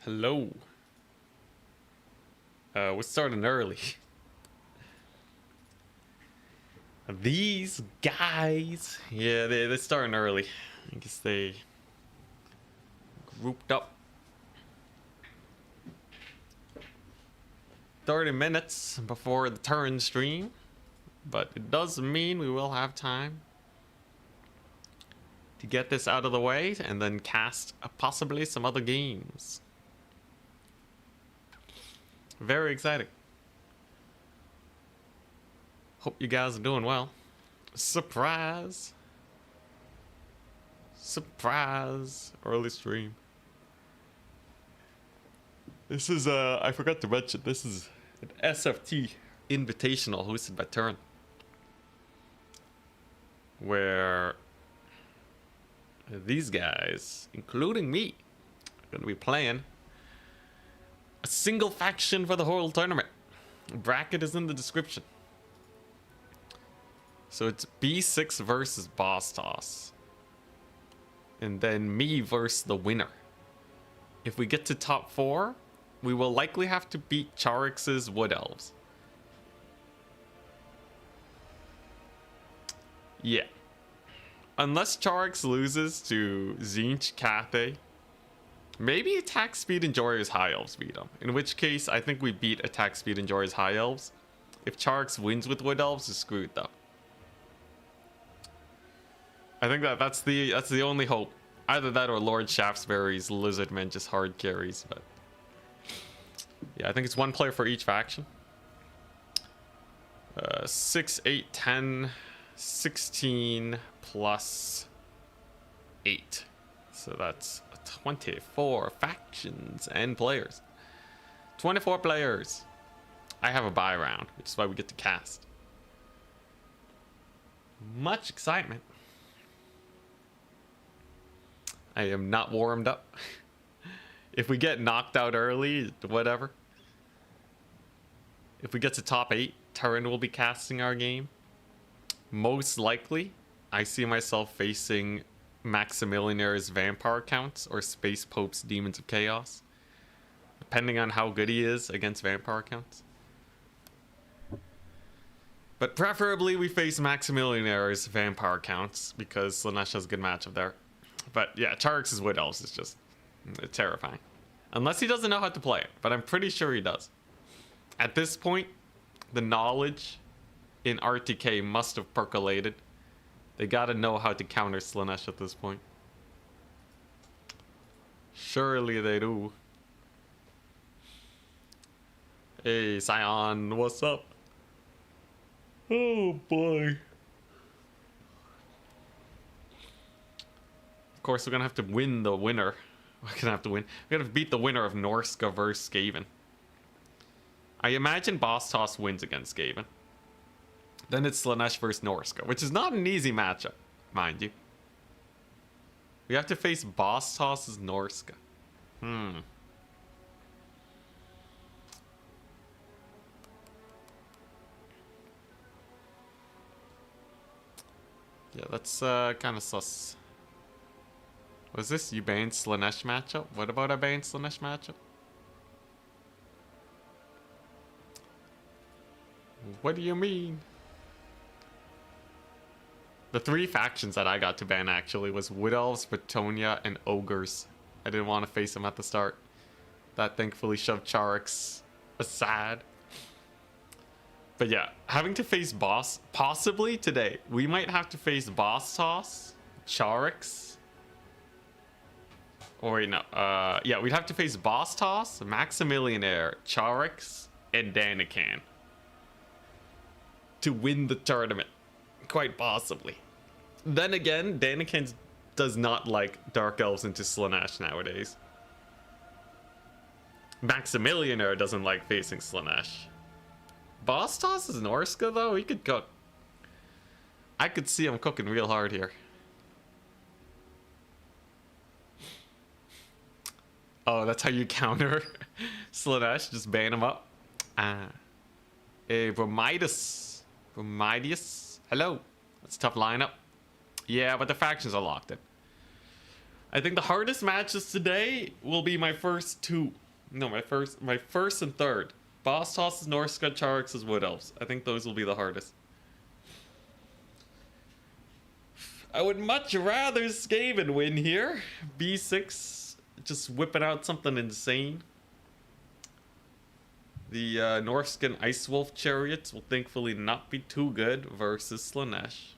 Hello. We're starting early. These guys, yeah, they're starting early. I guess they grouped up. 30 minutes before the Turin stream, but it does mean we will have time to get this out of the way and then cast possibly some other games. Very exciting. Hope you guys are doing well. Surprise! Surprise! Early stream. This is, I forgot to mention, this is an SFT Invitational hosted by Turin. Where these guys, including me, are going to be playing a single faction for the whole tournament. Bracket is in the description. So it's B6 versus Boss Toss. And then me versus the winner. If we get to top 4, we will likely have to beat Charix's Wood Elves. Yeah. Unless Charix loses to Tzeentch, Cathay, maybe Attack Speed and Jorya's High Elves beat him. In which case, I think we beat Attack Speed and Jorya's High Elves. If Charix wins with Wood Elves, is screwed though. I think that's the only hope. Either that or Lord Shaftesbury's Lizardmen just hard carries, but yeah, I think it's one player for each faction. 6, 8, 10, 16 plus 8. So that's 24 factions and players. 24 players. I have a bye round, which is why we get to cast. Much excitement. I am not warmed up. If we get knocked out early, whatever. If we get to top 8, Turin will be casting our game. Most likely, I see myself facing Maximilianaire's Vampire Counts or Space Pope's Demons of Chaos. Depending on how good he is against Vampire Counts. But preferably we face Maximilianaire's Vampire Counts because Slaanesh has a good matchup there. But yeah, Charix's Wood Elves is just terrifying. Unless he doesn't know how to play it, but I'm pretty sure he does. At this point, the knowledge in RTK must have percolated. They gotta know how to counter Slaanesh at this point. Surely they do. Hey, Scion, what's up? Oh boy. Of course, we're gonna have to win the winner. We're gonna have to win. We're gonna beat the winner of Norsca versus Skaven. I imagine Boss Toss wins against Skaven. Then it's Slaanesh versus Norsca, which is not an easy matchup, mind you. We have to face Boss Toss's Norsca. Yeah, that's kind of sus. Was this you banned Slaanesh matchup? What about a banned Slaanesh matchup? What do you mean? The 3 factions that I got to ban actually was Wood Elves, Bretonnia, and Ogres. I didn't want to face them at the start. That thankfully shoved Charix aside. But yeah, having to face Boss, possibly today, we might have to face Boss Toss, Charix. Or wait, no, yeah, we'd have to face Boss Toss, Maximilianaire, Charix, and Danican to win the tournament. Quite possibly. Then again, Danican does not like Dark Elves into Slaanesh nowadays. Maximilianaire doesn't like facing Slaanesh. Boss Toss is Norsca though, he could cook. I could see him cooking real hard here. Oh, that's how you counter Slaanesh, just ban him up. Hey, Bromidus. Hello. That's a tough lineup. Yeah, but the factions are locked in. I think the hardest matches today will be my first two. No, my first and third. Boss Toss is Norsca, Charix is Wood Elves. I think those will be the hardest. I would much rather Skaven win here. B6, just whipping out something insane. The Norscan Ice Wolf Chariots will thankfully not be too good versus Slaanesh.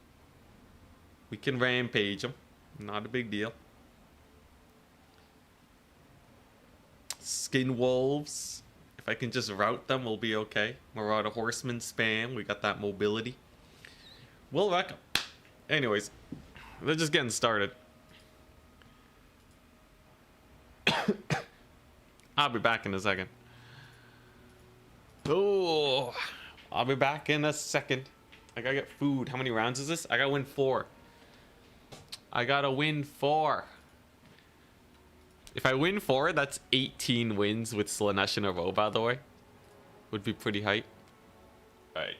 We can rampage them. Not a big deal. Skin Wolves. If I can just route them, we'll be okay. Marauder Horseman spam. We got that mobility. We'll wreck them. Anyways, they're just getting started. I'll be back in a second. Oh, I'll be back in a second. I gotta get food. How many rounds is this? I gotta win 4. I gotta win 4. If I win 4, that's 18 wins with Slaanesh in a row, by the way. Would be pretty hype. Alright.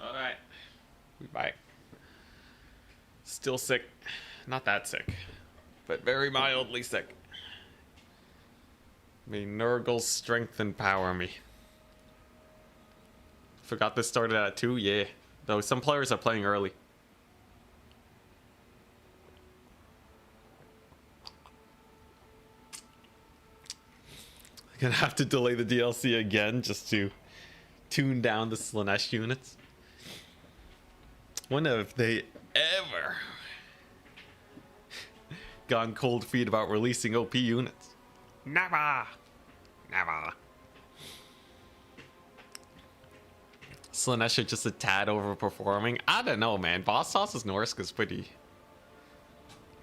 Alright. We back. Still sick. Not that sick. But very mildly sick. May Nurgle's strength empower me. Forgot this started at 2? Yeah. Though some players are playing early. I'm gonna have to delay the DLC again just to tune down the Slaanesh units. Wonder if they ever gone cold feet about releasing OP units. Never. Never. Slaanesh are just a tad overperforming. I don't know, man. Boss Toss's Norsca is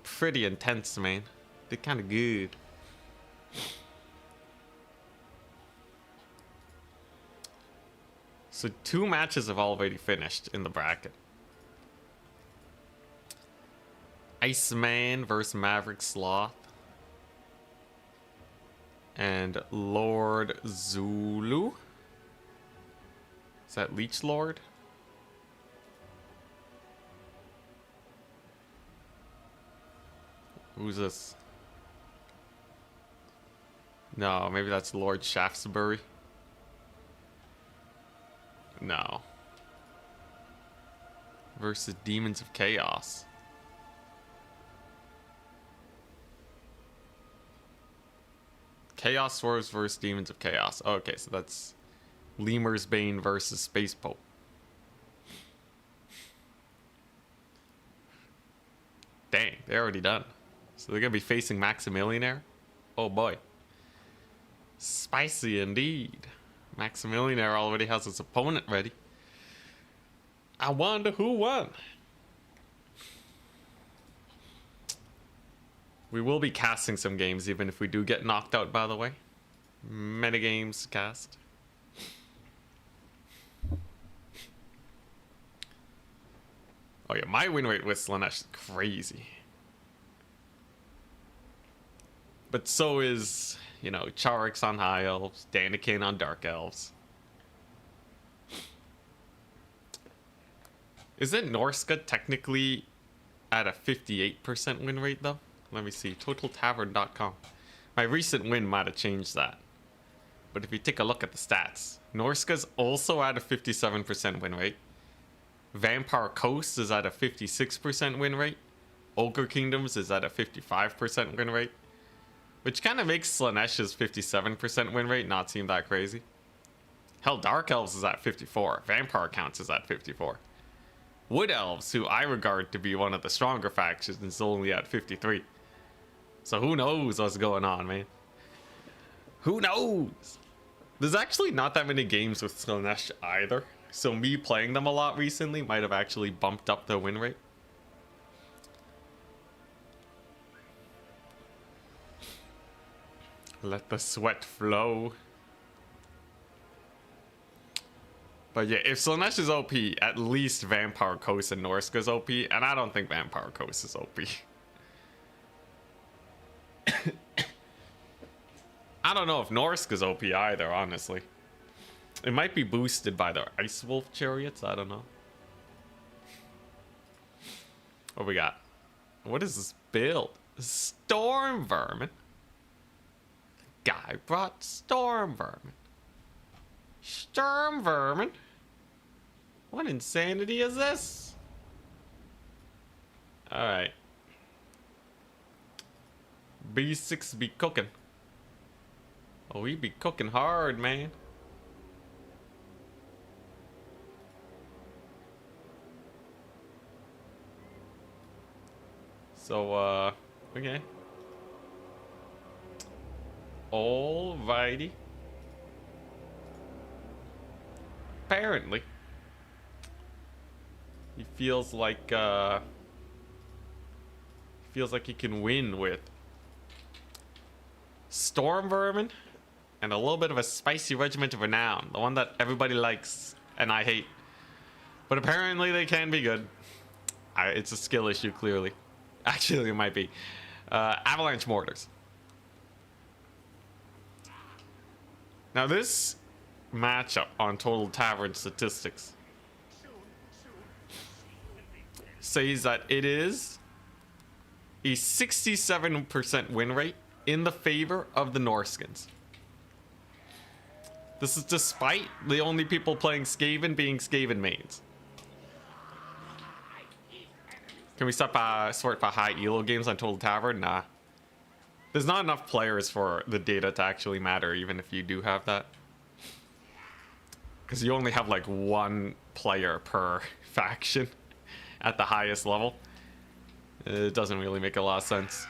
pretty intense, man. They're kind of good. So 2 matches have already finished in the bracket. Iceman versus Maverick Sloth. And Lord Zulu. Is that Leech Lord? Who's this? No, maybe that's Lord Shaftesbury. No. Versus Demons of Chaos. Chaos Swords versus Demons of Chaos. Oh, okay, so that's Lemur's Bane versus Space Pope. Dang, they're already done. So they're gonna be facing Maximillionaire? Oh boy. Spicy indeed. Maximillionaire already has his opponent ready. I wonder who won. We will be casting some games even if we do get knocked out, by the way. Metagames cast. Oh yeah, my win rate with Slaanesh is crazy. But so is, you know, Charix on High Elves, Danikin on Dark Elves. Isn't Norsca technically at a 58% win rate though? Let me see, TotalTavern.com. My recent win might have changed that. But if you take a look at the stats, Norsca's also at a 57% win rate. Vampire Coast is at a 56% win rate. Ogre Kingdoms is at a 55% win rate. Which kind of makes Slaanesh's 57% win rate not seem that crazy. Hell, Dark Elves is at 54. Vampire Counts is at 54. Wood Elves, who I regard to be one of the stronger factions, is only at 53. So who knows what's going on, man? Who knows? There's actually not that many games with Slaanesh either. So me playing them a lot recently might have actually bumped up the win rate. Let the sweat flow. But yeah, if Slaanesh is OP, at least Vampire Coast and Norsca is OP, and I don't think Vampire Coast is OP. I don't know if Norsca is OP either, honestly. It might be boosted by the Ice Wolf chariots, I don't know. What we got? What is this build? Storm Vermin. Guy brought Storm Vermin. Storm Vermin? What insanity is this? Alright. B6 be cooking. Oh, he be cooking hard, man. So, okay. Alrighty. Apparently, he feels like he can win with Storm Vermin and a little bit of a spicy Regiment of Renown, the one that everybody likes and I hate. But apparently they can be good. It's a skill issue, clearly. Actually, it might be. Avalanche Mortars. Now this matchup on Total Tavern statistics says that it is a 67% win rate in the favor of the Norskins. This is despite the only people playing Skaven being Skaven mains. Can we sort by high elo games on Total Tavern? Nah. There's not enough players for the data to actually matter, even if you do have that. Because you only have like one player per faction at the highest level. It doesn't really make a lot of sense.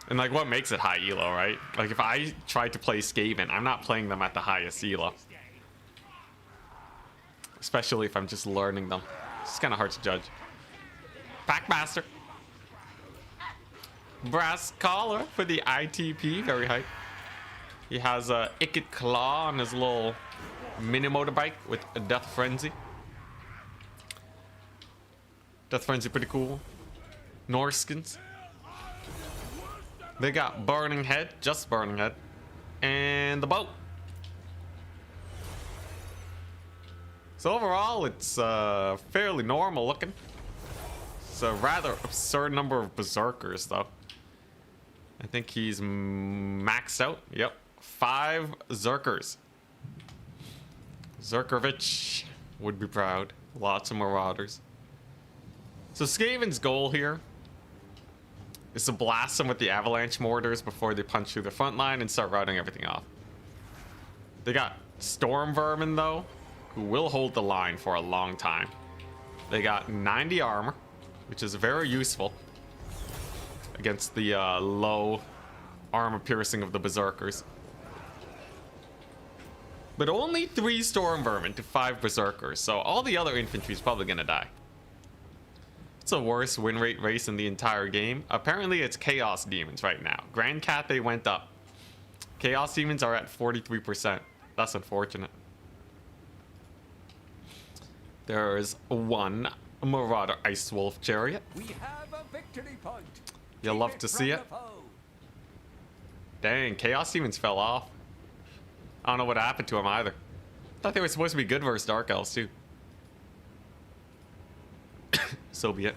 And like, what makes it high elo, right? Like, if I try to play Skaven, I'm not playing them at the highest elo. Especially if I'm just learning them. It's kind of hard to judge. Packmaster. Brass collar for the ITP, very high. He has a Icked Claw on his little mini motorbike with a Death Frenzy. Death Frenzy, pretty cool. Norskins. They got Burning Head, just Burning Head, and the boat. So overall, it's fairly normal looking. It's a rather absurd number of Berserkers, though. I think he's maxed out. Yep, 5 Zerkers. Zerkovich would be proud. Lots of Marauders. So Skaven's goal here is to blast them with the Avalanche Mortars before they punch through the front line and start routing everything off. They got Storm Vermin, though, who will hold the line for a long time. They got 90 armor, which is very useful against the low armor piercing of the Berserkers. But only 3 Storm Vermin to 5 Berserkers, so all the other infantry is probably gonna die. It's the worst win rate race in the entire game. Apparently it's Chaos Demons right now. Grand Cathay went up. Chaos Demons are at 43%. That's unfortunate. There's 1 Marauder Ice Wolf Chariot. We have a victory point. You'll love to see it. Dang, Chaos Demons fell off. I don't know what happened to them either. Thought they were supposed to be good versus Dark Elves too. So be it.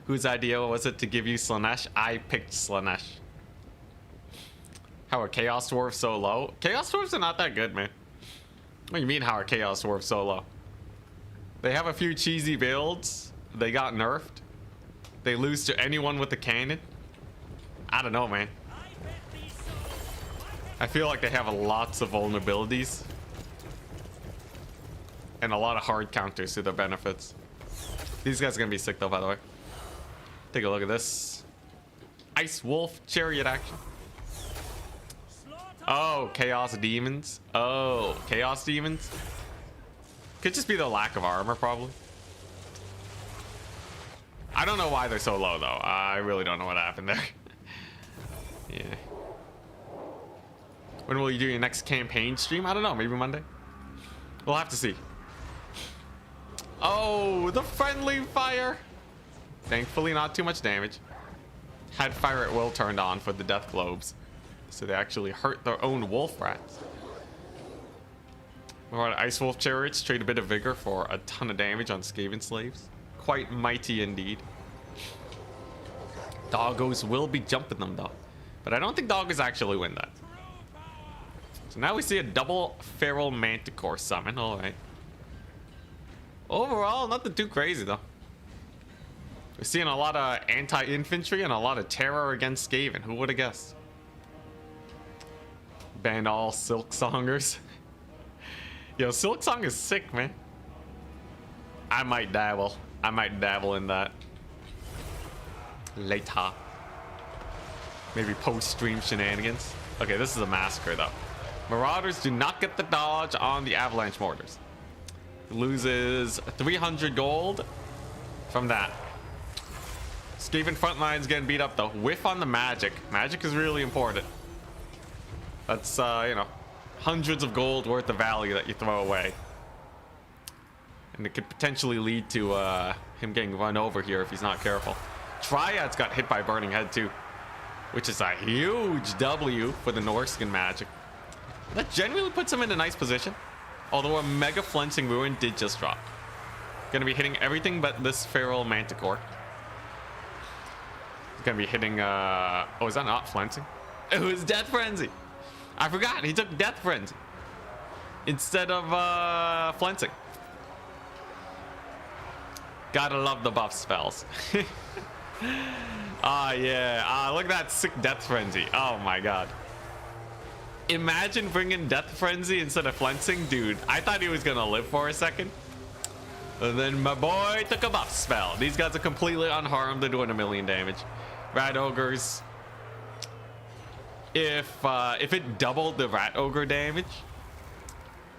Whose idea was it to give you Slaanesh? I picked Slaanesh. How are Chaos Dwarfs so low? Chaos Dwarfs are not that good, man. What do you mean, how are Chaos Dwarfs so low? They have a few cheesy builds. They got nerfed. They lose to anyone with a cannon. I don't know, man. I feel like they have lots of vulnerabilities. And a lot of hard counters to their benefits. These guys are gonna be sick though, by the way. Take a look at this. Ice Wolf Chariot action. Oh, Chaos Demons. Oh, Chaos Demons. Could just be the lack of armor, probably. I don't know why they're so low, though. I really don't know what happened there. Yeah. When will you do your next campaign stream? I don't know. Maybe Monday? We'll have to see. Oh, the friendly fire. Thankfully, not too much damage. Had fire at will turned on for the death globes. So they actually hurt their own wolf rats. Alright, Ice Wolf Chariots trade a bit of vigor for a ton of damage on Skaven slaves. Quite mighty indeed. Doggos will be jumping them though. But I don't think Doggos actually win that. So now we see a double Feral Manticore summon. Alright. Overall, nothing too crazy though. We're seeing a lot of anti-infantry and a lot of terror against Skaven. Who would have guessed? Ban all Silk Songers. Yo, Silk Song is sick, man. I might dabble. I might dabble in that. Later. Maybe post-stream shenanigans. Okay, this is a massacre, though. Marauders do not get the dodge on the Avalanche Mortars. Loses 300 gold from that. Skaven front line's getting beat up, though. Whiff on the magic. Magic is really important. That's, you know, hundreds of gold worth of value that you throw away. And it could potentially lead to him getting run over here if he's not careful. Triad's got hit by Burning Head too, which is a huge W for the Norscan magic. That genuinely puts him in a nice position. Although a Mega Flensing Ruin did just drop. Gonna be hitting everything but this Feral Manticore. Gonna be hitting, oh, is that not Flensing? It was Death Frenzy. I forgot, he took Death Frenzy instead of Flensing. Gotta love the buff spells. Yeah, look at that sick Death Frenzy. Oh my god. Imagine bringing Death Frenzy instead of Flensing. Dude, I thought he was gonna live for a second. And then my boy took a buff spell. These guys are completely unharmed. They're doing 1 million damage. Rat Ogres. If it doubled the Rat Ogre damage,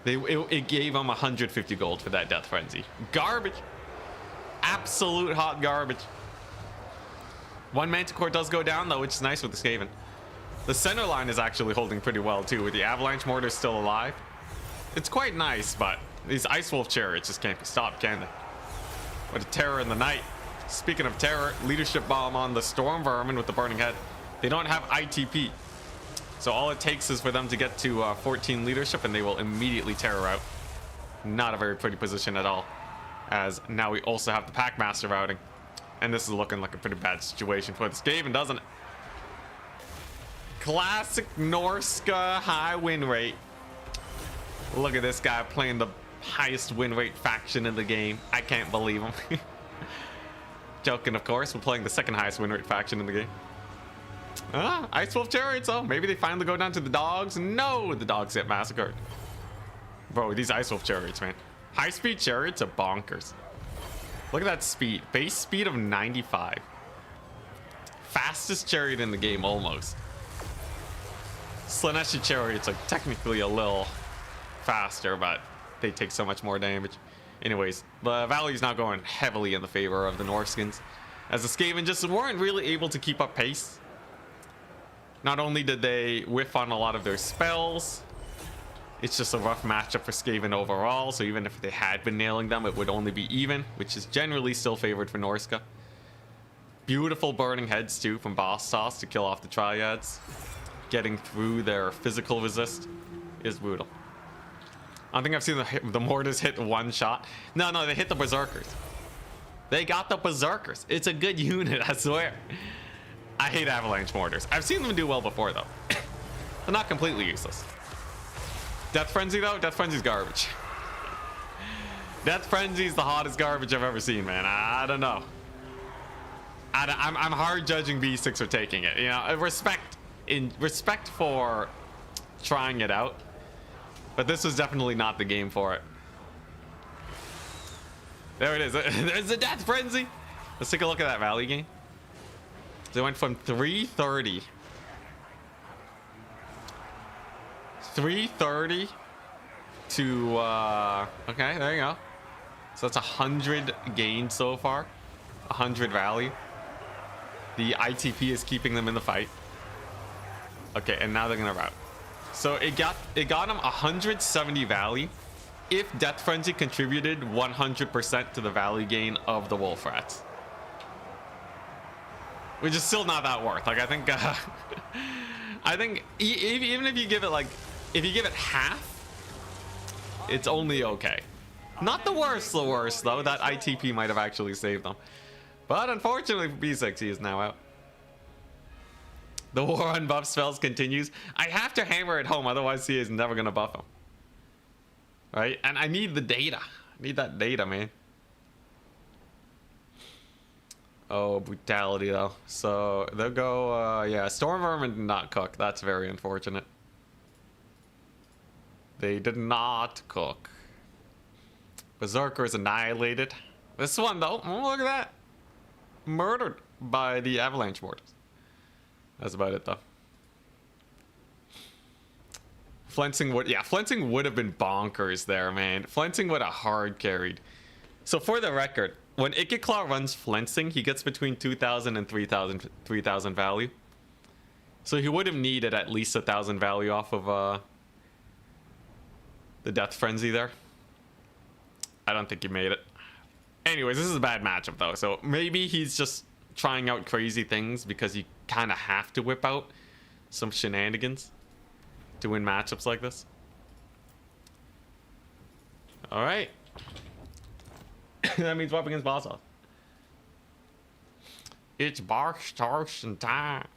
it gave them 150 gold for that Death Frenzy. Garbage. Absolute hot garbage. One Manticore does go down though, which is nice with the Skaven. The center line is actually holding pretty well too, with the Avalanche Mortars still alive. It's quite nice, but these Ice Wolf Chariots just can't be stopped, can they? What a terror in the night. Speaking of terror, Leadership Bomb on the Storm Vermin with the Burning Head. They don't have ITP. So all it takes is for them to get to 14 leadership and they will immediately terror out. Not a very pretty position at all. As now we also have the Packmaster routing. And this is looking like a pretty bad situation for the Skaven, doesn't it? Classic Norsca high win rate. Look at this guy playing the highest win rate faction in the game. I can't believe him. Joking, of course. We're playing the second highest win rate faction in the game. Ice Wolf Chariots, oh, maybe they finally go down to the dogs. No, the dogs get massacred. Bro, these Ice Wolf Chariots, man. High-speed chariots are bonkers. Look at that speed. Base speed of 95. Fastest chariot in the game, almost. Slaanesh chariots are technically a little faster, but they take so much more damage. Anyways, the Valley's now going heavily in the favor of the Norskins, as the Skaven just weren't really able to keep up pace. Not only did they whiff on a lot of their spells, it's just a rough matchup for Skaven overall, so even if they had been nailing them, it would only be even, which is generally still favored for Norsca. Beautiful burning heads too from Boss Toss to kill off the Triads. Getting through their physical resist is brutal. I don't think I've seen the mortars hit one shot. No, they hit the Berserkers. They got the Berserkers. It's a good unit, I swear. I hate avalanche mortars. I've seen them do well before though. They're not completely useless. Death Frenzy though? Death Frenzy's garbage. Death Frenzy's the hottest garbage I've ever seen, man. I don't know. I'm hard judging B6 for taking it. You know, respect for trying it out. But this was definitely not the game for it. There it is. There's the Death Frenzy. Let's take a look at that Valley game. They went from 330 to okay, there you go. So that's 100 gained so far. 100 Valley. The ITP is keeping them in the fight. Okay, and now they're gonna rout. So it got him 170 Valley if Death Frenzy contributed 100% to the Valley gain of the Wolf Rats. Which is still not that worth. Like, I think even if you give it if you give it half, it's only okay. Not the worst though. That ITP might have actually saved them. But unfortunately for B6, he is now out. The war on buff spells continues. I have to hammer it home, otherwise he is never gonna buff him. Right? And I need the data. I need that data, man. Oh, brutality though. So they'll go, yeah, Storm Vermin did not cook. That's very unfortunate. They did not cook. Berserkers annihilated. This one though, oh, look at that. Murdered by the avalanche mortars. That's about it though. Flensing would have been bonkers there, man. Flensing would have hard carried. So for the record, when Ikiclaw runs Flensing, he gets between 2,000 and 3,000 value. So he would have needed at least 1,000 value off of the Death Frenzy there. I don't think he made it. Anyways, this is a bad matchup though. So maybe he's just trying out crazy things because you kind of have to whip out some shenanigans to win matchups like this. All right. That means we're up against boss off. It's Barstartion time.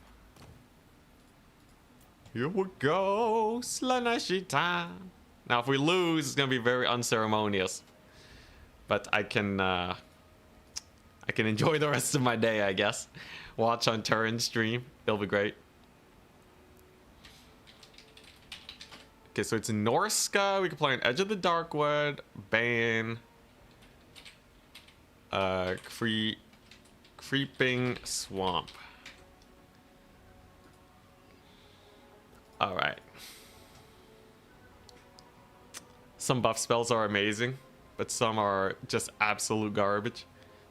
Here we go. Slaanesh time. Now, if we lose, it's going to be very unceremonious. But I can enjoy the rest of my day, I guess. Watch on Turin stream. It'll be great. Okay, so it's Norsca. We can play on Edge of the Darkwood. Bane. Creeping Swamp. Alright. Some buff spells are amazing, but some are just absolute garbage.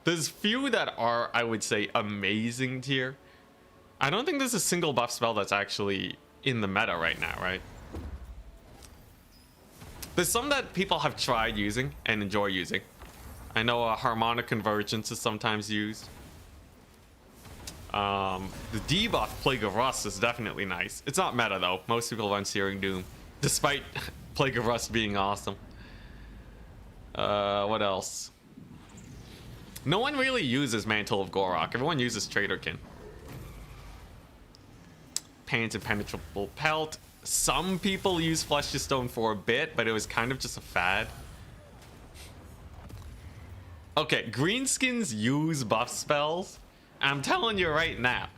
There's few that are, I would say, amazing tier. I don't think there's a single buff spell that's actually in the meta right now, right? There's some that people have tried using and enjoy using. I know Harmonic Convergence is sometimes used. The debuff Plague of Rust is definitely nice. It's not meta though. Most people run Searing Doom, despite Plague of Rust being awesome. What else? No one really uses Mantle of Gorok. Everyone uses Traderkin. Pain's Impenetrable Pelt. Some people use Flesh to Stone for a bit, but it was kind of just a fad. Okay, greenskins use buff spells. I'm telling you right now,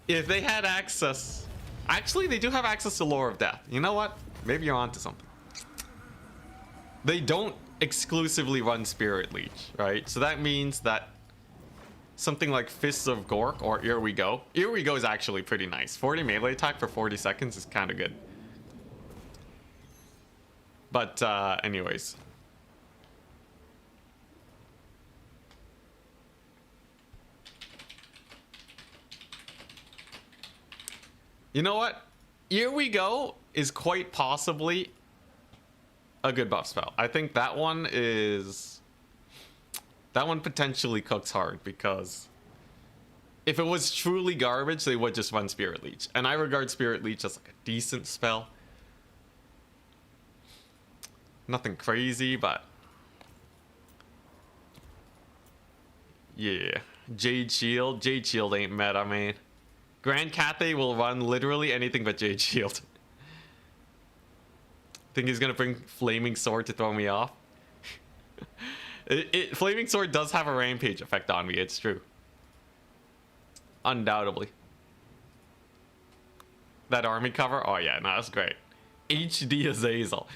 if they had access... Actually, they do have access to Lore of Death. You know what? Maybe you're onto something. They don't exclusively run Spirit Leech, right? So that means that something like Fists of Gork or Here We Go. Here We Go is actually pretty nice. 40 melee attack for 40 seconds is kind of good. But anyways. You know what? Here We Go is quite possibly a good buff spell. I think that one potentially cooks hard, because if it was truly garbage, they would just run Spirit Leech. And I regard Spirit Leech as like a decent spell. Nothing crazy, but yeah. Jade Shield. Jade Shield ain't meta, man. Grand Cathay will run literally anything but Jade Shield. Think he's gonna bring Flaming Sword to throw me off? Flaming Sword does have a rampage effect on me, it's true. Undoubtedly. That army cover? Oh yeah, no, that's great. HD Azazel.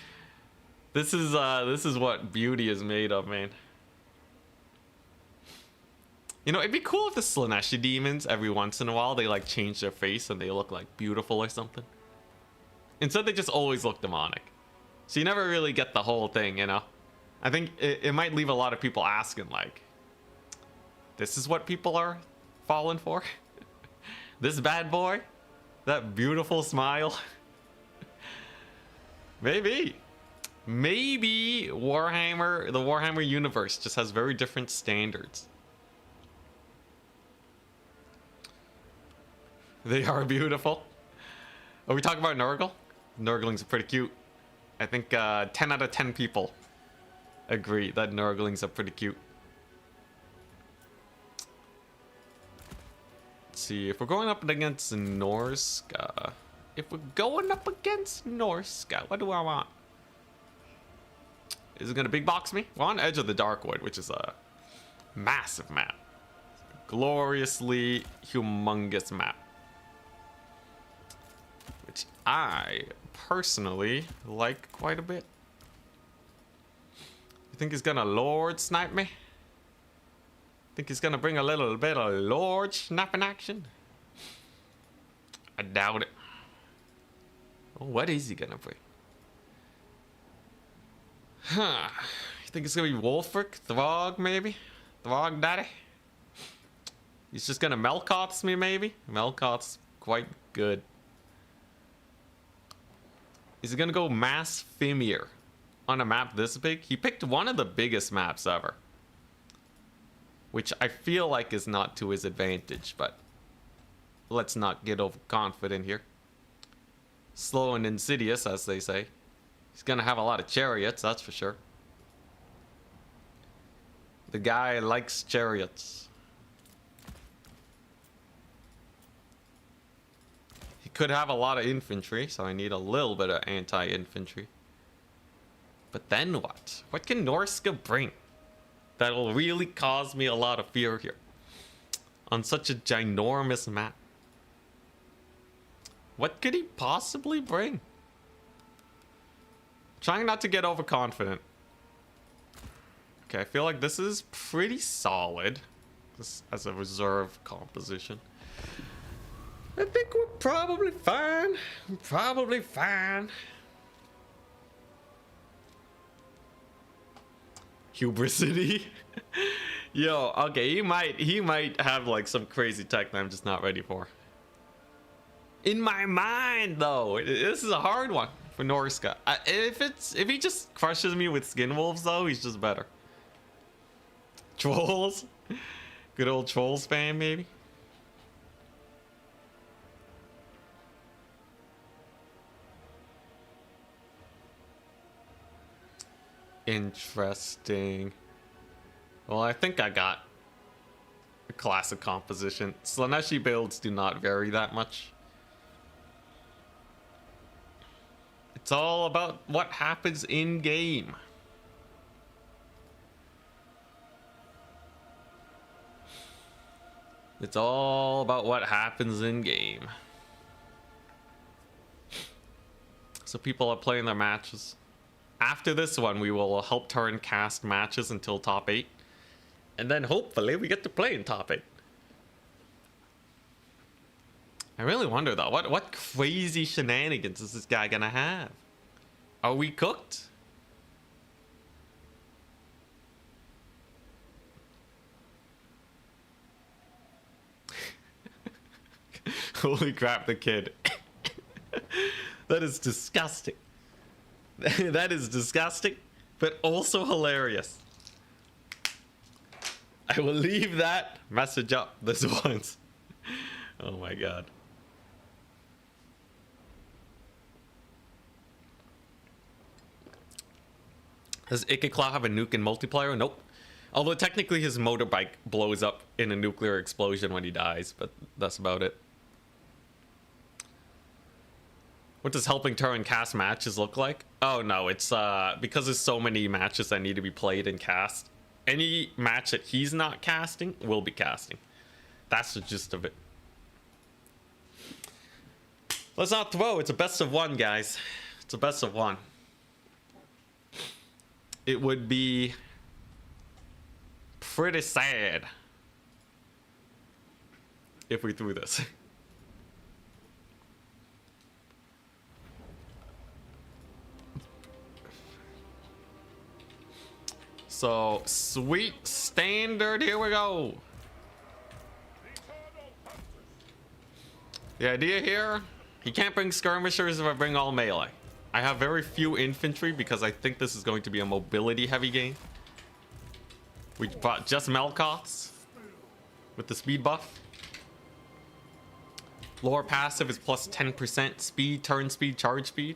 This is what beauty is made of, man. You know, it'd be cool if the Slaanesh demons, every once in a while, they like change their face and they look like beautiful or something. Instead, they just always look demonic. So you never really get the whole thing, you know? I think it might leave a lot of people asking, like, this is what people are falling for? This bad boy? That beautiful smile? Maybe. Maybe Warhammer, the Warhammer universe just has very different standards. They are beautiful. Are we talking about Nurgle? Nurglings are pretty cute. I think 10 out of 10 people agree that Nurglings are pretty cute. Let's see, if we're going up against Norsca. If we're going up against Norsca, what do I want? Is it gonna big box me? We're on Edge of the Darkwood, which is a massive map. Gloriously humongous map. Which I personally like quite a bit. You think he's gonna Lord snipe me? Think he's gonna bring a little bit of Lord snapping action? I doubt it. Oh, what is he gonna bring? Huh. You think it's gonna be Wolfric? Throg, maybe? Throg Daddy? He's just gonna Melkoths me, maybe? Melkoth's quite good. Is he gonna go Mass Fimir on a map this big? He picked one of the biggest maps ever, which I feel like is not to his advantage, but let's not get overconfident here. Slow and insidious, as they say. He's gonna have a lot of chariots, that's for sure. The guy likes chariots. He could have a lot of infantry, so I need a little bit of anti-infantry. But then what? What can Norsca bring that'll really cause me a lot of fear here on such a ginormous map? What could he possibly bring? Trying not to get overconfident. Okay, I feel like this is pretty solid. This as a reserve composition. I think we're probably fine. Probably fine. Hubrisity. Yo, okay, he might have like some crazy tech that I'm just not ready for. In my mind, though, this is a hard one for Norsca. If he just crushes me with skin wolves, though, he's just better. Trolls, good old troll spam, maybe. Interesting. Well, I think I got a classic composition. Slaaneshi builds do not vary that much. It's all about what happens in game. It's all about what happens in game. So people are playing their matches. After this one, we will help Turin cast matches until top 8. And then hopefully we get to play in top 8. I really wonder though, what crazy shenanigans is this guy gonna have? Are we cooked? Holy crap, the kid. That is disgusting. That is disgusting, but also hilarious. I will leave that message up this once. Oh my god. Does Ikeclaw have a nuke in multiplayer? Nope. Although technically his motorbike blows up in a nuclear explosion when he dies, but that's about it. What does helping Turin cast matches look like? Oh no, it's because there's so many matches that need to be played and cast. Any match that he's not casting will be casting. That's the gist of it. Let's not throw. It's a best of one, guys. It's a best of one. It would be pretty sad if we threw this. So, sweet standard, here we go. The idea here, he can't bring skirmishers if I bring all melee. I have very few infantry because I think this is going to be a mobility heavy game. We brought just Melkoths with the speed buff. Lower passive is plus 10% speed, turn speed, charge speed.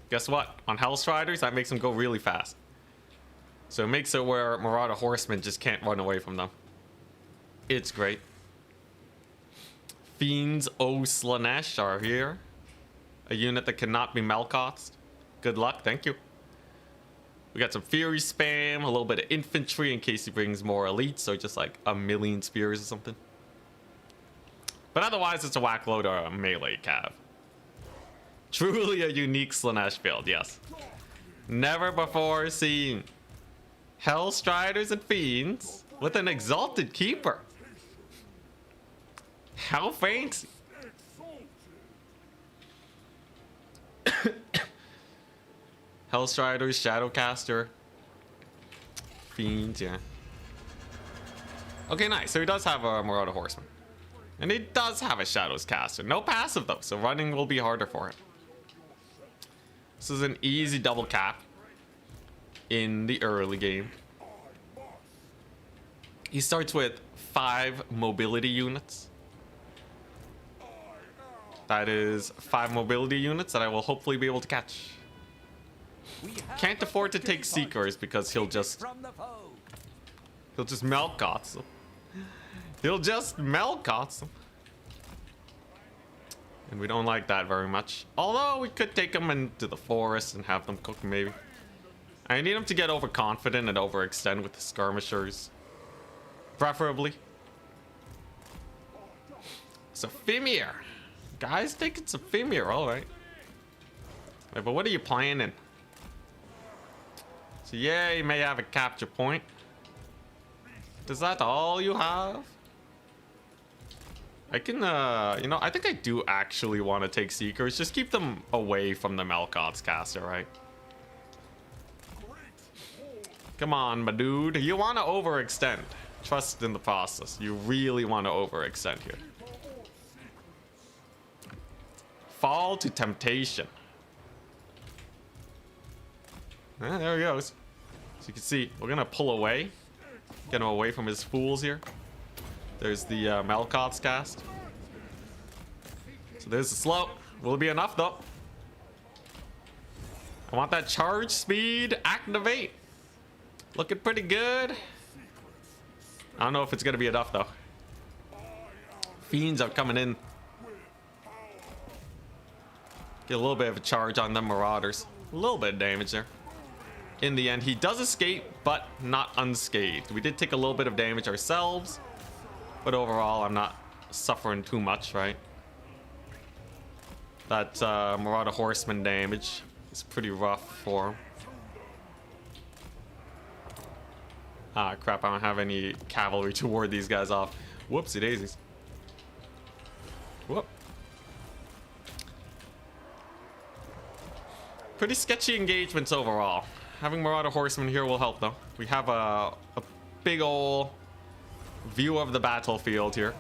Guess what? On Hellstriders, that makes them go really fast. So it makes it where Marauder Horsemen just can't run away from them. It's great. Fiends O Slaanesh are here. A unit that cannot be Melkoths. Good luck, thank you. We got some Fury spam, a little bit of infantry in case he brings more elites, so just like a million spears or something. But otherwise, it's a whack load or a melee cav. Truly a unique Slaanesh build, yes. Never before seen Hellstriders and Fiends with an Exalted Keeper. How fancy. Hellstriders, Shadowcaster, Fiends, yeah. Okay, nice. So he does have a Marauder Horseman. And he does have a Shadows Caster. No passive though, so running will be harder for him. This is an easy double cap in the early game. He starts with 5 mobility units. That is 5 mobility units that I will hopefully be able to catch. Can't afford to take Seekers because he'll just Melkoths them. He'll just Melkoths them. And we don't like that very much. Although we could take them into the forest and have them cook maybe. I need him to get overconfident and overextend with the skirmishers. Preferably. Sophimir. Guys taking Sophimir, alright. Wait, but what are you planning? So yeah, you may have a capture point. Is that all you have? I can, you know, I think I do actually want to take Seekers. Just keep them away from the Melkoths caster, right? Come on, my dude. You want to overextend. Trust in the process. You really want to overextend here. Fall to temptation. There he goes. So you can see, we're going to pull away. Get him away from his fools here. There's the Melkoths cast. So there's the slow. Will it be enough though? I want that charge speed. Activate. Looking pretty good. I don't know if it's going to be enough though. Fiends are coming in. Get a little bit of a charge on them Marauders. A little bit of damage there. In the end, he does escape, but not unscathed. We did take a little bit of damage ourselves. But overall, I'm not suffering too much, right? That Marauder Horseman damage is pretty rough for him. Ah, crap, I don't have any cavalry to ward these guys off. Whoopsie daisies. Whoop. Pretty sketchy engagements overall. Having Marauder Horsemen here will help though. We have a big ol' view of the battlefield here.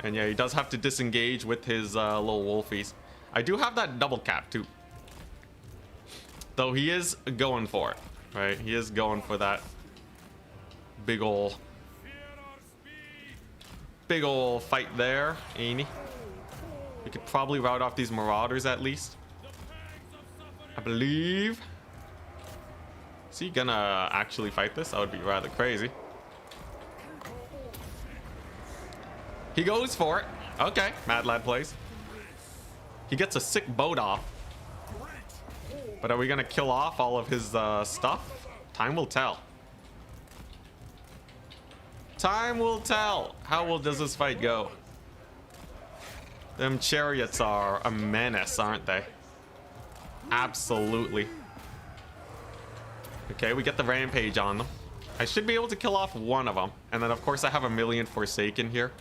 And yeah, he does have to disengage with his little wolfies. I do have that double cap too. Though he is going for it, right? He is going for that big ol' fight there, ain't he? We could probably rout off these marauders at least. I believe. Is he gonna actually fight this? That would be rather crazy. He goes for it. Okay, Mad Lad plays. He gets a sick boat off. But are we gonna kill off all of his stuff? Time will tell. Time will tell. How does this fight go? Them chariots are a menace, aren't they? Absolutely. Okay, we get the rampage on them. I should be able to kill off one of them. And then, of course, I have a million Forsaken here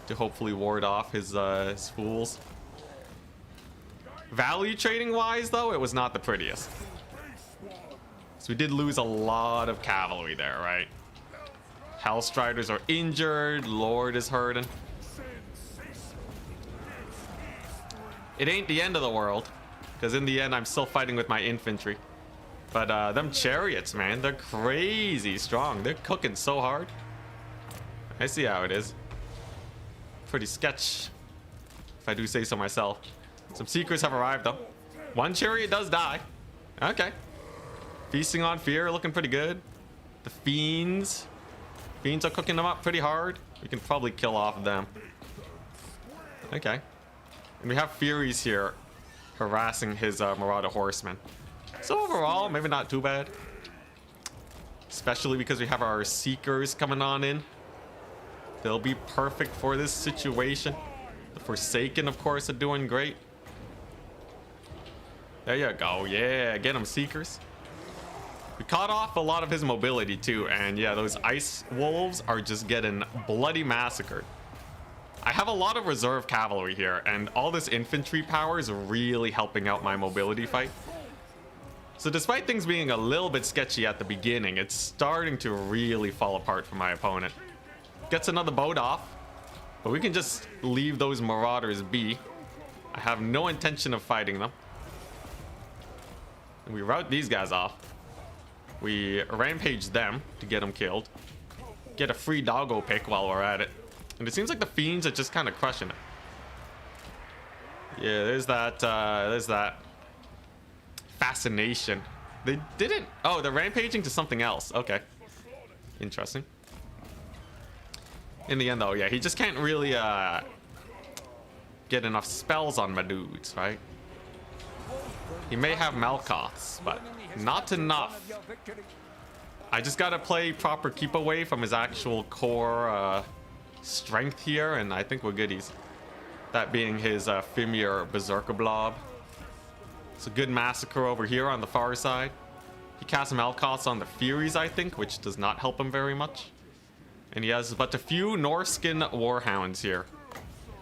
to hopefully ward off his fools. Value trading wise, though, it was not the prettiest. So we did lose a lot of cavalry there, right? Hellstriders are injured. Lord is hurting. It ain't the end of the world, because in the end, I'm still fighting with my infantry. But them chariots, man, they're crazy strong. They're cooking so hard. I see how it is. Pretty sketch, if I do say so myself. Some Seekers have arrived, though. One chariot does die. Okay. Feasting on Fear, looking pretty good. The Fiends. Fiends are cooking them up pretty hard. We can probably kill off them. Okay. And we have Furies here harassing his Marauder Horsemen. So overall, maybe not too bad. Especially because we have our Seekers coming on in. They'll be perfect for this situation. The Forsaken, of course, are doing great. There you go. Yeah, get him, Seekers. We caught off a lot of his mobility too, and yeah, those Ice Wolves are just getting bloody massacred. I have a lot of reserve cavalry here, and all this infantry power is really helping out my mobility fight. So despite things being a little bit sketchy at the beginning, it's starting to really fall apart for my opponent. Gets another boat off, but we can just leave those marauders be. I have no intention of fighting them. And we rout these guys off. We rampage them to get them killed. Get a free doggo pick while we're at it. And it seems like the Fiends are just kind of crushing it. Yeah, there's that fascination. They didn't... Oh, they're rampaging to something else. Okay. Interesting. In the end, though, yeah, he just can't really get enough spells on my dudes, right? He may have Malkoths, but not enough. I just gotta play proper keep away from his actual core strength here, and I think we're goodies. That being his Fimir Berserker Blob. It's a good massacre over here on the far side. He casts Malkoths on the Furies, I think, which does not help him very much. And he has but a few Norscan Warhounds here,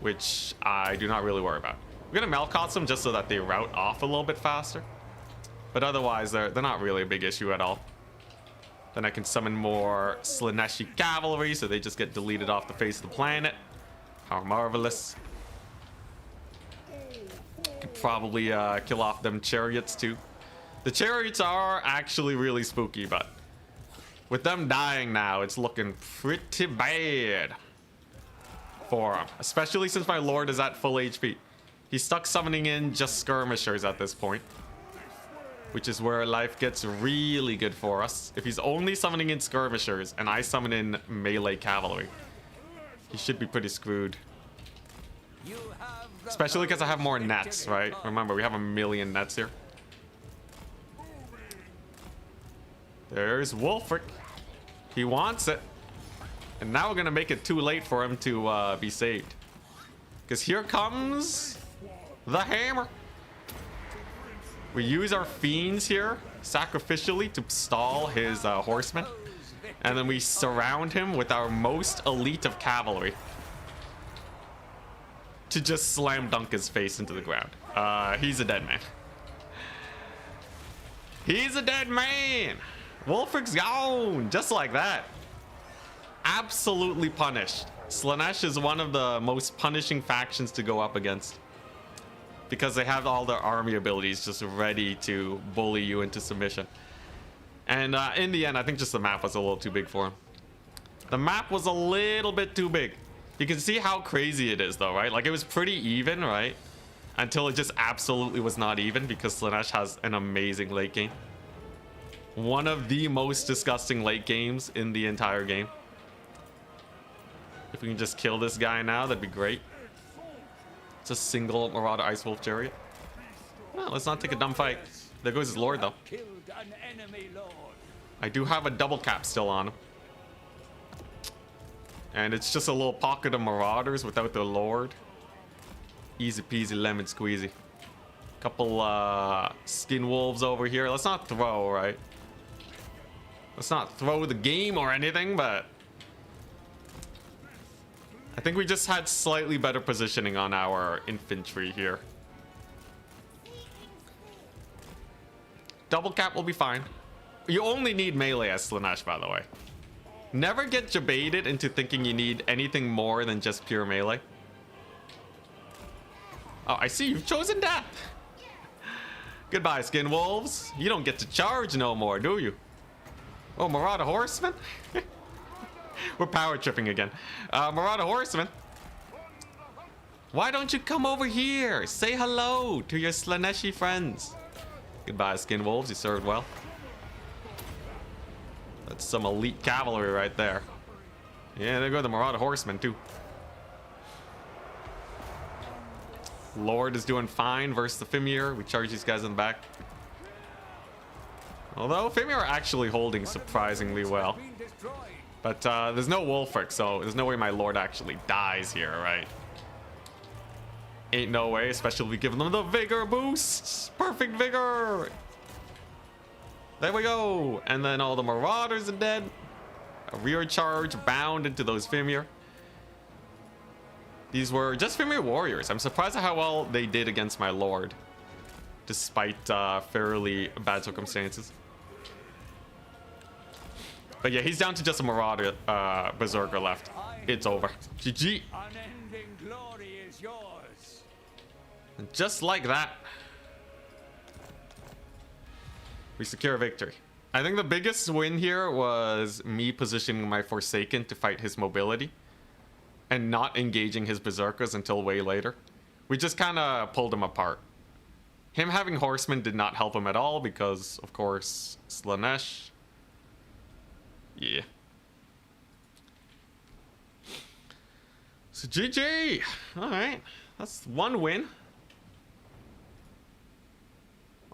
which I do not really worry about. We're gonna Malkoth them just so that they rout off a little bit faster. But otherwise, they're not really a big issue at all. Then I can summon more Slaaneshi cavalry, so they just get deleted off the face of the planet. How marvelous. Could probably kill off them chariots too. The chariots are actually really spooky, but with them dying now, it's looking pretty bad for him. Especially since my lord is at full HP. He's stuck summoning in just skirmishers at this point, which is where life gets really good for us. If he's only summoning in skirmishers and I summon in melee cavalry, he should be pretty screwed. Especially because I have more nets, right? Remember, we have 1,000,000 nets here. There's Wulfric. He wants it. And now we're going to make it too late for him to be saved. Because here comes the hammer. We use our Fiends here sacrificially to stall his horsemen. And then we surround him with our most elite of cavalry to just slam dunk his face into the ground. He's a dead man. He's a dead man. Wulfric's gone, just like that. Absolutely punished. Slaanesh is one of the most punishing factions to go up against, because they have all their army abilities just ready to bully you into submission. And in the end, I think just the map was a little too big for him. The map was a little bit too big. You can see how crazy it is though, right? Like, it was pretty even, right? Until it just absolutely was not even, because Slaanesh has an amazing late game. One of the most disgusting late games in the entire game. If we can just kill this guy now, that'd be great. It's a single Marauder Ice Wolf chariot. Well, let's not take a dumb fight. There goes his lord though. I do have a double cap still on him. And it's just a little pocket of Marauders without their lord. Easy peasy lemon squeezy. Couple skin wolves over here. Let's not throw, right? Let's not throw the game or anything, but I think we just had slightly better positioning on our infantry here. Double cap will be fine. You only need melee as Slaanesh, by the way. Never get jebaited into thinking you need anything more than just pure melee. Oh, I see you've chosen death. Goodbye, skin wolves. You don't get to charge no more, do you? Oh, Marauder Horsemen? We're power tripping again. Marauder Horsemen. Why don't you come over here? Say hello to your Slaaneshi friends. Goodbye, skin wolves. You served well. That's some elite cavalry right there. Yeah, there go the Marauder Horsemen too. Lord is doing fine versus the Fimir. We charge these guys in the back. Although Fimir are actually holding surprisingly well. But there's no Wulfric, so there's no way my Lord actually dies here, right? Ain't no way, especially if we give them the Vigor boosts. Perfect Vigor. There we go. And then all the Marauders are dead. A rear charge bound into those Fimir. These were just Fimir warriors. I'm surprised at how well they did against my Lord, despite fairly bad circumstances. But yeah, he's down to just a Marauder Berserker left. It's over. GG. Unending glory is yours. And just like that, we secure victory. I think the biggest win here was me positioning my Forsaken to fight his mobility and not engaging his Berserkers until way later. We just kind of pulled him apart. Him having horsemen did not help him at all because, of course, Slaanesh. Yeah. So GG. All right. That's one win.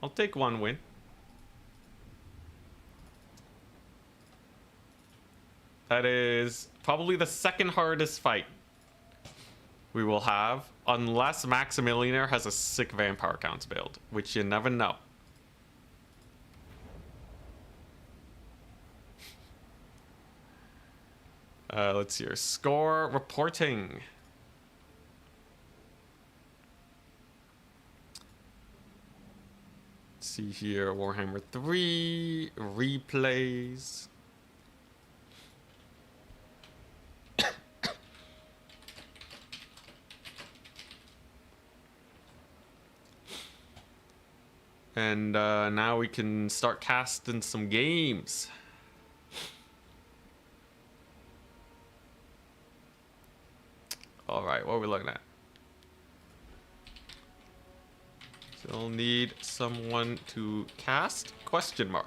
I'll take one win. That is probably the second hardest fight we will have, unless Maximilianer has a sick vampire counts build, which you never know. Let's see your score reporting. Let's see here, Warhammer 3 replays. And now we can start casting some games. All right, what are we looking at? Still need someone to cast? Question mark.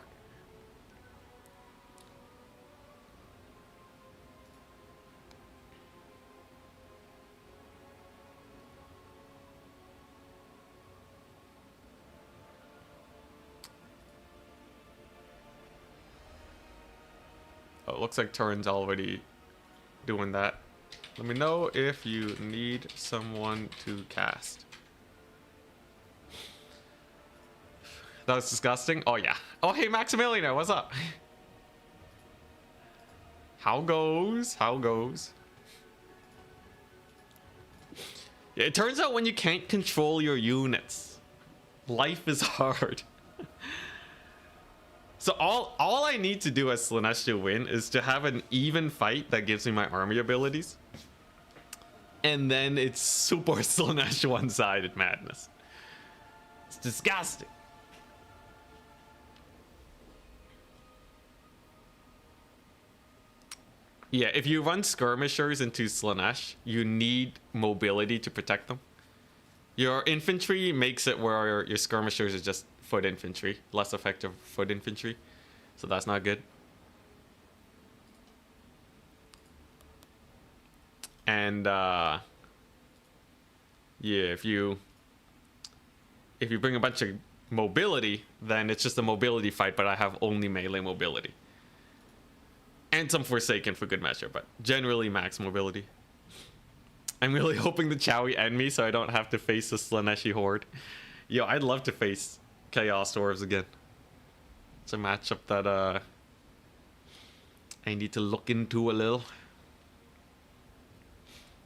Oh, it looks like Turin's already doing that. Let me know if you need someone to cast. That was disgusting. Oh, yeah. Oh, hey, Maximilianer, what's up? How goes? How goes? Yeah, it turns out when you can't control your units, life is hard. So all I need to do as Slaanesh to win is to have an even fight that gives me my army abilities. And then it's super Slaanesh one-sided madness. It's disgusting. Yeah, if you run skirmishers into Slaanesh, you need mobility to protect them. Your infantry makes it where your skirmishers are just foot infantry, less effective foot infantry. So that's not good. And yeah, if you bring a bunch of mobility, then it's just a mobility fight, but I have only melee mobility. And some Forsaken for good measure, but generally max mobility. I'm really hoping the Chowie end me so I don't have to face the Slaaneshi horde. Yo, I'd love to face Chaos Dwarves again. It's a matchup that I need to look into a little.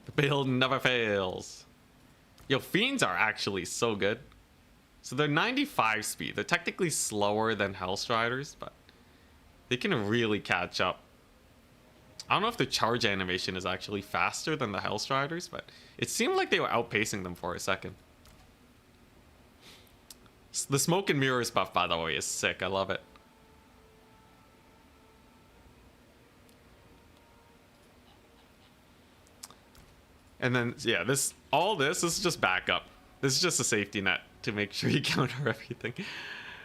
The build never fails. Yo, Fiends are actually so good. So they're 95 speed. They're technically slower than Hellstriders, but they can really catch up. I don't know if the charge animation is actually faster than the Hellstriders, but it seemed like they were outpacing them for a second. The Smoke and Mirrors buff, by the way, is sick. I love it. And then, yeah, all this is just backup. This is just a safety net to make sure you counter everything.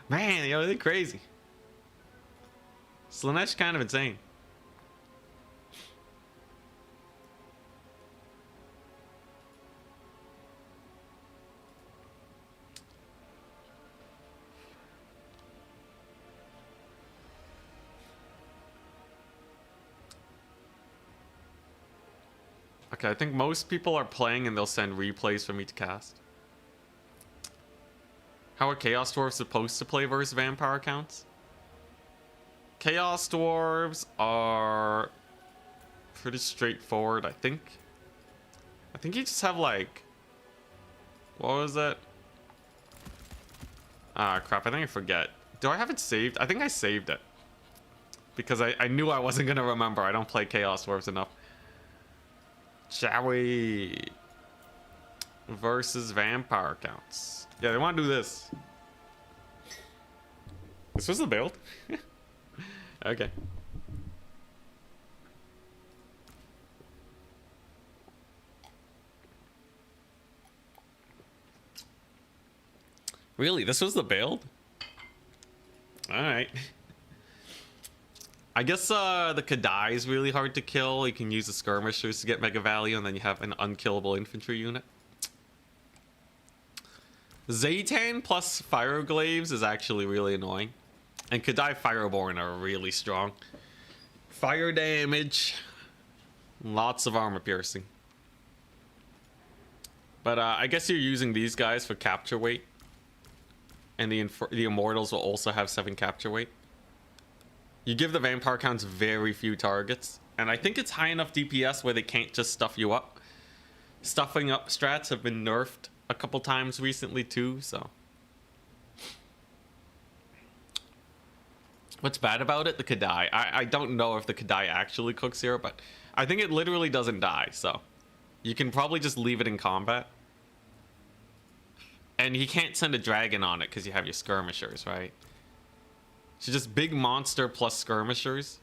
Man, yo, they're crazy. Slaanesh kind of insane. Okay, I think most people are playing and they'll send replays for me to cast. How are Chaos Dwarves supposed to play versus Vampire accounts? Chaos Dwarves are pretty straightforward, I think. I think you just have like... What was it? Ah, crap, I think I forget. Do I have it saved? I think I saved it. Because I knew I wasn't going to remember. I don't play Chaos Dwarves enough. Chowie versus Vampire accounts. Yeah, they want to do this. This was the build? Okay. Really? This was the build? Alright. I guess the Kadai is really hard to kill. You can use the skirmishers to get mega value, and then you have an unkillable infantry unit. Zaytan plus Fireglaves is actually really annoying. And Kadai Fireborn are really strong. Fire damage. Lots of armor piercing. But I guess you're using these guys for capture weight. And the Immortals will also have 7 capture weight. You give the Vampire counts very few targets. And I think it's high enough DPS where they can't just stuff you up. Stuffing up strats have been nerfed a couple times recently too, so. What's bad about it? The Kadai. I don't know if the Kadai actually cooks here, but I think it literally doesn't die, so. You can probably just leave it in combat. And you can't send a dragon on it because you have your skirmishers, right? So just big monster plus skirmishers.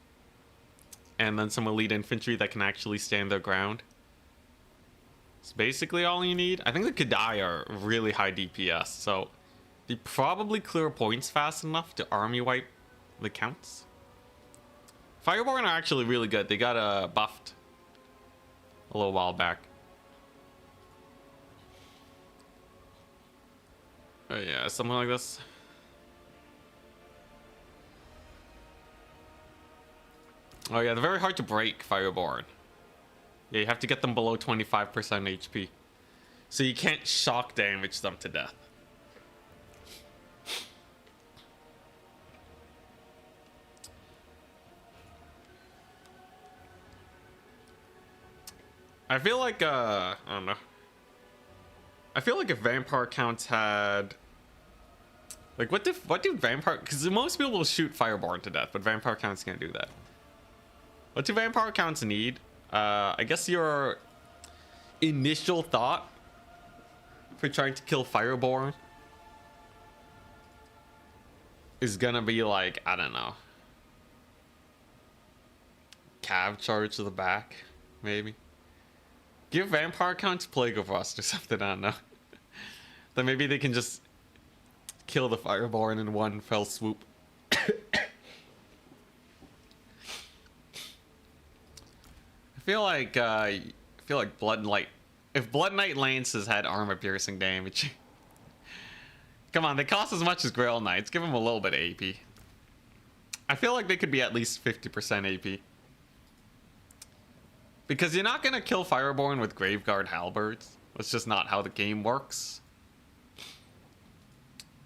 And then some elite infantry that can actually stand their ground. It's basically all you need. I think the Kadai are really high DPS, so they probably clear points fast enough to army wipe the counts. Fireborn are actually really good. They got buffed a little while back. Oh yeah, something like this. Oh yeah, they're very hard to break, Fireborn. Yeah, you have to get them below 25% HP. So you can't shock damage them to death. I feel like I don't know. I feel like if vampire counts had like what do vampire, because most people will shoot Fireborn to death, but vampire counts can't do that. What do vampire counts need? I guess your initial thought for trying to kill Fireborn is gonna be like, I don't know, cav charge to the back, maybe. Give vampire counts Plague of Rust or something, I don't know. Then maybe they can just kill the Fireborn in one fell swoop. I feel like Blood Knight. If Blood Knight Lances had armor piercing damage. Come on, they cost as much as Grail Knights. Give them a little bit of AP. I feel like they could be at least 50% AP. Because you're not gonna kill Fireborn with Graveguard Halberds. That's just not how the game works.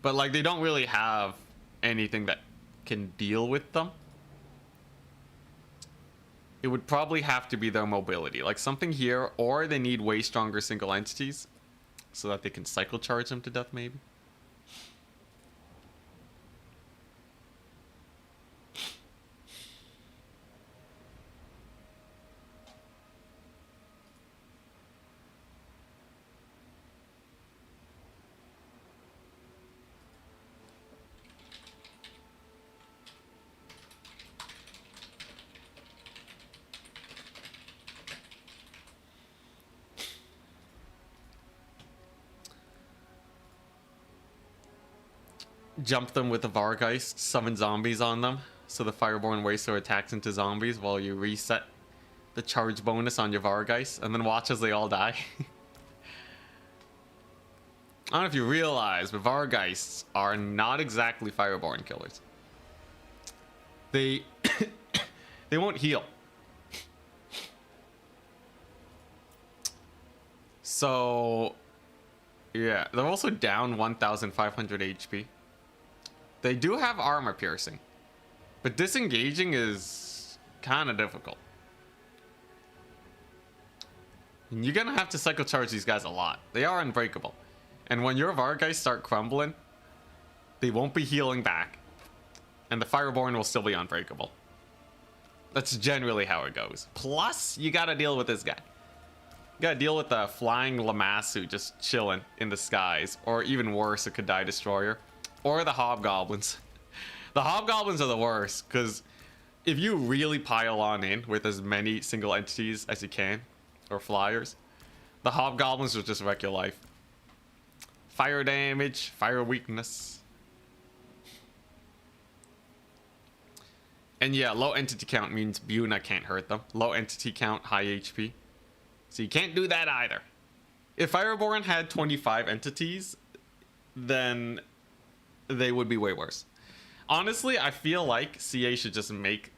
But like, they don't really have anything that can deal with them. It would probably have to be their mobility, like something here, or they need way stronger single entities so that they can cycle charge them to death, maybe. Jump them with the Vargeist, summon zombies on them, so the Fireborn Waster attacks into zombies while you reset the charge bonus on your Vargeist, and then watch as they all die. I don't know if you realize, but Vargeists are not exactly Fireborn killers. They they won't heal. So yeah, they're also down 1,500 HP. They do have armor piercing, but disengaging is kind of difficult. And you're gonna have to cycle charge these guys a lot. They are unbreakable. And when your Vargeist start crumbling, they won't be healing back. And the Fireborn will still be unbreakable. That's generally how it goes. Plus, you gotta deal with this guy. You gotta deal with the flying Lamassu just chilling in the skies. Or even worse, a Kadai Destroyer. Or the Hobgoblins. The Hobgoblins are the worst, because if you really pile on in with as many single entities as you can, or flyers, the Hobgoblins will just wreck your life. Fire damage, fire weakness. And yeah, low entity count means Buna can't hurt them. Low entity count, high HP. So you can't do that either. If Fireborn had 25 entities, then they would be way worse. Honestly, I feel like CA should just make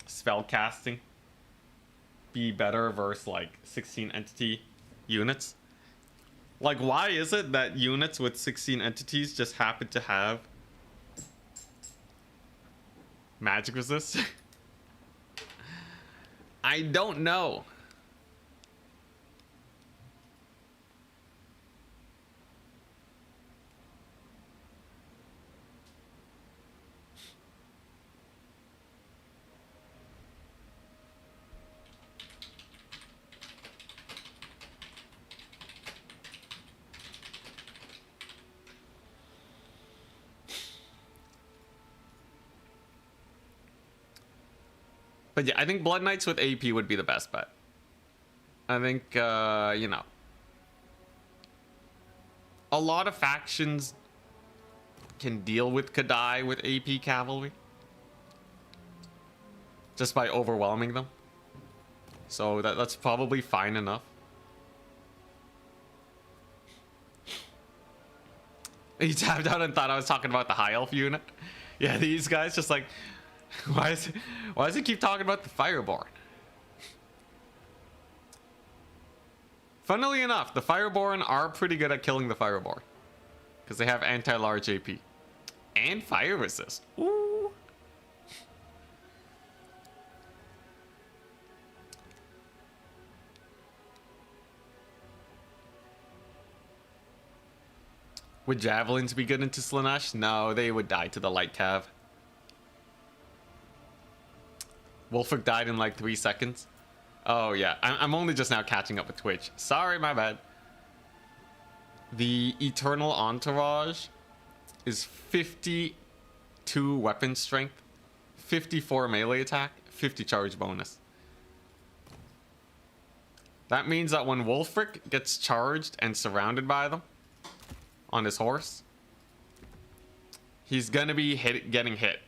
spell casting be better versus like 16 entity units. Like, why is it that units with 16 entities just happen to have magic resist? I don't know. But yeah, I think Blood Knights with AP would be the best bet. I think, you know, a lot of factions can deal with Kadai with AP cavalry just by overwhelming them. So that's probably fine enough. He tapped out and thought I was talking about the high elf unit. Yeah, these guys just like, why does he keep talking about the Fireborn? Funnily enough, the Fireborn are pretty good at killing the Fireborn, because they have anti-large AP and fire resist. Ooh. Would javelins be good into Slaanesh? No, they would die to the light cav. Wolfric died in like 3 seconds. Oh yeah, I'm only just now catching up with Twitch. Sorry, my bad. The Eternal Entourage is 52 weapon strength, 54 melee attack, 50 charge bonus. That means that when Wolfric gets charged and surrounded by them on his horse, he's gonna be getting hit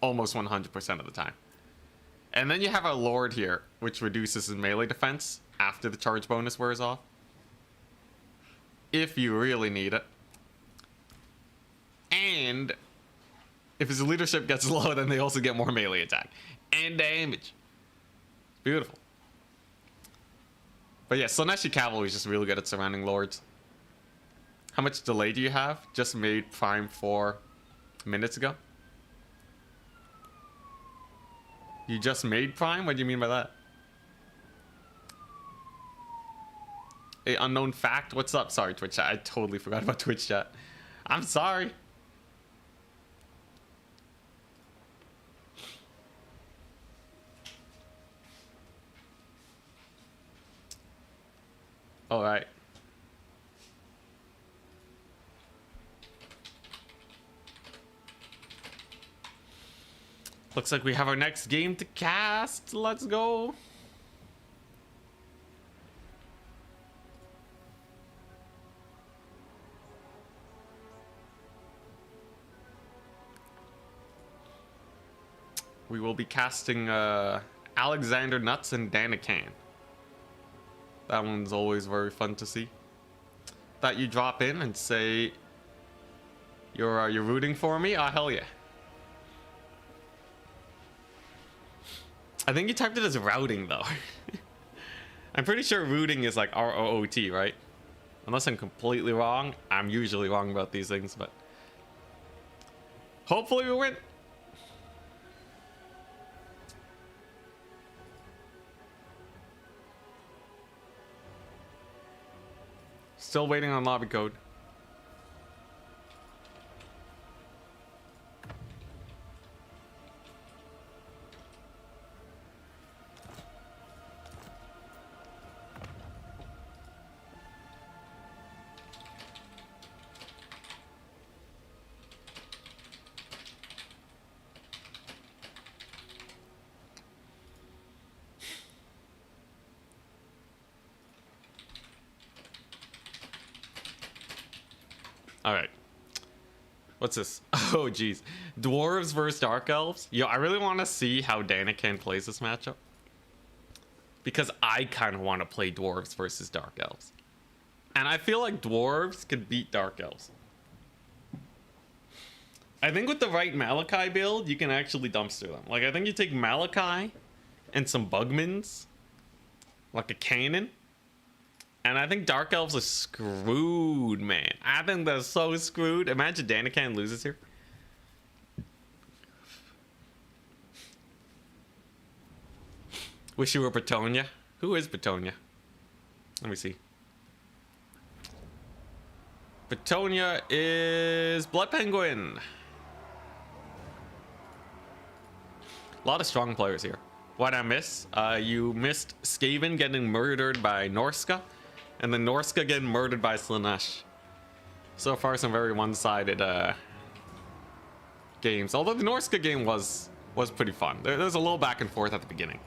almost 100% of the time. And then you have our Lord here, which reduces his melee defense after the charge bonus wears off, if you really need it. And if his leadership gets low, then they also get more melee attack and damage. Beautiful. But yeah, Slaaneshi Cavalry is just really good at surrounding lords. How much delay do you have? Just made prime 4 minutes ago. You just made prime? What do you mean by that? Hey, unknown fact, what's up? Sorry, Twitch chat. I totally forgot about Twitch chat. I'm sorry. All right. Looks like we have our next game to cast. Let's go. We will be casting Alexander Nuts and Danakan. That one's always very fun to see. That you drop in and say you're rooting for me? Ah, hell yeah. I think you typed it as routing though. I'm pretty sure rooting is like R-O-O-T, right? Unless I'm completely wrong. I'm usually wrong about these things, but hopefully we win. Still waiting on lobby code. All right. What's this? Oh, geez. Dwarves versus Dark Elves. Yo, I really want to see how Danakan plays this matchup. Because I kind of want to play Dwarves versus Dark Elves. And I feel like Dwarves could beat Dark Elves. I think with the right Malachi build, you can actually dumpster them. Like, I think you take Malachi and some Bugmans. Like a cannon. And I think Dark Elves are screwed, man. I think they're so screwed. Imagine Danakan loses here. Wish you were Bretonnia. Who is Bretonnia? Let me see. Bretonnia is Blood Penguin. A lot of strong players here. What I miss? You missed Skaven getting murdered by Norsca. And then Norsca getting murdered by Slaanesh. So far, some very one-sided games. Although the Norsca game was pretty fun. There's a little back and forth at the beginning.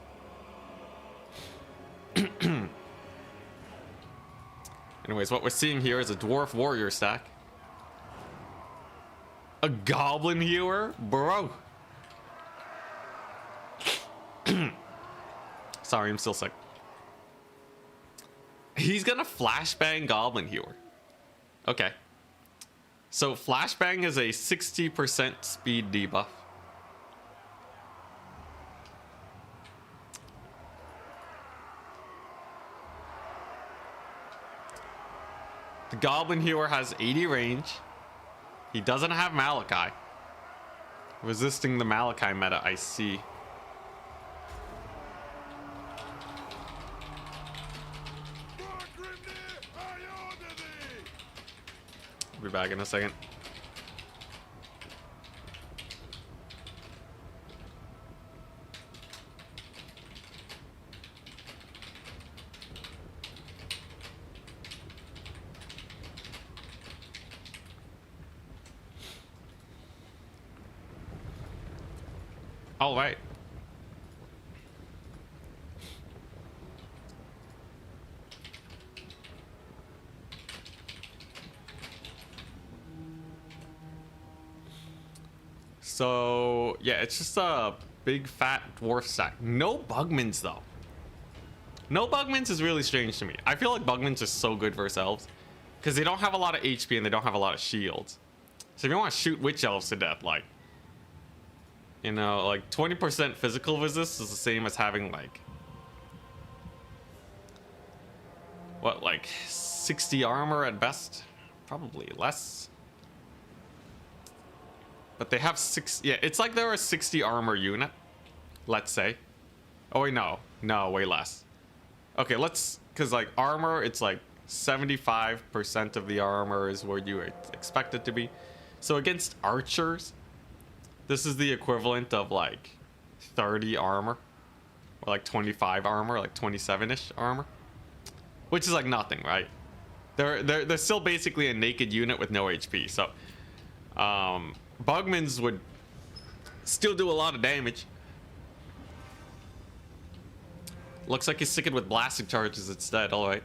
Anyways, what we're seeing here is a Dwarf Warrior stack. A Goblin Hewer? Bro. Sorry, I'm still sick. He's gonna flashbang Goblin Hewer. Okay. So flashbang is a 60% speed debuff. The Goblin Hewer has 80 range. He doesn't have Malachi. Resisting the Malachi meta, I see. be back in a second. All right. So yeah, it's just a big fat dwarf stack. No bugmans though. No bugmans is really strange to me. I feel like bugmans are so good versus elves because they don't have a lot of HP and they don't have a lot of shields. So if you want to shoot witch elves to death, like, you know, like 20% physical resist is the same as having like, what, like 60 armor at best? Probably less. But they have yeah, it's like they're a 60 armor unit, let's say. Oh wait, no, way less. Okay, because like armor, it's like 75% of the armor is where you expect it to be. So against archers, this is the equivalent of like 30 armor, or like 25 armor, like 27-ish armor, which is like nothing, right? They're still basically a naked unit with no HP. So, bugmans would still do a lot of damage. Looks like he's sticking with blasting charges instead. All right.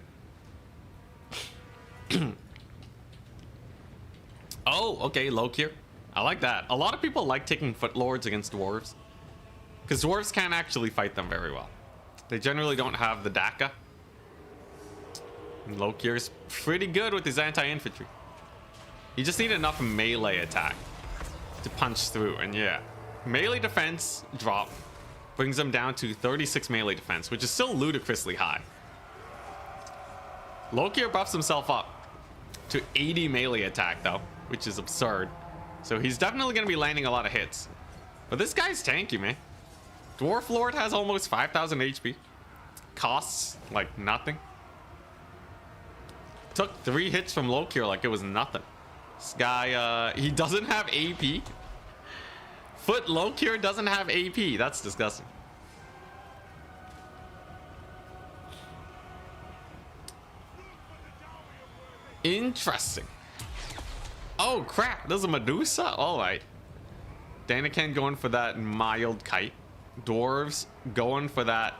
Oh, okay, Lokir. I like that. A lot of people like taking footlords against dwarves because dwarves can't actually fight them very well. They generally don't have the DACA. And Lokir's pretty good with his anti-infantry. You just need enough melee attack to punch through, and yeah, melee defense drop brings them down to 36 melee defense, which is still ludicrously high. Lokir buffs himself up to 80 melee attack though, which is absurd. So he's definitely going to be landing a lot of hits. But this guy's tanky, man. Dwarf Lord has almost 5,000 HP. Costs like nothing. Took 3 hits from Lokir like it was nothing. This guy, he doesn't have AP. Foot Lokir doesn't have AP. That's disgusting. Interesting. Oh crap, there's a Medusa? Alright. Daniken going for that mild kite. Dwarves going for that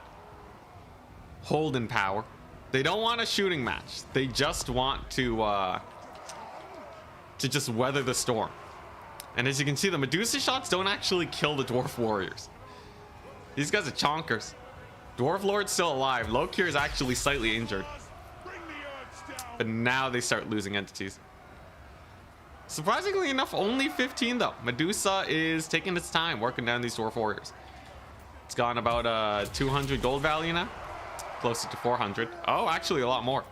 Holden power. They don't want a shooting match. They just want to just weather the storm. And as you can see, the Medusa shots don't actually kill the Dwarf Warriors. These guys are chonkers. Dwarf Lord's still alive. Lokir is actually slightly injured. But now they start losing entities. Surprisingly enough, only 15 though. Medusa is taking its time working down these Dwarf Warriors. It's gone about 200 gold value now. Closer to 400. Oh, actually a lot more.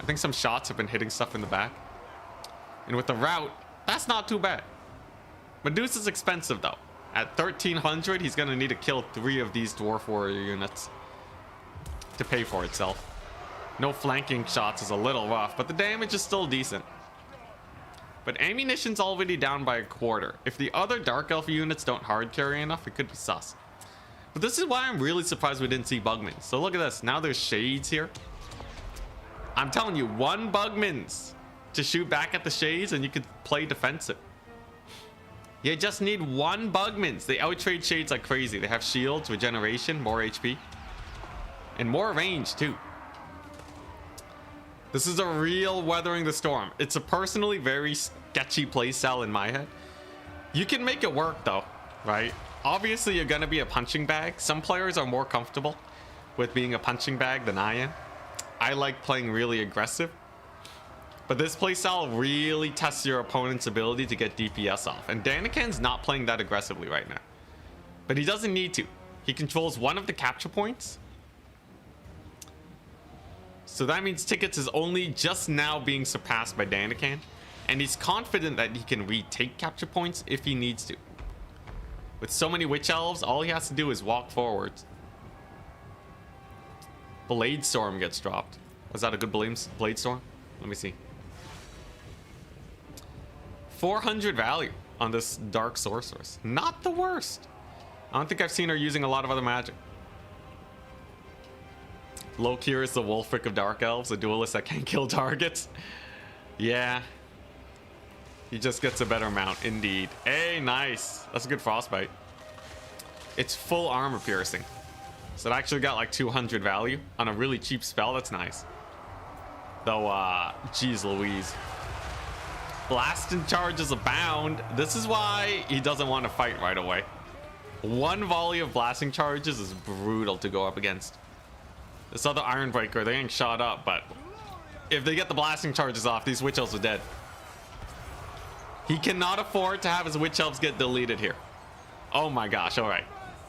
I think some shots have been hitting stuff in the back. And with the route, that's not too bad. Medusa's expensive though. At 1300, he's gonna need to kill 3 of these Dwarf Warrior units to pay for itself. No flanking shots is a little rough, but the damage is still decent. But ammunition's already down by a quarter. If the other Dark Elf units don't hard carry enough, it could be sus. But this is why I'm really surprised we didn't see Bugmans. So look at this. Now there's Shades here. I'm telling you, 1 Bugmans to shoot back at the Shades and you could play defensive. You just need 1 Bugmans. They outtrade Shades like crazy. They have shields, regeneration, more HP, and more range too. This is a real weathering the storm. It's a personally very sketchy playstyle in my head. You can make it work though, right? Obviously you're gonna be a punching bag. Some players are more comfortable with being a punching bag than I am. I like playing really aggressive. But this playstyle really tests your opponent's ability to get DPS off. And Daniken's not playing that aggressively right now. But he doesn't need to. He controls 1 of the capture points. So that means Tickets is only just now being surpassed by Daniken. And he's confident that he can retake capture points if he needs to. With so many Witch Elves, all he has to do is walk forwards. Blade Storm gets dropped. Was that a good Blade Storm? Let me see. 400 value on this Dark Sorceress. Not the worst. I don't think I've seen her using a lot of other magic. Lokir is the Wolfric of Dark Elves, a duelist that can't kill targets. Yeah. He just gets a better mount, indeed. Hey, nice. That's a good frostbite. It's full armor piercing. So it actually got like 200 value on a really cheap spell. That's nice. Though, geez Louise. Blasting charges abound. This is why he doesn't want to fight right away. One volley of blasting charges is brutal to go up against. This other Ironbreaker, they're getting shot up, but if they get the blasting charges off, these Witch Elves are dead. He cannot afford to have his Witch Elves get deleted here. Oh my gosh, all right.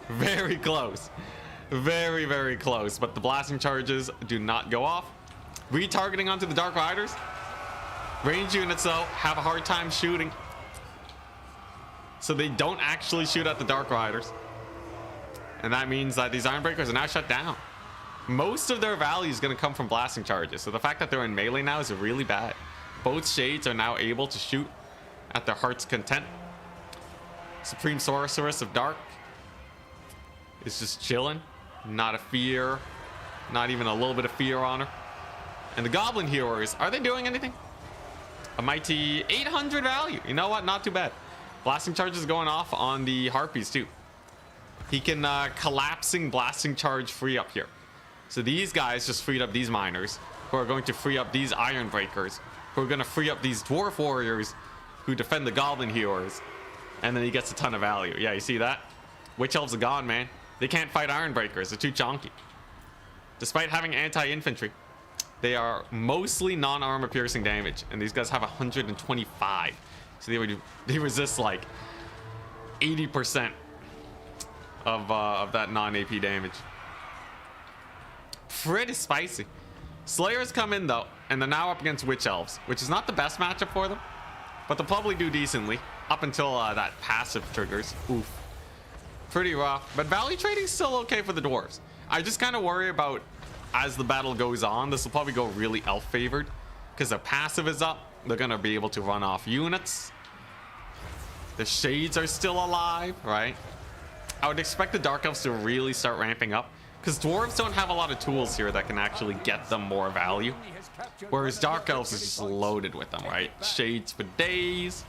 Very close. Very, very close, but the blasting charges do not go off. Retargeting onto the Dark Riders. Range units, though, have a hard time shooting. So they don't actually shoot at the Dark Riders. And that means that these Ironbreakers are now shut down. Most of their value is going to come from blasting charges. So the fact that they're in melee now is really bad. Both Shades are now able to shoot at their heart's content. Supreme Sorceress of Dark is just chilling. Not a fear. Not even a little bit of fear on her. And the Goblin Heroes, are they doing anything? A mighty 800 value. You know what? Not too bad. Blasting charges going off on the Harpies too. He can collapsing blasting charge free up here. So these guys just freed up these miners, who are going to free up these Ironbreakers, who are going to free up these Dwarf Warriors who defend the Goblin Heroes. And then he gets a ton of value. Yeah, you see that? Witch Elves are gone, man. They can't fight Ironbreakers. They're too chonky. Despite having anti-infantry, they are mostly non-armor piercing damage, and these guys have 125. So they resist like 80% of that non-AP damage. Pretty spicy. Slayers come in though, and they're now up against Witch Elves, which is not the best matchup for them, but they'll probably do decently up until that passive triggers. Oof. Pretty rough, but value trading is still okay for the Dwarves. I just kind of worry about, as the battle goes on, this will probably go really elf favored because their passive is up. They're gonna be able to run off units. The Shades are still alive, right? I would expect the Dark Elves to really start ramping up because Dwarves don't have a lot of tools here that can actually get them more value, whereas Dark Elves is just loaded with them, right? Shades for days.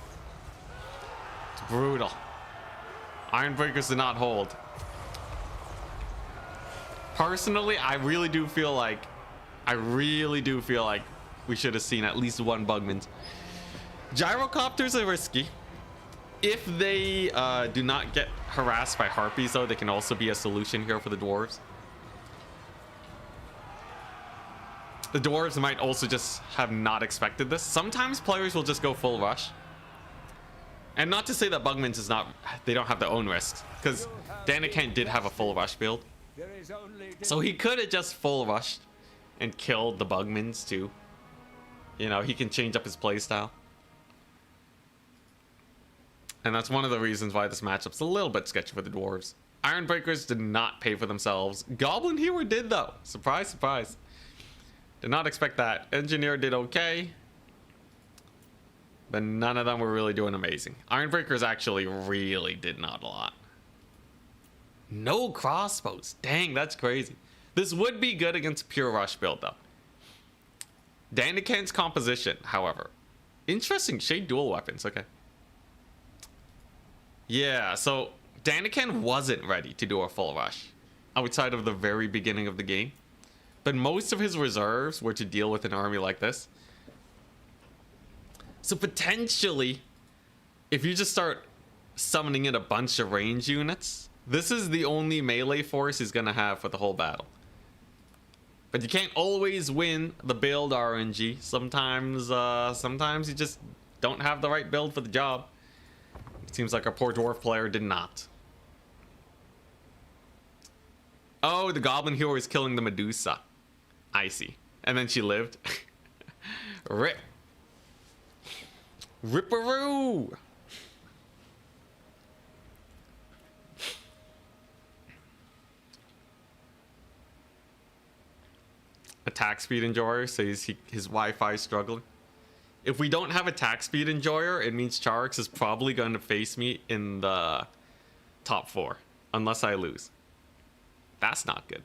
It's brutal. Ironbreakers do not hold. Personally, I really do feel like we should have seen at least one Bugmans. Gyrocopters are risky. If they do not get harassed by Harpies, though, they can also be a solution here for the Dwarves. The Dwarves might also just have not expected this. Sometimes players will just go full rush. And not to say that Bugmans is not, they don't have their own risks, because Daniken did have a full rush build. So he could have just full rushed and killed the Bugmans too. You know, he can change up his playstyle. And that's one of the reasons why this matchup's a little bit sketchy for the Dwarves. Ironbreakers did not pay for themselves. Goblin Hero did though. Surprise, surprise. Did not expect that. Engineer did okay, but none of them were really doing amazing. Ironbreakers actually really did not a lot. No crossbows. Dang, that's crazy. This would be good against a pure rush build though. Daniken's composition, however. Interesting. Shade dual weapons. Okay. Yeah, so Daniken wasn't ready to do a full rush outside of the very beginning of the game. But most of his reserves were to deal with an army like this. So potentially, if you just start summoning in a bunch of range units, this is the only melee force he's going to have for the whole battle. But you can't always win the build RNG. Sometimes you just don't have the right build for the job. It seems like our poor dwarf player did not. Oh, the Goblin Hero is killing the Medusa. I see. And then she lived. Rip. Ripperoo! Attack speed enjoyer says his Wi-Fi is struggling. If we don't have attack speed enjoyer, it means Charix is probably going to face me in the top 4. Unless I lose. That's not good.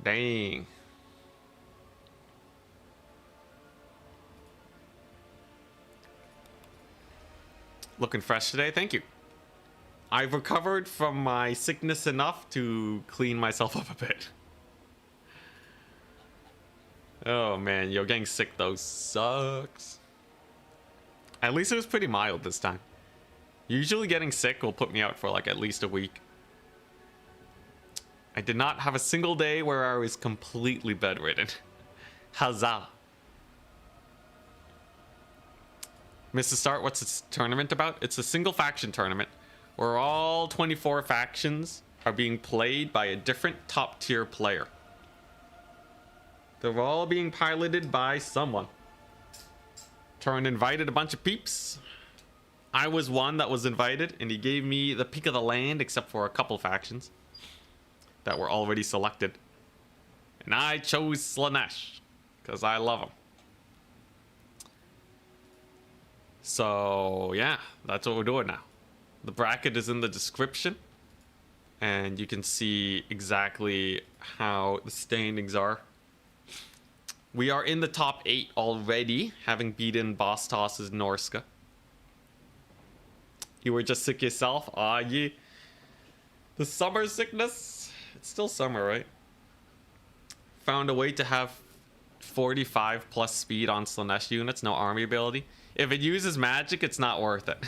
Dang. Looking fresh today, thank you. I've recovered from my sickness enough to clean myself up a bit. Oh man, yo, getting sick though sucks. At least it was pretty mild this time. Usually getting sick will put me out for like at least a week. I did not have a single day where I was completely bedridden. Huzzah. Mr. Start, what's this tournament about? It's a single faction tournament where all 24 factions are being played by a different top tier player. They're all being piloted by someone. Turin invited a bunch of peeps. I was one that was invited, and he gave me the pick of the land except for a couple factions that were already selected. And I chose Slaanesh because I love him. So yeah, that's what we're doing now. The bracket is in the description, and you can see exactly how the standings are. We are in the top 8 already, having beaten Boss Toss's Norsca. You were just sick yourself? Ah, yeah. The summer sickness? It's still summer, right? Found a way to have 45 plus speed on Slaanesh units, no army ability. If it uses magic, it's not worth it.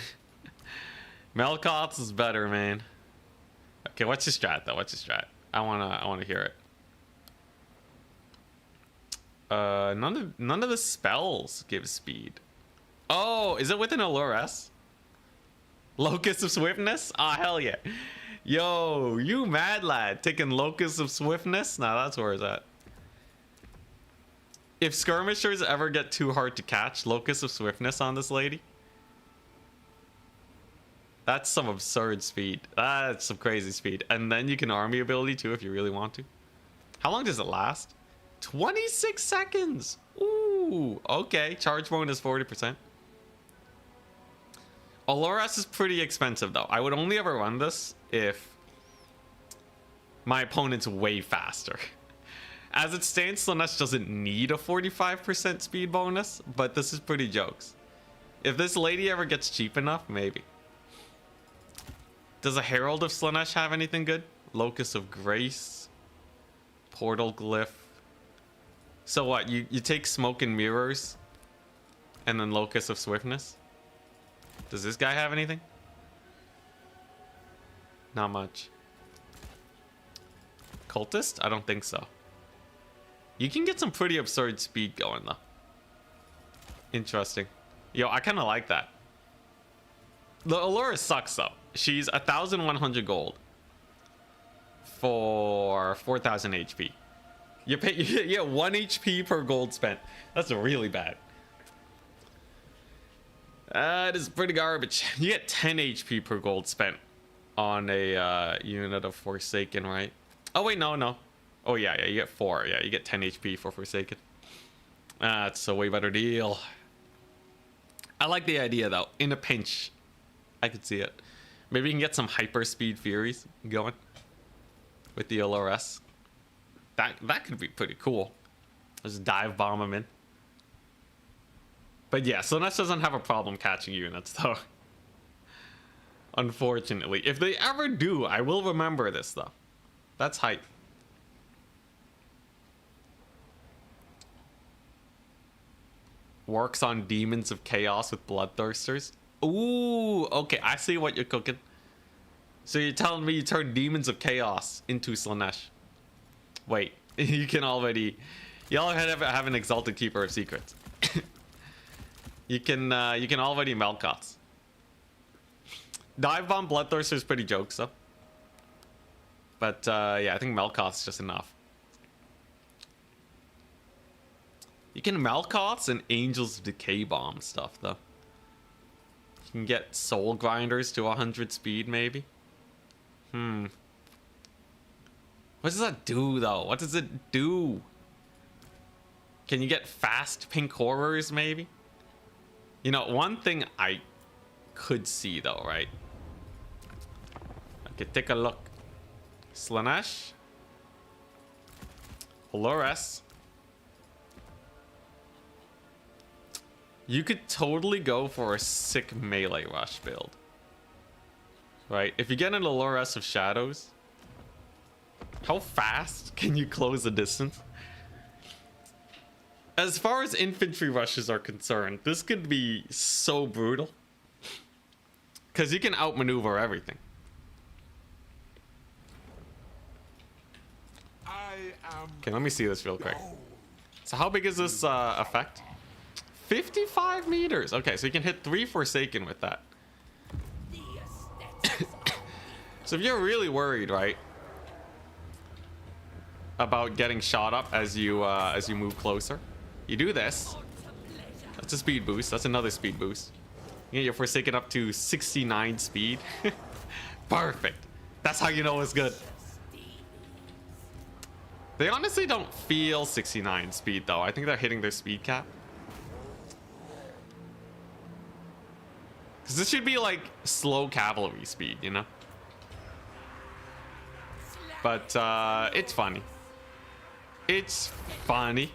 Melkoth's is better, man. Okay, what's your strat though? What's your strat? I wanna hear it. None of the spells give speed. Oh, is it with an Allure S? Locust of Swiftness? Ah, hell yeah. Yo, you mad lad. Taking Locust of Swiftness? Nah, that's where it's at. If skirmishers ever get too hard to catch, Locust of Swiftness on this lady. That's some absurd speed. That's some crazy speed. And then you can army ability too if you really want to. How long does it last? 26 seconds. Ooh, okay. Charge mode is 40%. Aloras is pretty expensive though. I would only ever run this if my opponent's way faster. As it stands, Slaanesh doesn't need a 45% speed bonus, but this is pretty jokes. If this lady ever gets cheap enough, maybe. Does a Herald of Slaanesh have anything good? Locus of Grace. Portal Glyph. So what, you take Smoke and Mirrors and then Locus of Swiftness? Does this guy have anything? Not much. Cultist? I don't think so. You can get some pretty absurd speed going though. Interesting. Yo, I kind of like that. The Allura sucks though. She's 1,100 gold for 4,000 HP. You get 1 HP per gold spent. That's really bad. That is pretty garbage. You get 10 HP per gold spent on a unit of Forsaken, right? Oh wait, no. Oh yeah, you get 4. Yeah, you get 10 HP for Forsaken. That's a way better deal. I like the idea though. In a pinch, I could see it. Maybe you can get some hyper speed Furies going with the LRS. That could be pretty cool. Just dive bomb them in. But yeah, Slaanesh doesn't have a problem catching units though. Unfortunately. If they ever do, I will remember this though. That's hype. Works on Demons of Chaos with Bloodthirsters. Ooh, okay, I see what you're cooking. So you're telling me you turn Demons of Chaos into Slaanesh. Wait, you already have an Exalted Keeper of Secrets. you can already Melkoths. Dive Bomb Bloodthirster is pretty jokes though. But yeah, I think Melkoth's just enough. You can Malkoths and Angels of Decay bomb stuff, though. You can get Soul Grinders to 100 speed, maybe. What does that do, though? What does it do? Can you get fast Pink Horrors, maybe? You know, one thing I could see, though, right? Okay, take a look. Slaanesh. Olores. You could totally go for a sick melee rush build. Right? If you get an Olores of Shadows, how fast can you close the distance? As far as infantry rushes are concerned, this could be so brutal. Because you can outmaneuver everything. Okay, let me see this real quick. So how big is this effect? 55 meters. Okay, so you can hit 3 Forsaken with that. So if you're really worried, right, about getting shot up as you move closer, you do this. That's a speed boost. That's another speed boost. You get your Forsaken up to 69 speed. Perfect. That's how you know it's good. They honestly don't feel 69 speed, though. I think they're hitting their speed cap. Because this should be like slow cavalry speed, you know? But it's funny. It's funny.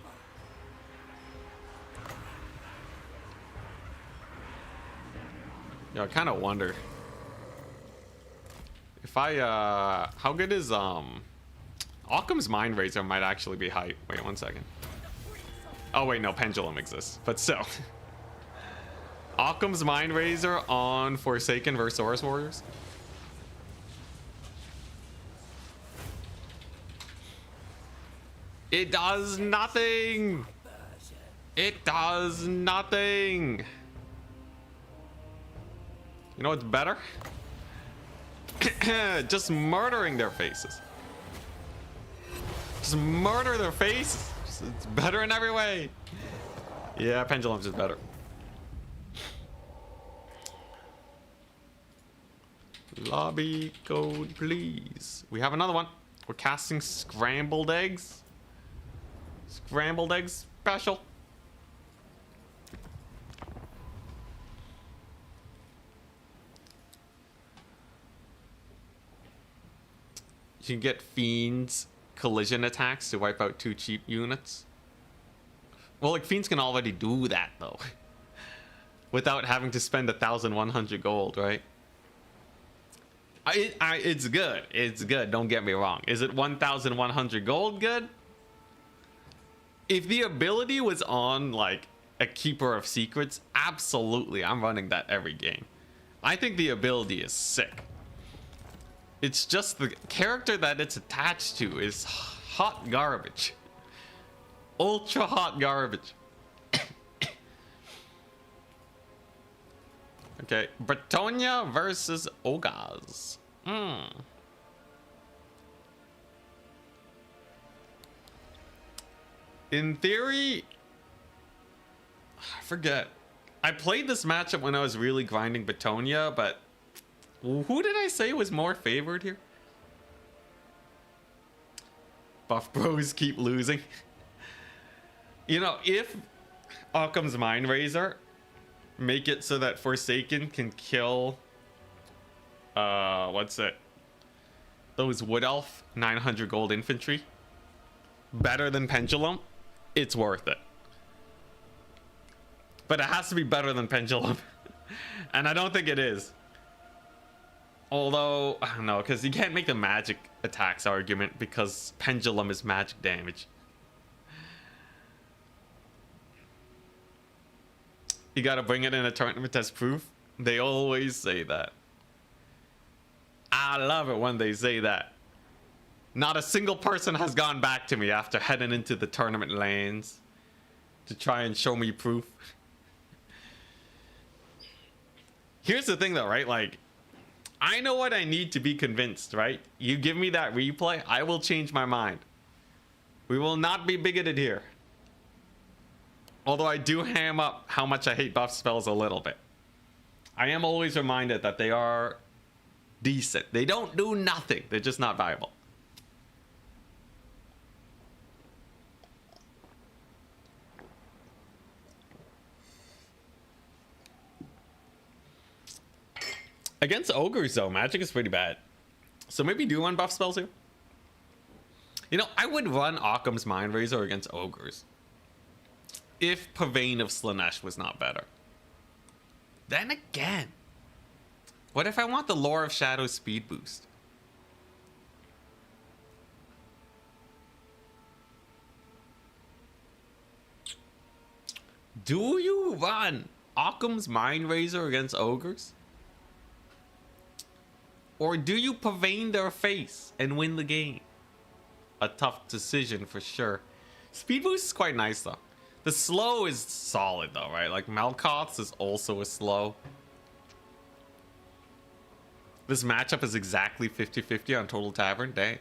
Yeah, I kind of wonder if I how good is Occam's Mind Razor might actually be hype. Wait 1 second. Oh wait, no, Pendulum exists, but still. Occam's Mind Razor on Forsaken versus Horus Warriors. It does nothing. It does nothing. You know what's better? Just murdering their faces. Just murder their faces. It's better in every way. Yeah, Pendulum's just better. Lobby code, please. We have another one. We're casting Scrambled Eggs. Scrambled Eggs special. You can get Fiends collision attacks to wipe out 2 cheap units. Well, like, Fiends can already do that, though. Without having to spend 1,100 gold, right? It's good. It's good. Don't get me wrong. Is it 1,100 gold good? If the ability was on, like, a Keeper of Secrets, absolutely. I'm running that every game. I think the ability is sick. It's just the character that it's attached to is hot garbage. Ultra hot garbage. Okay, Bretonnia versus Ogres. In theory, I forget. I played this matchup when I was really grinding Bretonnia, but who did I say was more favored here? Buff bros keep losing. You know, if Occam's Mind Razor make it so that Forsaken can kill what's it? Those Wood Elf 900 gold infantry better than Pendulum, it's worth it. But it has to be better than Pendulum. And I don't think it is. Although, I don't know, because you can't make the magic attacks argument because Pendulum is magic damage. You gotta bring it in a tournament as proof. They always say that. I love it when they say that. Not a single person has gone back to me after heading into the tournament lanes to try and show me proof. Here's the thing though, right? Like, I know what I need to be convinced, right? You give me that replay, I will change my mind. We will not be bigoted here. Although I do ham up how much I hate buff spells a little bit. I am always reminded that they are decent. They don't do nothing. They're just not viable. Against ogres, though, magic is pretty bad. So maybe do run buff spells here. You know, I would run Occam's Mind Razor against ogres if Purveyne of Slaanesh was not better. Then again, what if I want the Lore of Shadow speed boost? Do you run Occam's Mind Razor against ogres? Or do you Purveyne their face and win the game? A tough decision for sure. Speed boost is quite nice though. The slow is solid though, right? Like Malkoth's is also a slow. This matchup is exactly 50-50 on Total Tavern. Dang.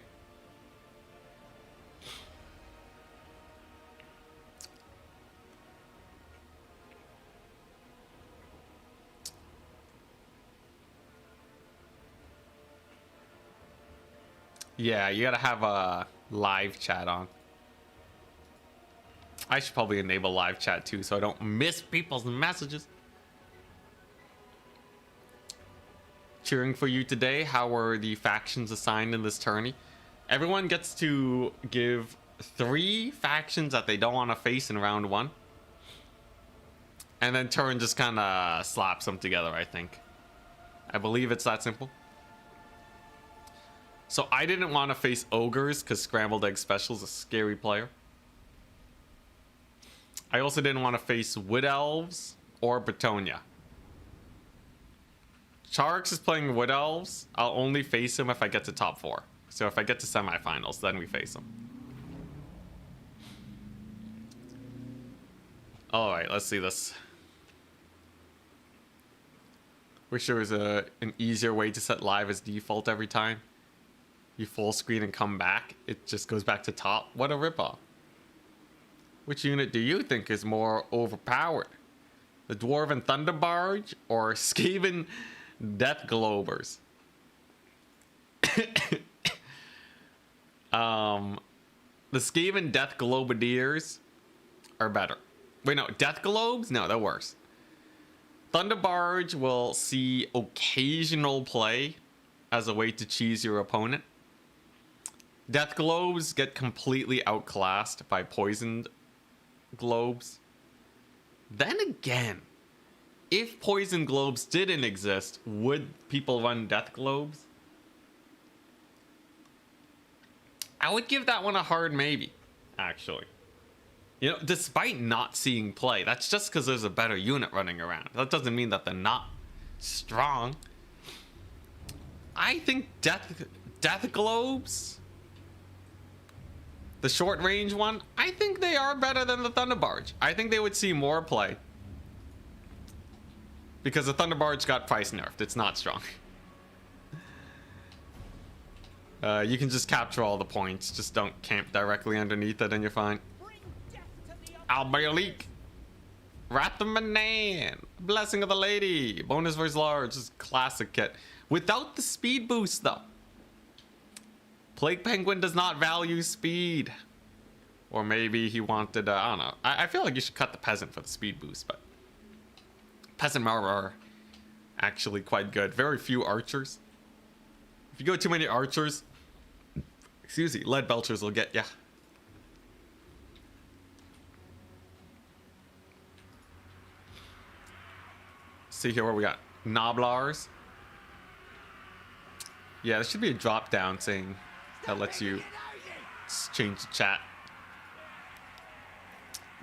Yeah, you gotta have a live chat on. I should probably enable live chat too so I don't miss people's messages. Cheering for you today. How were the factions assigned in this tourney? Everyone gets to give 3 factions that they don't want to face in round 1. And then Turin just kind of slaps them together, I think. I believe it's that simple. So I didn't want to face ogres because Scrambled Egg Special is a scary player. I also didn't want to face Wood Elves or Bretonnia. Charix is playing Wood Elves. I'll only face him if I get to top 4. So if I get to semifinals, then we face him. Alright, let's see this. Wish there was an easier way to set live as default every time. You full screen and come back, it just goes back to top. What a ripoff. Which unit do you think is more overpowered? The Dwarven Thunder Barge or Skaven Death Globers? The Skaven Death Globadiers are better. Wait, no, Death Globes? No, they're worse. Thunder Barge will see occasional play as a way to cheese your opponent. Death Globes get completely outclassed by Poisoned Globes. Then again, if Poisoned Globes didn't exist, would people run Death Globes? I would give that one a hard maybe, actually. You know, despite not seeing play, that's just because there's a better unit running around. That doesn't mean that they're not strong. I think Death Globes, the short range one, I think they are better than the Thunder Barge. I think they would see more play. Because the Thunder Barge got price nerfed. It's not strong. You can just capture all the points. Just don't camp directly underneath it and you're fine. Albalique. Wrath of Manan. Blessing of the Lady. Bonus versus large. Just classic kit. Without the speed boost though. Plague Penguin does not value speed. Or maybe he wanted, I don't know. I feel like you should cut the Peasant for the speed boost, but Peasant Marvel are actually quite good. Very few archers. If you go too many archers, excuse me, lead belchers will get ya. See here where we got Noblars. Yeah, there should be a drop down saying that lets you change the chat.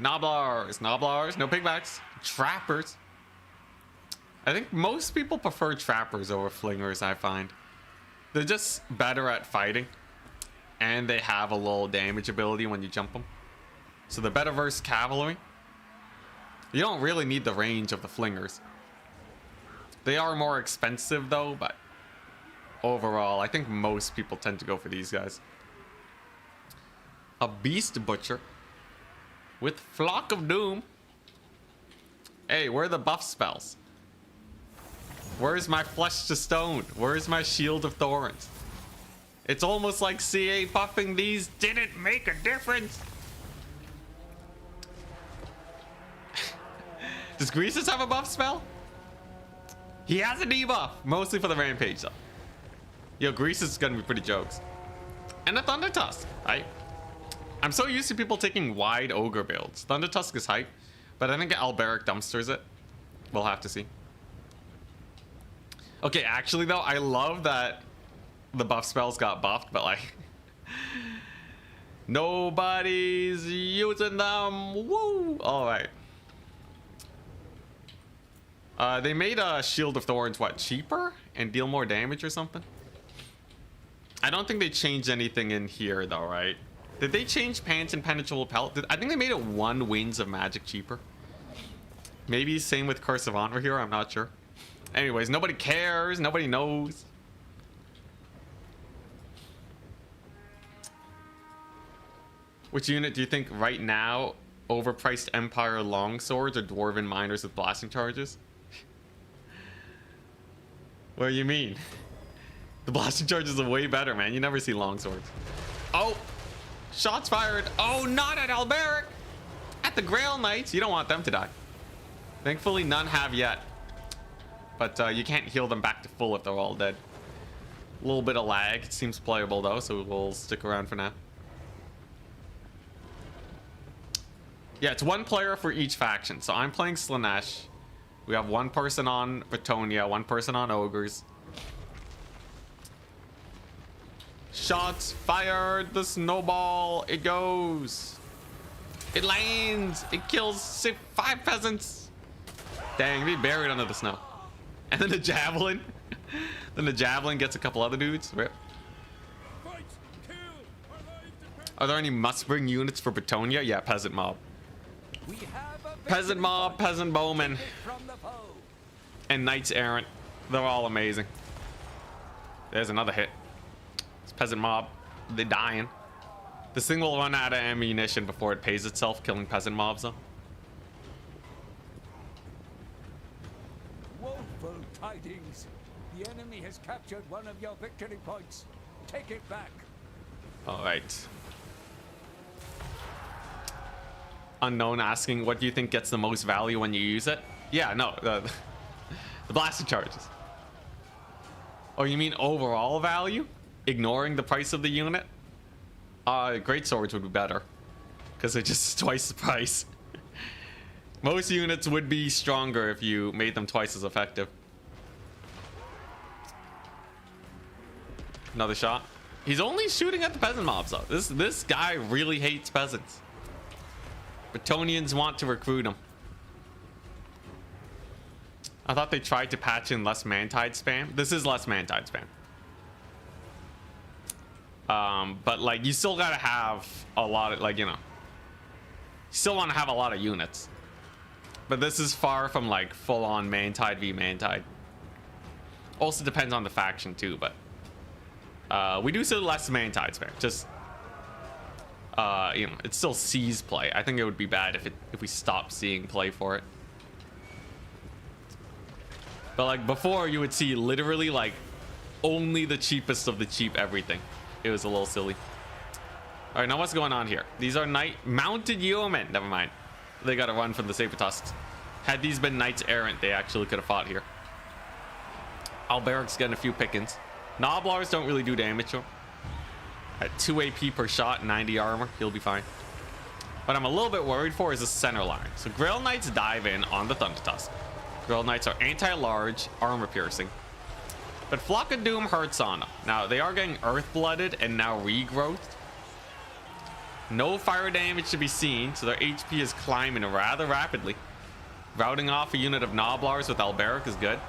Noblars, Noblars, no pigbacks. Trappers. I think most people prefer trappers over flingers, I find. They're just better at fighting. And they have a little damage ability when you jump them. So they're better versus cavalry. You don't really need the range of the flingers. They are more expensive though, but overall, I think most people tend to go for these guys. A Beast Butcher with Flock of Doom. Hey, where are the buff spells? Where's my Flesh to Stone? Where's my Shield of Thorns? It's almost like CA buffing these didn't make a difference. Does Greasus have a buff spell? He has a debuff, mostly for the Rampage though. Yo, Greasus is gonna be pretty jokes. And a Thunder Tusk, right? I'm so used to people taking wide Ogre builds. Thunder Tusk is hype, but I think Alberic dumpsters it. We'll have to see. Okay, actually though, I love that the buff spells got buffed, but like nobody's using them. Woo! All right. They made a Shield of Thorns what, cheaper and deal more damage or something? I don't think they changed anything in here though, right? Did they change Pants and Penetrable Pelt? I think they made it 1 Winds of Magic cheaper. Maybe same with Curse of Honor here, I'm not sure. Anyways, nobody cares, nobody knows. Which unit do you think right now overpriced Empire longswords or Dwarven miners with blasting charges? What do you mean? The blasting charges are way better, man. You never see longswords. Oh, shots fired. Oh, not at Alberic. At the Grail Knights. You don't want them to die. Thankfully, none have yet. But you can't heal them back to full if they're all dead. A little bit of lag. It seems playable though, so we'll stick around for now. Yeah, it's 1 player for each faction. So I'm playing Slaanesh. We have 1 person on Bretonnia, 1 person on Ogres. Shots fired. The snowball. It goes. It lands. It kills 5 peasants. Dang, they buried under the snow. And then the javelin. Then the javelin gets a couple other dudes. Rip. Are there any must-bring units for Bretonnia? Yeah, peasant mob. Peasant mob, peasant bowman, and knights errant. They're all amazing. There's another hit. It's peasant mob. They're dying. This thing will run out of ammunition before it pays itself killing peasant mobs though. Woeful tidings. The enemy has captured one of your victory points. Take it back. All right. Unknown asking, what do you think gets the most value when you use it? Yeah, no, the blasting charges. Oh, you mean overall value? Ignoring the price of the unit? Great swords would be better because they're just twice the price. Most units would be stronger if you made them twice as effective. Another shot. He's only shooting at the peasant mobs though. This guy really hates peasants. Bretonians want to recruit him. I thought they tried to patch in less Mantide spam. This is less Mantide spam. But like you still gotta have a lot of like, you know, you still want to have a lot of units. But this is far from like full on Mantide v Mantide. Also depends on the faction too, but we do see less Mantide spam. Just you know, it still sees play. I think it would be bad if we stopped seeing play for it. But like before, you would see literally like only the cheapest of the cheap everything. It was a little silly. All right, now what's going on here? These are mounted yeomen. Never mind. They got to run from the saber tusks. Had these been knights errant, they actually could have fought here. Alberic's getting a few pickings. Noblars don't really do damage to him. At 2 AP per shot, 90 armor, he'll be fine. What I'm a little bit worried for is the center line. So Grail Knights dive in on the Thunder Tusk. Grail Knights are anti-large, armor piercing. But Flock of Doom hurts on them. Now, they are getting earth-blooded and now regrowth. No fire damage to be seen, so their HP is climbing rather rapidly. Routing off a unit of Noblars with Alberic is good.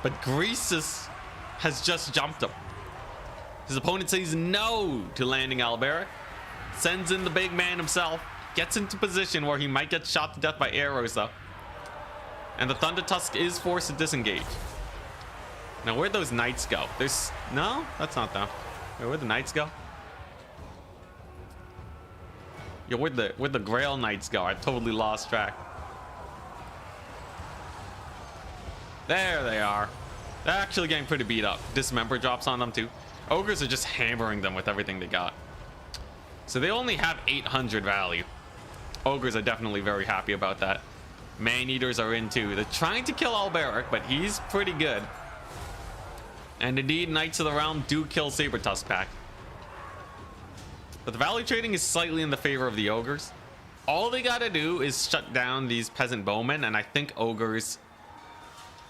But Greasus has just jumped him. His opponent says no to landing Alberic. Sends in the big man himself. Gets into position where he might get shot to death by arrows though. And the Thunder Tusk is forced to disengage. Now where'd those knights go? There's... No, that's not them. Where'd the knights go? Yo, where'd the Grail Knights go? I totally lost track. There they are. They're actually getting pretty beat up. Dismember drops on them too. Ogres are just hammering them with everything they got. So they only have 800 value. Ogres are definitely very happy about that. Man-eaters are in too. They're trying to kill Alberic, but he's pretty good. And indeed, Knights of the Realm do kill Saber-Tusk Pack. But the value trading is slightly in the favor of the Ogres. All they gotta do is shut down these Peasant Bowmen, and I think Ogres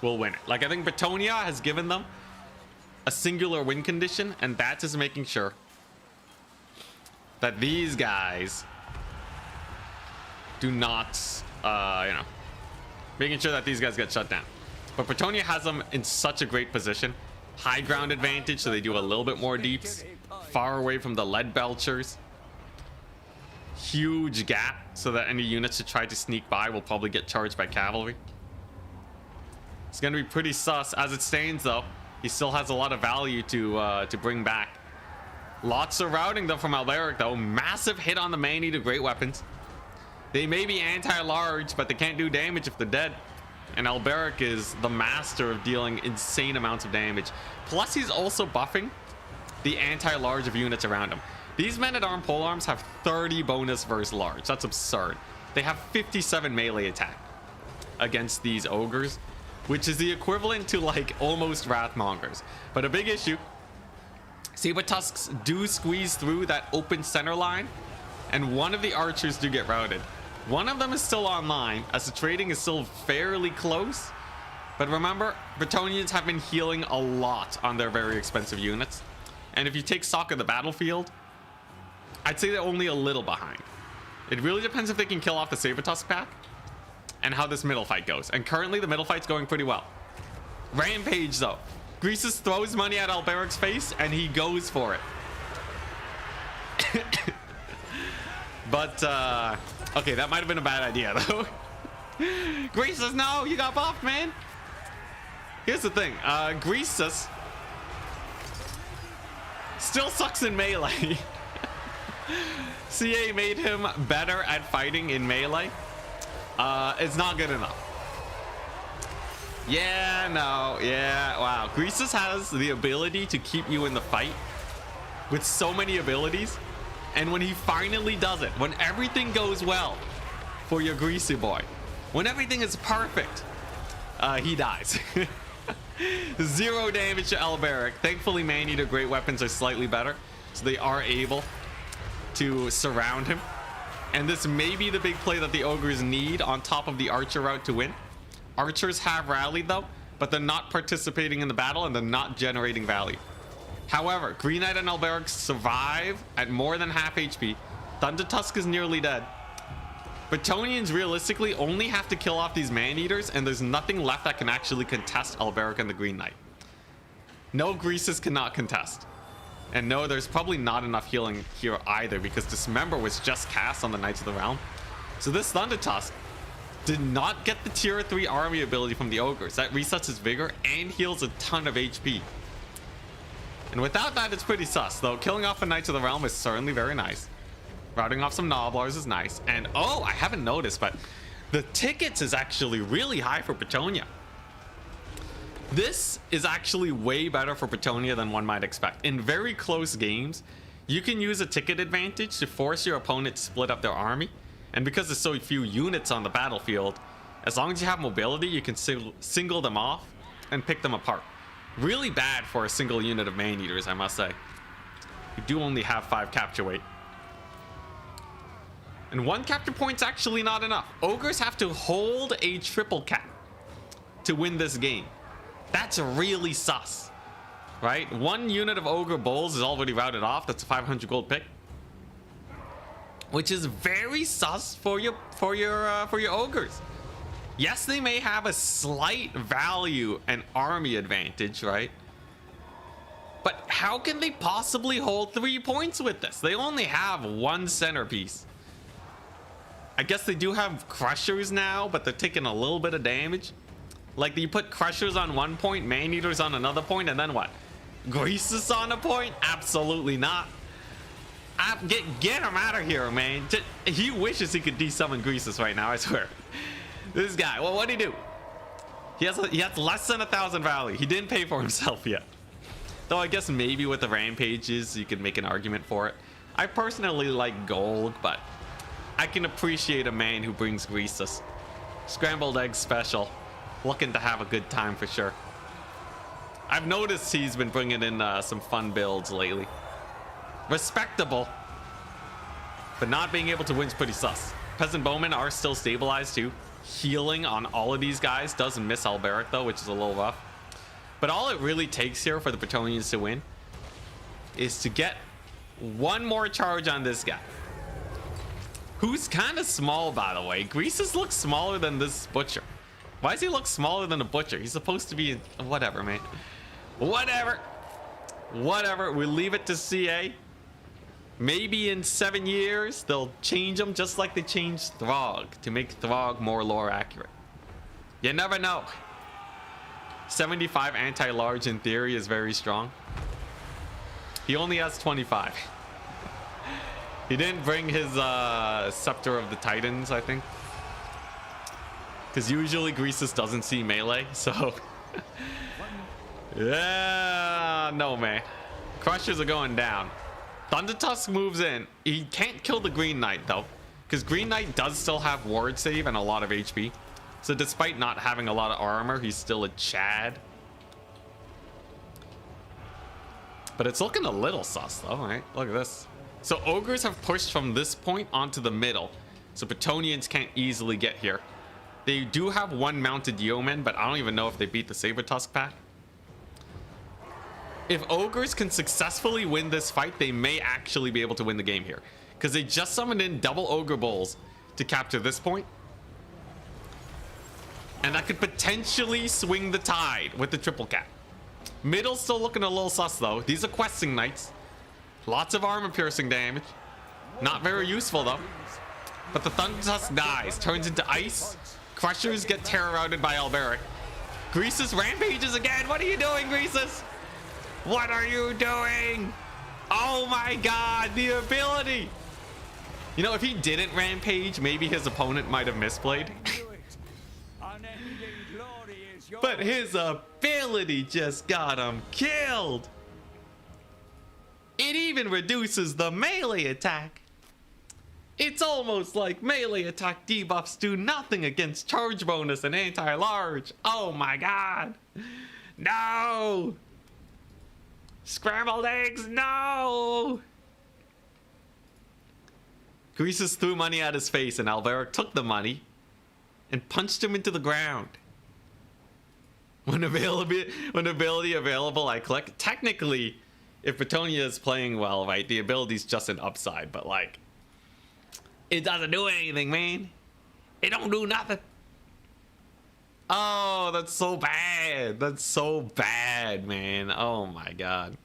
will win it. Like, I think Bretonnia has given them a singular win condition, and that is making sure that these guys do not, making sure that these guys get shut down. But Bretonnia has them in such a great position. High ground advantage, so they do a little bit more deeps. Far away from the lead belchers. Huge gap, so that any units that try to sneak by will probably get charged by cavalry. It's going to be pretty sus. As it stands, though, he still has a lot of value to bring back. Lots of routing, though, from Alberic, though. Massive hit on the Man-Eater Great Weapons. They may be anti-large, but they can't do damage if they're dead. And Alberic is the master of dealing insane amounts of damage. Plus, he's also buffing the anti-large of units around him. These men-at-arm polearms have 30 bonus versus large. That's absurd. They have 57 melee attack against these ogres, which is the equivalent to, like, almost Wrathmongers. But a big issue, Saber-Tusks do squeeze through that open center line, and one of the archers do get routed. One of them is still online, as the trading is still fairly close. But remember, Bretonnians have been healing a lot on their very expensive units. And if you take stock of the battlefield, I'd say they're only a little behind. It really depends if they can kill off the Saber-Tusk Pack and how this middle fight goes. And currently, the middle fight's going pretty well. Rampage, though. Greasus throws money at Alberic's face, and he goes for it. But, okay, that might have been a bad idea, though. Greasus, no, you got buffed, man. Here's the thing. Greasus still sucks in melee. CA made him better at fighting in melee. It's not good enough. Yeah, no, yeah, wow. Greasus has the ability to keep you in the fight with so many abilities. And when he finally does it, when everything goes well for your Greasy boy, when everything is perfect, he dies. 0 damage to Alberic. Thankfully, Man-Eater Great Weapons are slightly better, so they are able to surround him. And this may be the big play that the Ogres need on top of the Archer route to win. Archers have rallied, though, but they're not participating in the battle, and they're not generating value. However, Green Knight and Alberic survive at more than half HP. Thunder Tusk is nearly dead. Bretonnians realistically only have to kill off these Man-Eaters, and there's nothing left that can actually contest Alberic and the Green Knight. No, Greasus cannot contest. And no, there's probably not enough healing here either, because Dismember was just cast on the Knights of the Realm. So this Thunder Tusk did not get the tier 3 army ability from the Ogres. That resets his vigor and heals a ton of HP. And without that, it's pretty sus, though. Killing off a Knights of the Realm is certainly very nice. Routing off some Noblars is nice. And, oh, I haven't noticed, but the tickets is actually really high for Bretonnia. This is actually way better for Bretonnia than one might expect. In very close games, you can use a ticket advantage to force your opponent to split up their army. And because there's so few units on the battlefield, as long as you have mobility, you can single them off and pick them apart. Really bad for a single unit of Man-Eaters, I must say. You do only have 5 capture weight. And 1 capture point's actually not enough. Ogres have to hold a triple cap to win this game. That's really sus, right? 1 unit of Ogre Bulls is already routed off. That's a 500 gold pick, which is very sus for your Ogres. Yes, they may have a slight value and army advantage, right? But how can they possibly hold 3 points with this? They only have 1 centerpiece. I guess they do have Crushers now, but they're taking a little bit of damage. Like, you put Crushers on 1 point, Man-Eaters on another point, and then what? Greasus on a point? Absolutely not. Get him out of here, man. He wishes he could de-summon Greasus right now, I swear. This guy, well, what'd he do? He has less than 1,000 value. He didn't pay for himself yet. Though I guess maybe with the rampages, you could make an argument for it. I personally like gold, but I can appreciate a man who brings greases. Scrambled egg special. Looking to have a good time for sure. I've noticed he's been bringing in some fun builds lately. Respectable. But not being able to win's pretty sus. Peasant bowmen are still stabilized too. Healing on all of these guys does miss Alberic though, which is a little rough. But all it really takes here for the Bretonnians to win is to get one more charge on this guy. Who's kind of small, by the way. Greases looks smaller than this butcher. Why does he look smaller than a butcher? He's supposed to be... Whatever, man. Whatever. Whatever. We leave it to CA. Maybe in 7 years, they'll change him just like they changed Throg to make Throg more lore accurate. You never know. 75 anti-large in theory is very strong. He only has 25. He didn't bring his Scepter of the Titans, I think. Because usually Greasus doesn't see melee, so... Yeah, no, man. Crushers are going down. Thundertusk moves in. He can't kill the Green Knight, though. Because Green Knight does still have ward save and a lot of HP. So despite not having a lot of armor, he's still a Chad. But it's looking a little sus, though, right? Look at this. So Ogres have pushed from this point onto the middle. So Bretonnians can't easily get here. They do have one mounted yeoman, but I don't even know if they beat the Saber Tusk pack. If Ogres can successfully win this fight, they may actually be able to win the game here. Because they just summoned in double Ogre Bulls to capture this point. And that could potentially swing the tide with the triple cap. Middle's still looking a little sus though. These are questing knights. Lots of armor piercing damage. Not very useful though. But the Thundertusk dies, turns into ice. Crushers get terror routed by Alberic. Greasus rampages again. What are you doing, Greasus? What are you doing? Oh my god, the ability. You know, if he didn't rampage, maybe his opponent might have misplayed. But his ability just got him killed. It even reduces the melee attack. It's almost like melee attack debuffs do nothing against charge bonus and anti-large. Oh my god. No. Scrambled eggs, no. Greasus threw money at his face and Alberic took the money and punched him into the ground. When ability available, I click. Technically, if Bretonnia is playing well, right, the ability's just an upside, but like, it doesn't do anything, man. It don't do nothing. Oh, that's so bad. That's so bad, man. Oh my god.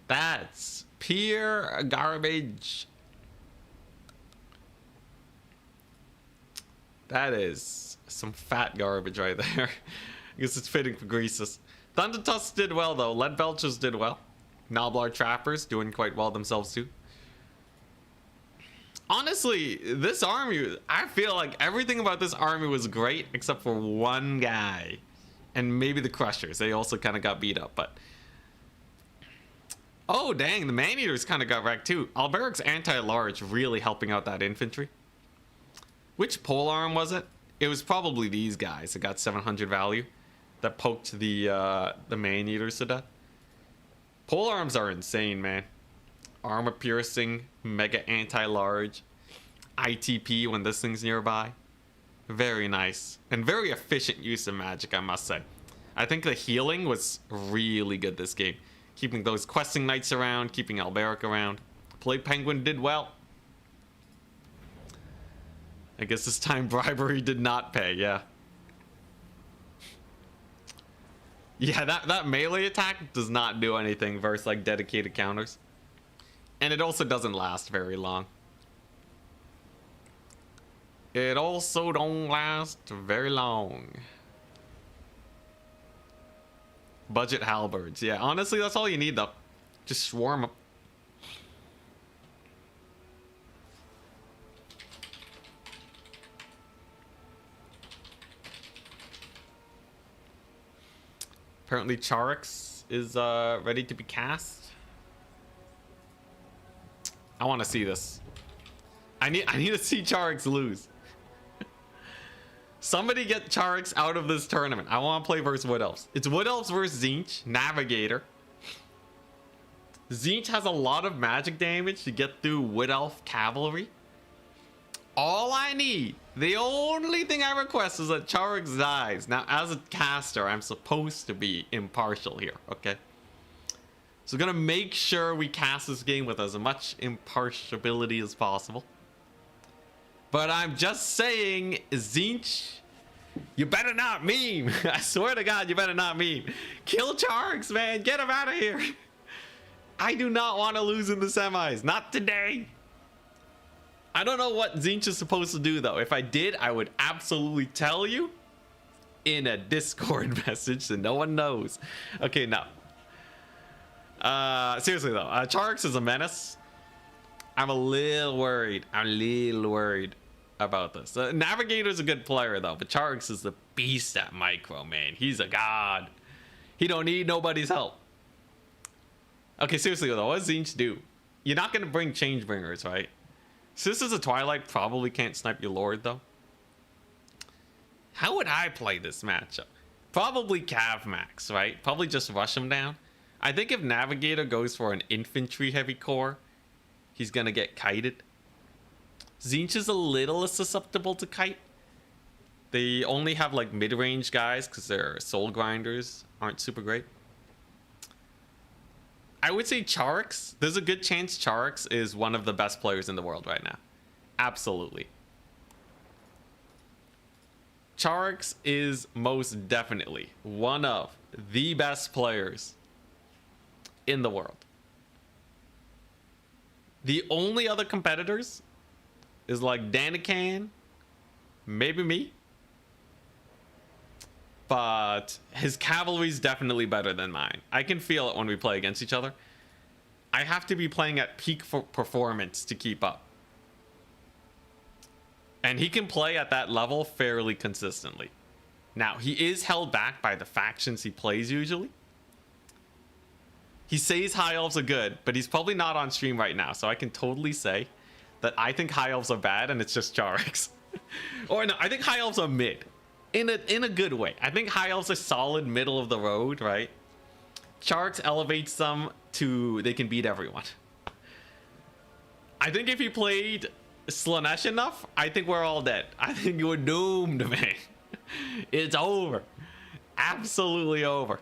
That's pure garbage. That is some fat garbage right there. I guess it's fitting for Greasus. Thundertusk did well though. Lead Belchers did well. Noblar Trappers doing quite well themselves too. Honestly, this army, I feel like everything about this army was great except for one guy. And maybe the Crushers. They also kind of got beat up, but... Oh, dang, the Man-Eaters kind of got wrecked too. Alberic's anti-large really helping out that infantry. Which polearm was it? It was probably these guys that got 700 value that poked the Man-Eaters to death. Polearms are insane, man. Armor piercing, mega anti-large, ITP when this thing's nearby. Very nice. And very efficient use of magic, I must say. I think the healing was really good this game. Keeping those questing knights around, keeping Alberic around. Play Penguin did well. I guess this time bribery did not pay, yeah. Yeah, that melee attack does not do anything versus like dedicated counters. And it also doesn't last very long. It also don't last very long. Budget halberds. Yeah, honestly, that's all you need though. Just swarm them. Apparently Charix is ready to be cast. I want to see this. I need to see Charix lose. Somebody get Charix out of this tournament. I want to play versus Wood Elves. It's Wood Elves versus Tzeentch, Navigator. Tzeentch has a lot of magic damage to get through Wood Elf cavalry. All I need, the only thing I request is that Charix dies. Now, as a caster, I'm supposed to be impartial here, okay? So gonna make sure we cast this game with as much impartiality as possible. But I'm just saying, Tzeentch, you better not meme. I swear to God, you better not meme. Kill Charix, man. Get him out of here. I do not want to lose in the semis. Not today. I don't know what Tzeentch is supposed to do, though. If I did, I would absolutely tell you in a Discord message so no one knows. Okay, no. Seriously, though. Charix is a menace. I'm a little worried. About this. Navigator's a good player, though. But Charix is the beast at micro, man. He's a god. He don't need nobody's help. Okay, seriously, though. What does Tzeentch do? You're not going to bring Changebringers, right? Sisters of Twilight probably can't snipe your Lord, though. How would I play this matchup? Probably Cav Max, right? Probably just rush him down. I think if Navigator goes for an infantry heavy core, he's going to get kited. Tzeentch is a little susceptible to kite. They only have like mid-range guys because their soul grinders aren't super great. I would say Charix. There's a good chance Charix is one of the best players in the world right now. Absolutely. Charix is most definitely one of the best players in the world. The only other competitors is like Danican, maybe me. But his cavalry is definitely better than mine. I can feel it when we play against each other. I have to be playing at peak performance to keep up. And he can play at that level fairly consistently. Now, he is held back by the factions he plays usually. He says High Elves are good, but he's probably not on stream right now. So I can totally say that I think High Elves are bad and it's just Charix. Or no, I think High Elves are mid. In a good way. I think High Elves are solid middle of the road, right? Charix elevates them to they can beat everyone. I think if he played Slaanesh enough, I think we're all dead. I think we're doomed, man. It's over. Absolutely over.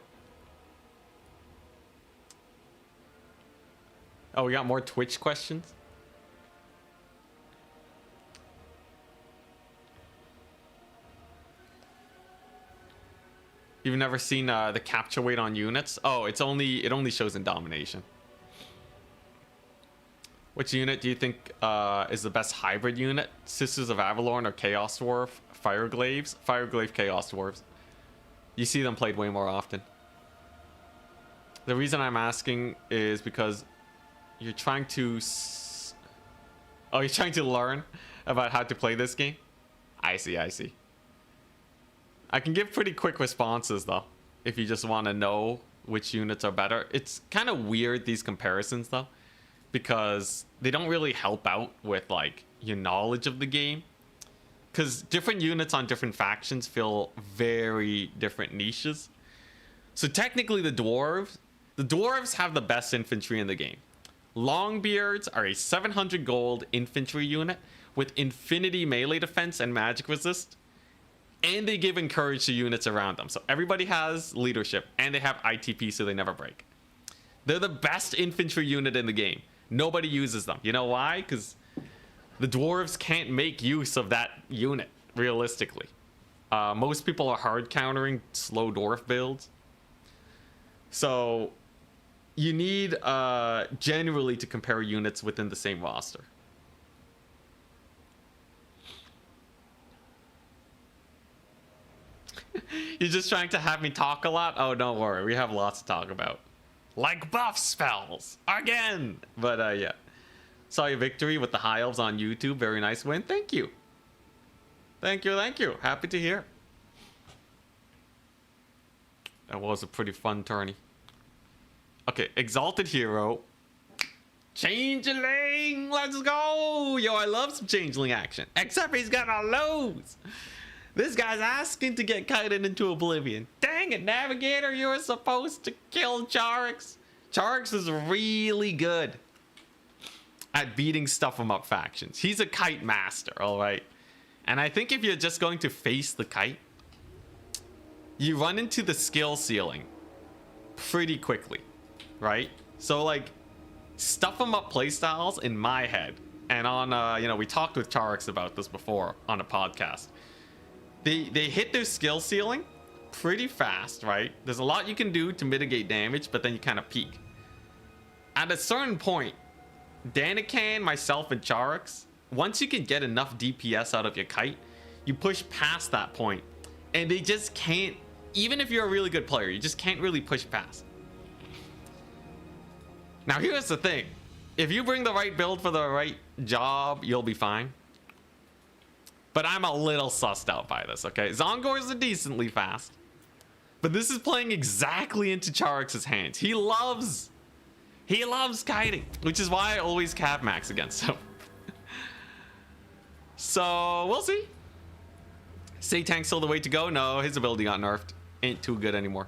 Oh, we got more Twitch questions? You've never seen the capture weight on units? Oh, it only shows in domination. Which unit do you think is the best hybrid unit? Sisters of Avalorn or Chaos Dwarf? Fireglaves? Fireglaive Chaos Dwarves. You see them played way more often. The reason I'm asking is because you're trying to... Oh, you're trying to learn about how to play this game? I see, I see. I can give pretty quick responses though, if you just want to know which units are better. It's kind of weird, these comparisons though, because they don't really help out with like your knowledge of the game. Because different units on different factions fill very different niches. So technically the dwarves have the best infantry in the game. Longbeards are a 700 gold infantry unit with infinity melee defense and magic resist. And they give encourage to units around them. So everybody has leadership and they have ITP so they never break. They're the best infantry unit in the game. Nobody uses them. You know why? Because the dwarves can't make use of that unit realistically. Most people are hard countering slow dwarf builds. So you need generally to compare units within the same roster. You're just trying to have me talk a lot? Oh, don't worry. We have lots to talk about. Like buff spells. Again. But yeah. Saw your victory with the High Elves on YouTube. Very nice win. Thank you. Thank you, thank you. Happy to hear. That was a pretty fun tourney. Okay, Exalted Hero. Changeling! Let's go! Yo, I love some Changeling action. Except he's gonna lose! This guy's asking to get kited into oblivion. Dang it, Navigator, you were supposed to kill Charix. Charix is really good at beating stuff 'em up factions. He's a kite master, alright? And I think if you're just going to face the kite, you run into the skill ceiling pretty quickly, right? So like, stuff 'em up playstyles in my head, and on you know, we talked with Charix about this before on a podcast. They hit their skill ceiling pretty fast, right? There's a lot you can do to mitigate damage, but then you kind of peak. At a certain point, Danican, myself, and Charix, once you can get enough DPS out of your kite, you push past that point, and they just can't. Even if you're a really good player, you just can't really push past. Now here's the thing. If you bring the right build for the right job, you'll be fine. But I'm a little sussed out by this, okay? Zongors are decently fast. But this is playing exactly into Charix's hands. He loves kiting, which is why I always cap max against him. So, we'll see. Tzeentch's still the way to go. No, his ability got nerfed. Ain't too good anymore.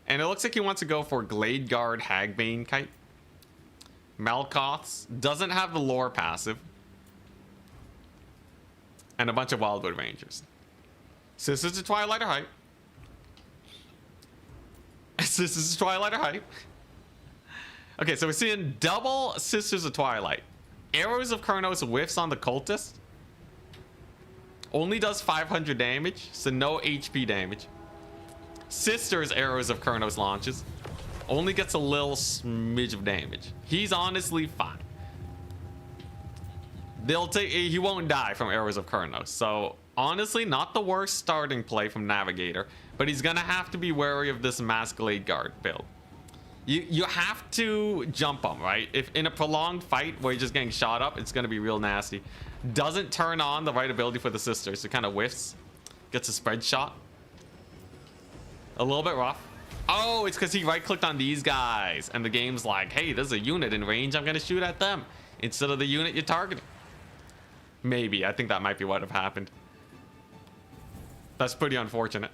And it looks like he wants to go for Glade Guard Hagbane kite. Malkoth's doesn't have the lore passive. And a bunch of Wildwood Rangers. Sisters of Twilight are hype. Sisters of Twilight are hype. Okay, so we're seeing double Sisters of Twilight. Arrows of Kurnos whiffs on the cultist. Only does 500 damage, so no HP damage. Sisters Arrows of Kurnos launches. Only gets a little smidge of damage. He's honestly fine. He won't die from Arrows of Kurnos. So honestly, not the worst starting play from Navigator, but he's gonna have to be wary of this Mass Glade Guard build. You have to jump him, right? If in a prolonged fight where you're just getting shot up, it's gonna be real nasty. Doesn't turn on the right ability for the sisters, so kind of whiffs. Gets a spread shot. A little bit rough. Oh, it's because he right-clicked on these guys, and the game's like, hey, there's a unit in range, I'm gonna shoot at them instead of the unit you're targeting. Maybe. I think that might be what have happened. That's pretty unfortunate.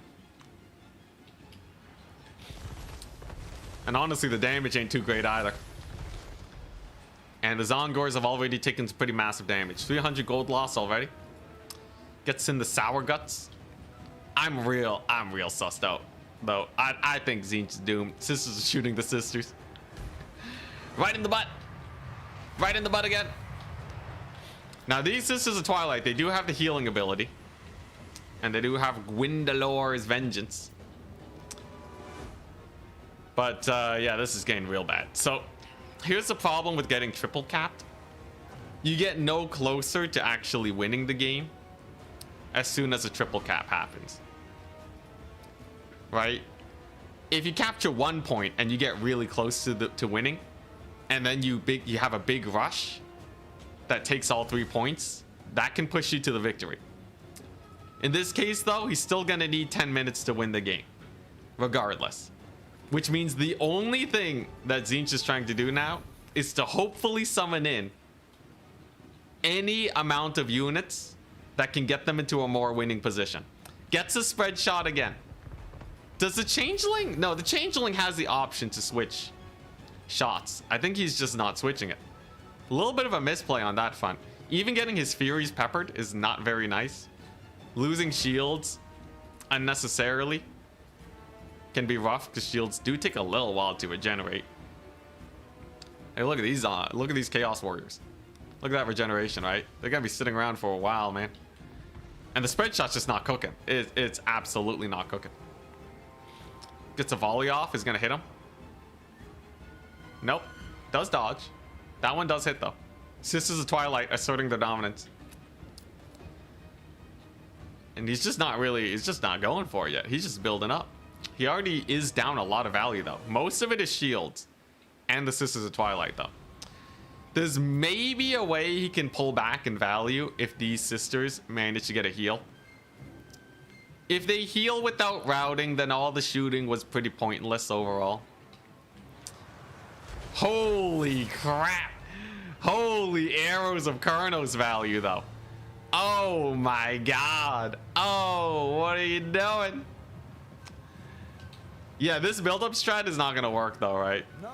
And honestly, the damage ain't too great either. And the Zongors have already taken some pretty massive damage. 300 gold loss already. Gets in the Sour Guts. I'm real sussed out, though. I think Tzeentch is doomed. Sisters are shooting the sisters. Right in the butt. Right in the butt again. Now, these Sisters of Twilight, they do have the healing ability. And they do have Gwendolor's Vengeance. But, yeah, this is getting real bad. So, here's the problem with getting triple capped. You get no closer to actually winning the game as soon as a triple cap happens. Right? If you capture 1 point and you get really close to winning, and then you have a big rush that takes all 3 points, that can push you to the victory. In this case, though, he's still gonna need 10 minutes to win the game, regardless. Which means the only thing that Tzeentch is trying to do now is to hopefully summon in any amount of units that can get them into a more winning position. Gets a spread shot again. Does the Changeling? No, the Changeling has the option to switch shots. I think he's just not switching it. A little bit of a misplay on that front. Even getting his Furies peppered is not very nice. Losing shields unnecessarily can be rough because shields do take a little while to regenerate. Hey, look at these Chaos Warriors. Look at that regeneration, right? They're gonna be sitting around for a while, man. And the spread shot's just not cooking. It's absolutely not cooking. Gets a volley off, is gonna hit him. Nope. Does dodge. That one does hit though. Sisters of Twilight asserting their dominance. And he's just not going for it yet. He's just building up. He already is down a lot of value though. Most of it is shields and the Sisters of Twilight though. There's maybe a way he can pull back in value if these sisters manage to get a heal. If they heal without routing, then all the shooting was pretty pointless overall. Holy crap. Holy arrows of Kurnos value, though. Oh my god. Oh, what are you doing? Yeah, this build-up strat is not going to work, though, right? No.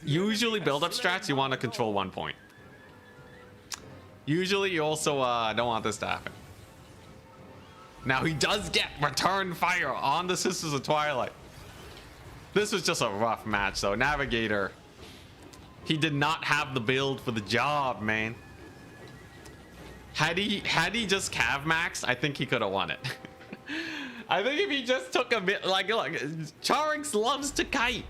Usually build-up strats, you want to control 1 point. Usually, you also don't want this to happen. Now, he does get return fire on the Sisters of Twilight. This was just a rough match, though. Navigator, he did not have the build for the job, man. Had he just cav maxed, I think he could have won it. I think if he just took a bit, like, look, Charix loves to kite.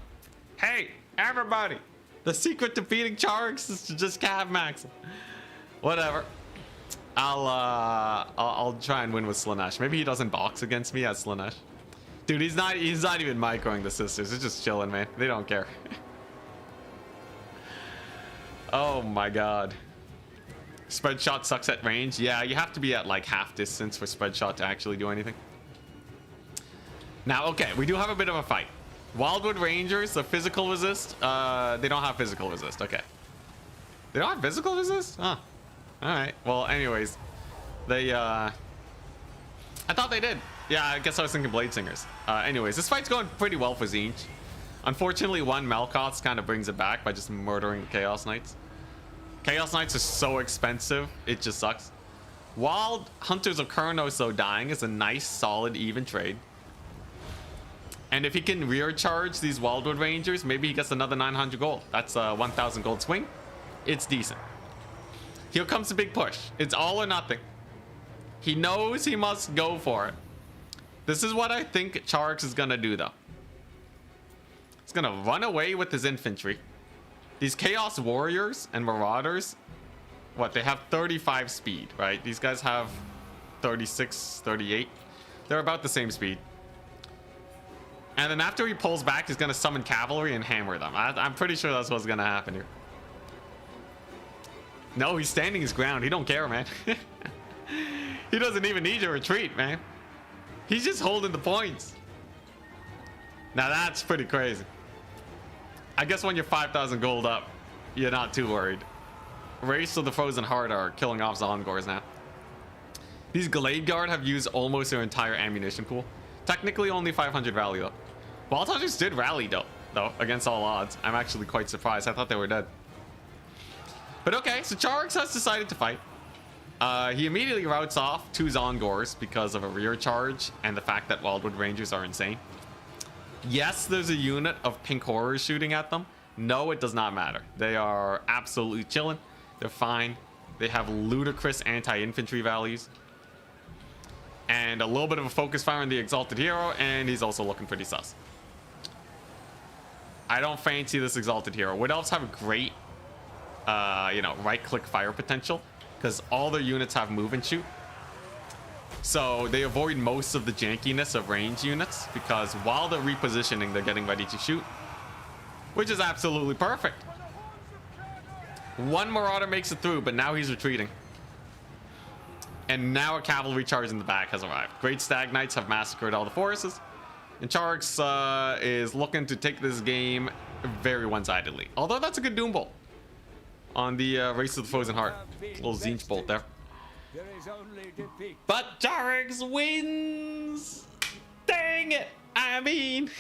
Hey, everybody, the secret to beating Charix is to just cav max him. Whatever. I'll try and win with Slaanesh. Maybe he doesn't box against me as Slaanesh. Dude, he's not even microing the sisters. They're just chilling, man. They don't care. Oh my god. Spread shot sucks at range. Yeah, you have to be at like half distance for spread shot to actually do anything. Now, okay, we do have a bit of a fight. Wildwood Rangers, the physical resist. They don't have physical resist. Okay. They don't have physical resist? Huh. Alright. Well, anyways. They, I thought they did. Yeah, I guess I was thinking Blade Singers. Anyways, this fight's going pretty well for Tzeentch. Unfortunately, one Melkoth kind of brings it back by just murdering the Chaos Knights. Chaos Knights are so expensive, it just sucks. Wild Hunters of Kurnos, though, dying is a nice, solid, even trade. And if he can rear charge these Wildwood Rangers, maybe he gets another 900 gold. That's a 1,000 gold swing. It's decent. Here comes the big push. It's all or nothing. He knows he must go for it. This is what I think Charix is going to do, though. He's going to run away with his infantry. These Chaos Warriors and Marauders, what, they have 35 speed, right? These guys have 36, 38. They're about the same speed. And then after he pulls back, he's going to summon cavalry and hammer them. I'm pretty sure that's what's going to happen here. No, he's standing his ground. He don't care, man. He doesn't even need to retreat, man. He's just holding the points. Now that's pretty crazy. I guess when you're 5,000 gold up, you're not too worried. Race of the Frozen Heart are killing off Zongors now. These Glade Guard have used almost their entire ammunition pool. Technically only 500 rally though. Wild Hunters did rally though, against all odds. I'm actually quite surprised. I thought they were dead. But okay, so Charix has decided to fight. He immediately routes off 2 Zongors because of a rear charge and the fact that Wildwood Rangers are insane. Yes, there's a unit of pink horrors shooting at them. No, it does not matter. They are absolutely chilling. They're fine. They have ludicrous anti-infantry values. And a little bit of a focus fire on the Exalted Hero, and he's also looking pretty sus. I don't fancy this Exalted Hero. Wood Elves have a great, right-click fire potential, because all their units have move and shoot. So they avoid most of the jankiness of range units, because while they're repositioning, they're getting ready to shoot, which is absolutely perfect. One Marauder makes it through, but now he's retreating. And now a cavalry charge in the back has arrived. Great Stag Knights have massacred all the forests. And Charix is looking to take this game very one-sidedly. Although that's a good Doom Bolt on the Race of the Frozen Heart. Little Tzeentch bolt there. There is only defeat. But Charix wins! Dang it! I mean,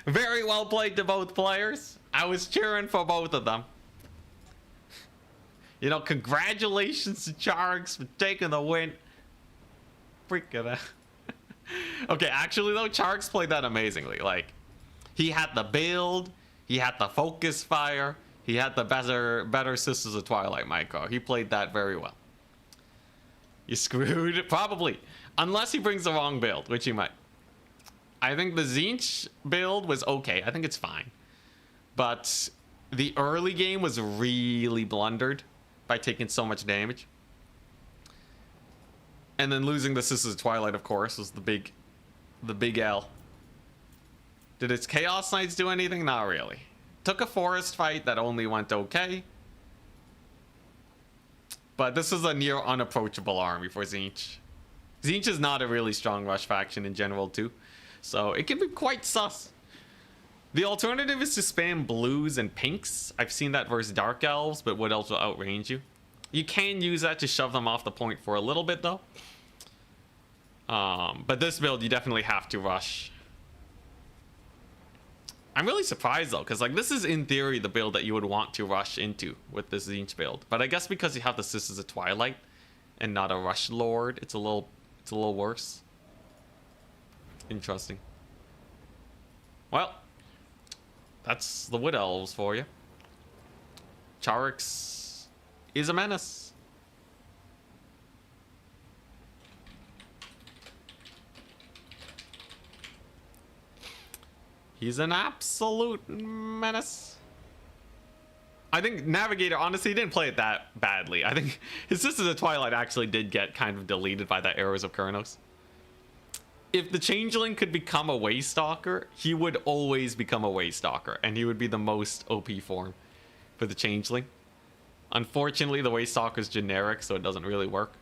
very well played to both players. I was cheering for both of them. You know, congratulations to Charix for taking the win. Freaking out. Okay, actually though, Charix played that amazingly. Like, he had the build, he had the focus fire, he had the better Sisters of Twilight micro. He played that very well. You screwed? Probably. Unless he brings the wrong build, which he might. I think the Tzeentch build was okay. I think it's fine. But the early game was really blundered by taking so much damage. And then losing the Sisters of Twilight, of course, was the big L. Did its Chaos Knights do anything? Not really. Took a forest fight that only went okay. But this is a near unapproachable army for Tzeentch. Tzeentch is not a really strong rush faction in general too, so it can be quite sus. The alternative is to spam blues and pinks. I've seen that versus Dark Elves, but Wood Elves will outrange you. You can use that to shove them off the point for a little bit though. But this build, you definitely have to rush. I'm really surprised though, because like this is in theory the build that you would want to rush into with this Tzeentch build. But I guess because you have the Sisters of Twilight and not a Rush Lord, it's a little worse. Interesting. Well, that's the Wood Elves for you. Charix is a menace. He's an absolute menace. I think Navigator, honestly, didn't play it that badly. I think his Sisters of Twilight actually did get kind of deleted by that Arrows of Kurnos. If the Changeling could become a Waystalker, he would always become a Waystalker, and he would be the most OP form for the Changeling. Unfortunately, the Waystalker is generic, so it doesn't really work.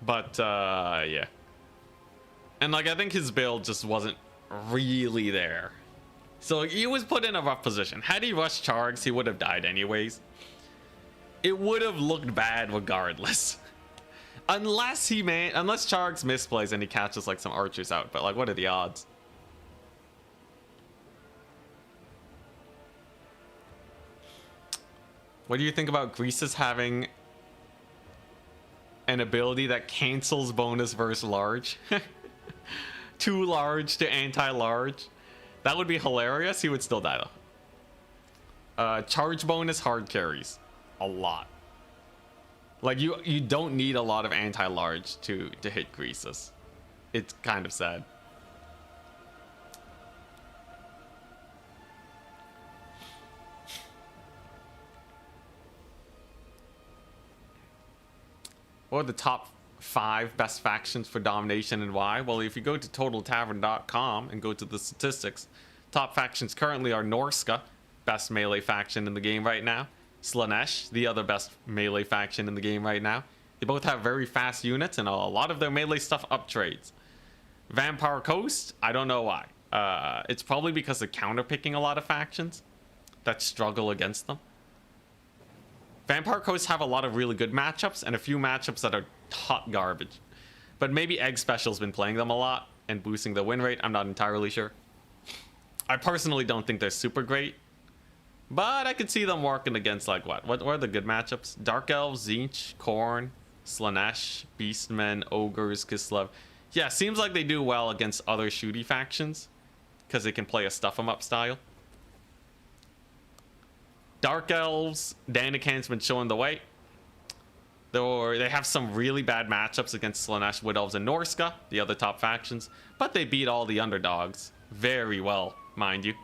But, yeah. And, like, I think his build just wasn't really there. So he was put in a rough position. Had he rushed Chargs, he would have died anyways. It would have looked bad regardless. Unless Chargs misplays and he catches, like, some archers out. But, like, what are the odds? What do you think about Greases having an ability that cancels bonus versus large? Too large to anti-large. That would be hilarious. He would still die though. Charge bonus hard carries a lot. Like you don't need a lot of anti-large to hit Greases. It's kind of sad. What are the top 5 best factions for domination and why? Well, if you go to TotalTavern.com and go to the statistics, top factions currently are Norsca, best melee faction in the game right now. Slaanesh, the other best melee faction in the game right now. They both have very fast units and a lot of their melee stuff uptrades. Vampire Coast, I don't know why. It's probably because they're counterpicking a lot of factions that struggle against them. Vampire Coast have a lot of really good matchups and a few matchups that are hot garbage. But maybe Egg Special's been playing them a lot and boosting the win rate. I'm not entirely sure. I personally don't think they're super great. But I could see them working against like what are the good matchups? Dark Elves, Tzeentch, Khorne, Slaanesh, Beastmen, Ogres, Kislev. Yeah, seems like they do well against other shooty factions because they can play a stuff 'em up style. Dark Elves, Danikan's been showing the way. They have some really bad matchups against Slaanesh, Wood Elves, and Norsca, the other top factions, but they beat all the underdogs very well, mind you.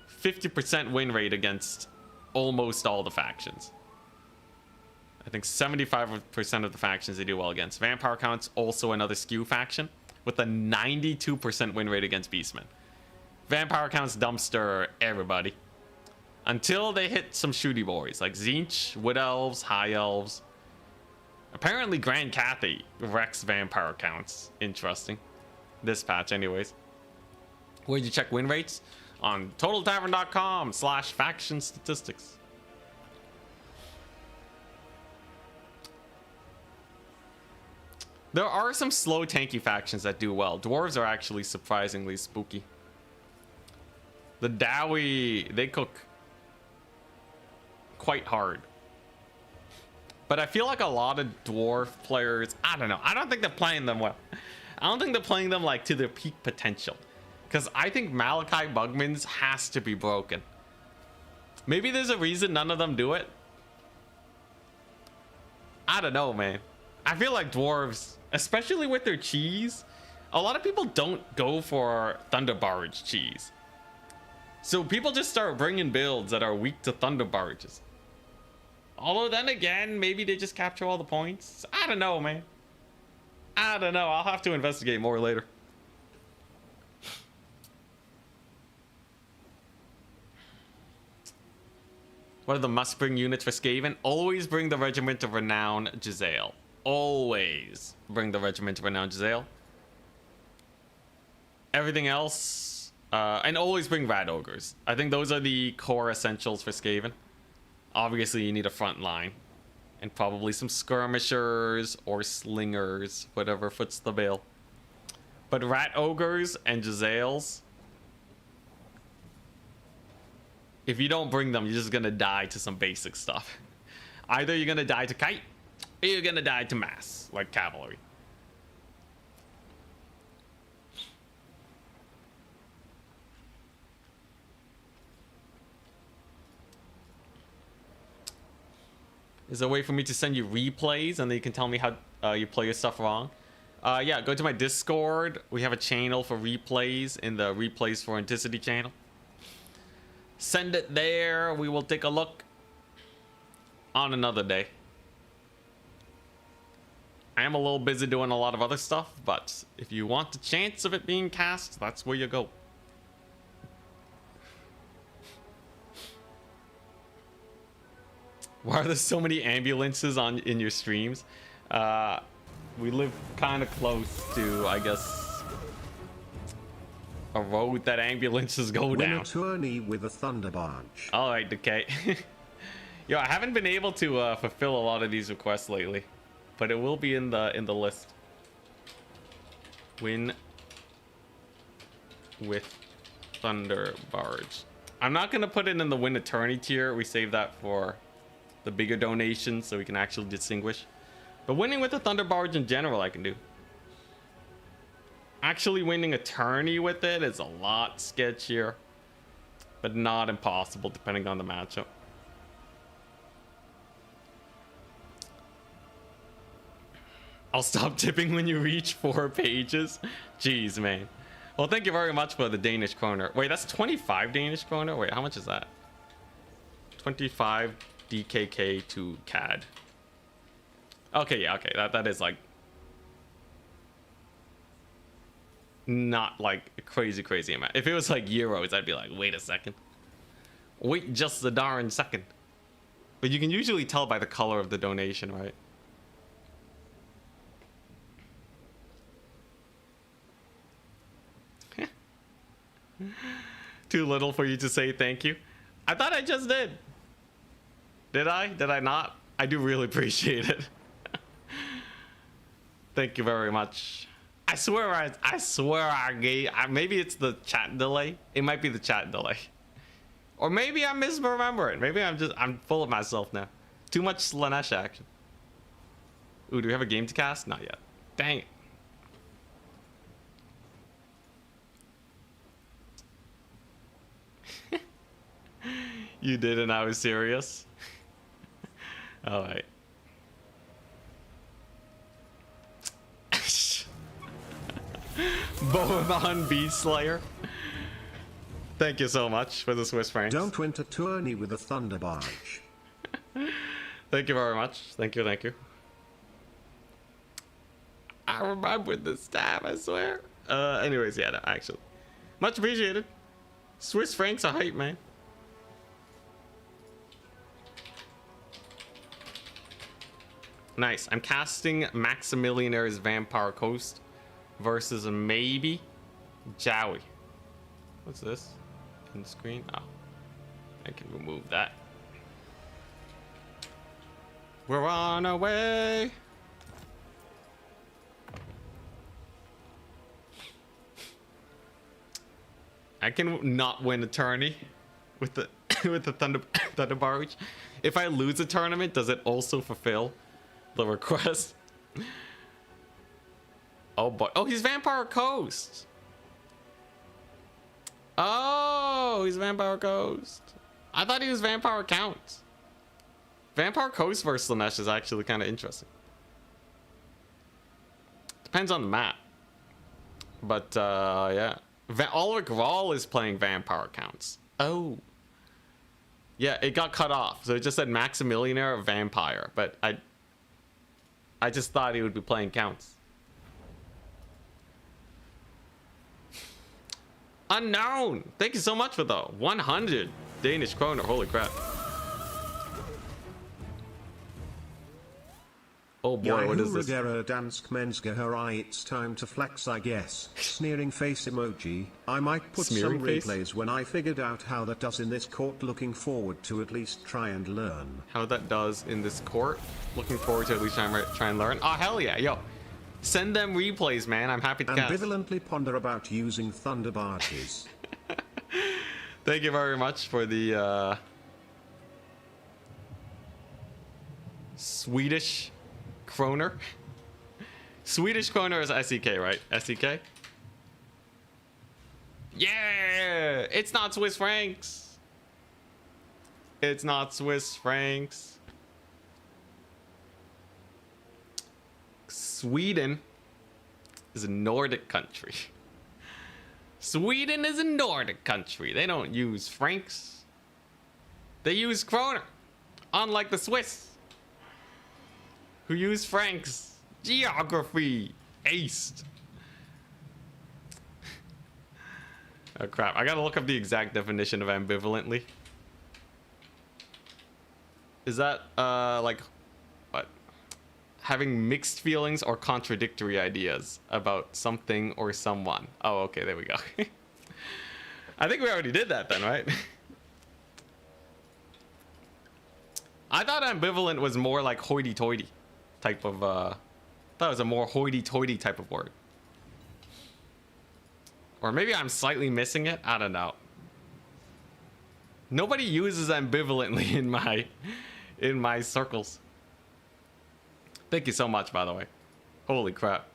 50% win rate against almost all the factions. I think 75% of the factions they do well against. Vampire Count's also another skew faction with a 92% win rate against Beastmen. Vampire Count's dumpster everybody. Until they hit some shooty boys like Tzeentch, Wood Elves, High Elves. Apparently Grand Cathy wrecks Vampire Counts. Interesting. This patch anyways. Where'd you check win rates? On TotalTavern.com/faction statistics. There are some slow tanky factions that do well. Dwarves are actually surprisingly spooky. The Dowie, they cook quite hard. But I feel like a lot of dwarf players, I don't know. I don't think they're playing them well. I don't think they're playing them like to their peak potential. Because I think Malachi Bugman's has to be broken. Maybe there's a reason none of them do it. I don't know, man. I feel like dwarves, especially with their cheese, a lot of people don't go for Thunder Barge cheese. So people just start bringing builds that are weak to Thunder Barges. Although then again, maybe they just capture all the points. I don't know, man. I don't know. I'll have to investigate more later. What are the must-bring units for Skaven? Always bring the Regiment of Renown Giselle. Always bring the Regiment of Renown Giselle. Everything else, and always bring Rat Ogres. I think those are the core essentials for Skaven. Obviously, you need a front line. And probably some skirmishers or slingers, whatever foots the bill. But Rat Ogres and Giselles, if you don't bring them, you're just gonna die to some basic stuff. Either you're gonna die to kite, or you're gonna die to mass, like cavalry. Is there a way for me to send you replays and then you can tell me how you play your stuff wrong? Yeah, go to my Discord. We have a channel for replays in the Replays for Anticity channel. Send it there. We will take a look on another day. I am a little busy doing a lot of other stuff, but if you want the chance of it being cast, that's where you go. Why are there so many ambulances in your streams? We live kind of close to, I guess, a road that ambulances go down. Win a tourney with a thunder barge. All right, Decay. Yo, I haven't been able to fulfill a lot of these requests lately, but it will be in the list. Win with thunder barge. I'm not gonna put it in the win attorney tier. We save that for the bigger donations so we can actually distinguish. But winning with the thunder barge in general I can do. Actually winning a tourney with it is a lot sketchier, but not impossible depending on the matchup. I'll stop tipping when you reach 4 pages. Jeez, man. Well, thank you very much for the Danish kroner. Wait, that's 25 Danish kroner? Wait, how much is that? 25 DKK to CAD. Okay, yeah, okay. That is like not like a crazy amount. If it was like euros, I'd be like, wait a second. Wait just a darn second. But you can usually tell by the color of the donation, right? Too little for you to say thank you. I thought I just did. Did I? Did I not? I do really appreciate it. Thank you very much. I swear I gave. Maybe it's the chat delay. It might be the chat delay. Or maybe I'm misremembering. Maybe I'm full of myself now. Too much Slaanesh action. Ooh, do we have a game to cast? Not yet. Dang it. You did, and I was serious. All right. Bohemond Beast Slayer. Thank you so much for the Swiss francs. Don't win a tourney with a thunder barge. Thank you very much. Thank you, thank you. I remembered this time, I swear. Anyways, yeah, no, actually. Much appreciated. Swiss francs are hype, man. Nice. I'm casting Maximilianaire's Vampire Coast versus maybe Jowie. What's this? In screen? Oh. I can remove that. We're on our way. I can not win a tourney with the with the Thunder Barge. If I lose a tournament, does it also fulfill the request? Oh boy. Oh, he's Vampire Coast. Oh, he's Vampire Coast. I thought he was Vampire Count. Vampire Coast versus Slaanesh is actually kind of interesting. Depends on the map. But, yeah. Ulrich Rahl is playing Vampire Counts. Oh. Yeah, it got cut off. So it just said Maximilianaire Vampire. But I just thought he would be playing Counts. Unknown. Thank you so much for the 100 Danish kroner. Holy crap. Oh boy, what is this? Dansk Mensgeherai, it's time to flex, I guess. Sneering face emoji. I might put Smearing some face? replays when I figured out how that does in this court. Looking forward to at least try and learn. How that does in this court. Looking forward to at least try and learn. Oh, hell yeah, yo. Send them replays, man. I'm happy to cast. Ambivalently ponder about using thunder barges. Thank you very much for the Swedish kroner. Swedish kroner is SEK, right? SEK? Yeah! It's not Swiss francs. It's not Swiss francs. Sweden is a Nordic country. Sweden is a Nordic country. They don't use francs. They use kroner. Unlike the Swiss, who use francs. Geography. Aced. Oh crap. I gotta look up the exact definition of ambivalently. Is that, like, what? Having mixed feelings or contradictory ideas about something or someone. Oh, okay, there we go. I think we already did that then, right? I thought ambivalent was more like hoity-toity type of, I thought it was a more hoity-toity type of word. Or maybe I'm slightly missing it. I don't know. Nobody uses ambivalently in my circles. Thank you so much, by the way. Holy crap.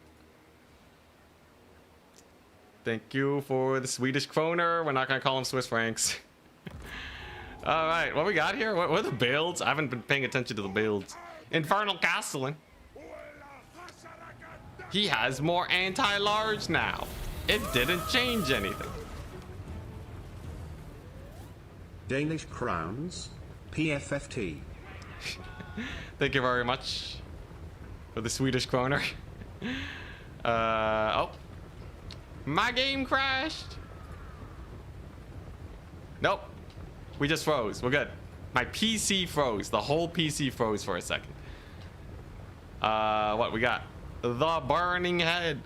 Thank you for the Swedish kroner. We're not gonna call them Swiss francs. All right, what we got here? What are the builds? I haven't been paying attention to the builds. Infernal Castellan. He has more anti-large now. It didn't change anything. Danish crowns. PFFT. Thank you very much for the Swedish kroner. Oh. My game crashed. Nope. We just froze. We're good. My PC froze. The whole PC froze for a second. What we got? The Burning Head.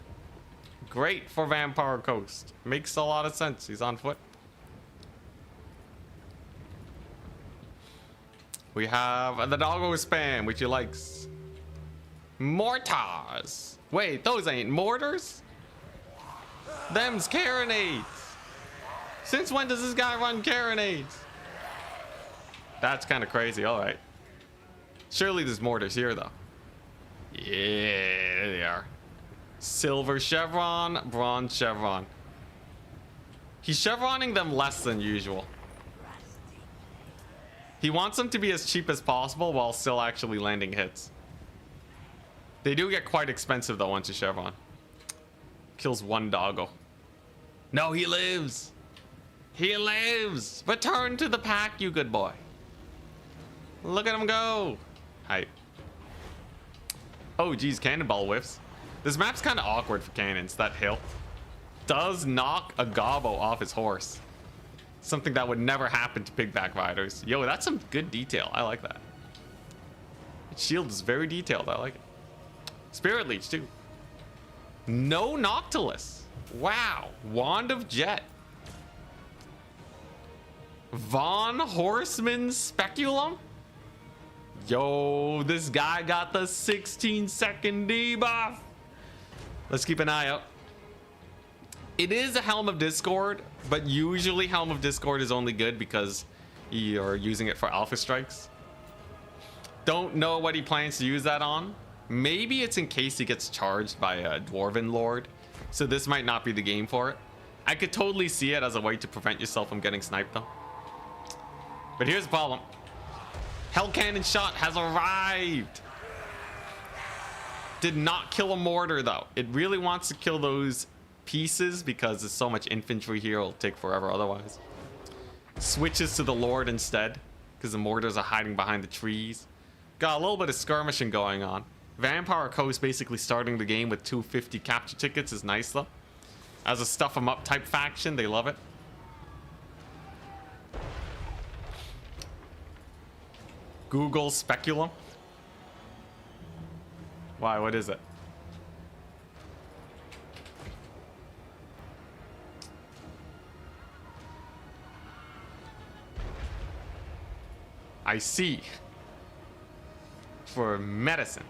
Great for Vampire Coast. Makes a lot of sense. He's on foot. We have the doggo spam, which he likes. Mortars. Wait, those ain't mortars? Them's carronades. Since when does this guy run carronades? That's kind of crazy. All right. Surely there's mortars here, though. Yeah, there they are. Silver chevron, bronze chevron. He's chevroning them less than usual. He wants them to be as cheap as possible while still actually landing hits. They do get quite expensive though once you chevron. Kills one doggo. No, he lives. He lives. Return to the pack, you good boy. Look at him go. Hype. Oh geez, cannonball whiffs. This map's kind of awkward for cannons. That hill does knock a gobbo off his horse. Something that would never happen to pigback riders. Yo, that's some good detail. I like that. Its shield is very detailed. I like it. Spirit Leech too. No Noctilus. Wow. Wand of Jet. Von Horseman Speculum. Yo, this guy got the 16-second debuff. Let's keep an eye out. It is a Helm of Discord, but usually Helm of Discord is only good because you're using it for alpha strikes. Don't know what he plans to use that on. Maybe it's in case he gets charged by a Dwarven Lord, so this might not be the game for it. I could totally see it as a way to prevent yourself from getting sniped though. But here's the problem. Hell Cannon Shot has arrived. Did not kill a mortar though. It really wants to kill those pieces because there's so much infantry here, it'll take forever otherwise. Switches to the Lord instead because the mortars are hiding behind the trees. Got a little bit of skirmishing going on. Vampire Coast basically starting the game with 250 capture tickets is nice though. As a stuff 'em up type faction, they love it. Google Speculum. Why? What is it? I see. For medicine.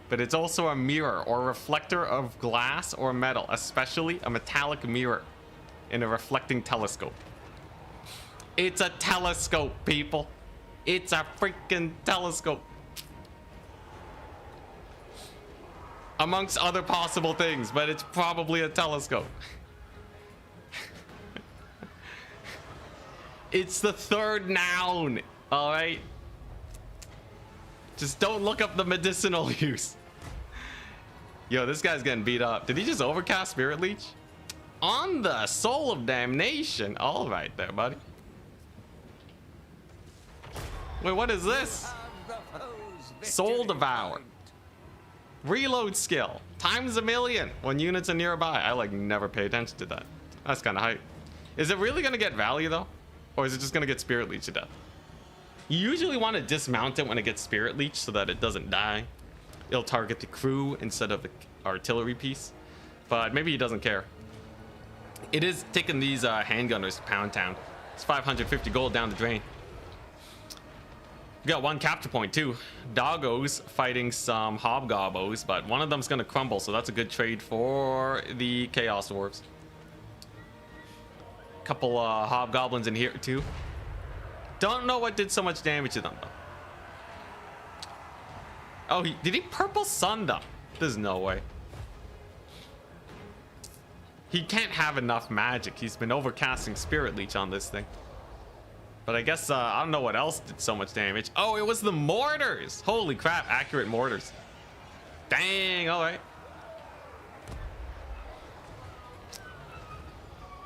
But it's also a mirror or reflector of glass or metal, especially a metallic mirror in a reflecting telescope. It's a telescope, people. It's a freaking telescope. Amongst other possible things, but it's probably a telescope. It's the third noun, all right? Just don't look up the medicinal use. Yo, this guy's getting beat up. Did he just overcast Spirit Leech? On the Soul of Damnation. All right there, buddy. Wait, what is this? Soul Devour. Reload skill. Times a million when units are nearby. I like never pay attention to that. That's kind of hype. Is it really going to get value though? Or is it just going to get Spirit Leech to death? You usually want to dismount it when it gets Spirit Leech so that it doesn't die. It'll target the crew instead of the artillery piece. But maybe he doesn't care. It is taking these handgunners to Pound Town. It's 550 gold down the drain. We got one capture point too. Doggos fighting some Hobgobbos, but one of them's going to crumble, so that's a good trade for the Chaos Dwarves. Couple Hobgoblins in here too. Don't know what did so much damage to them though. Oh, did he Purple Sun them? There's no way. He can't have enough magic. He's been overcasting Spirit Leech on this thing. But I guess, I don't know what else did so much damage. Oh, it was the mortars. Holy crap, accurate mortars. Dang, all right.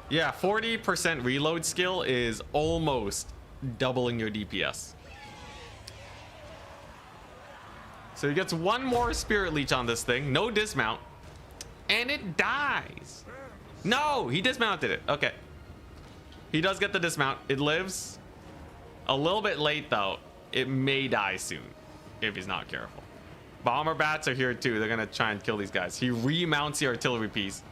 Yeah, 40% reload skill is almost doubling your DPS. So he gets one more Spirit Leech on this thing. No dismount. And it dies. No, he dismounted it. Okay. He does get the dismount. It lives. A little bit late though. It may die soon if he's not careful. Bomber bats are here too. They're gonna try and kill these guys. He remounts the artillery piece.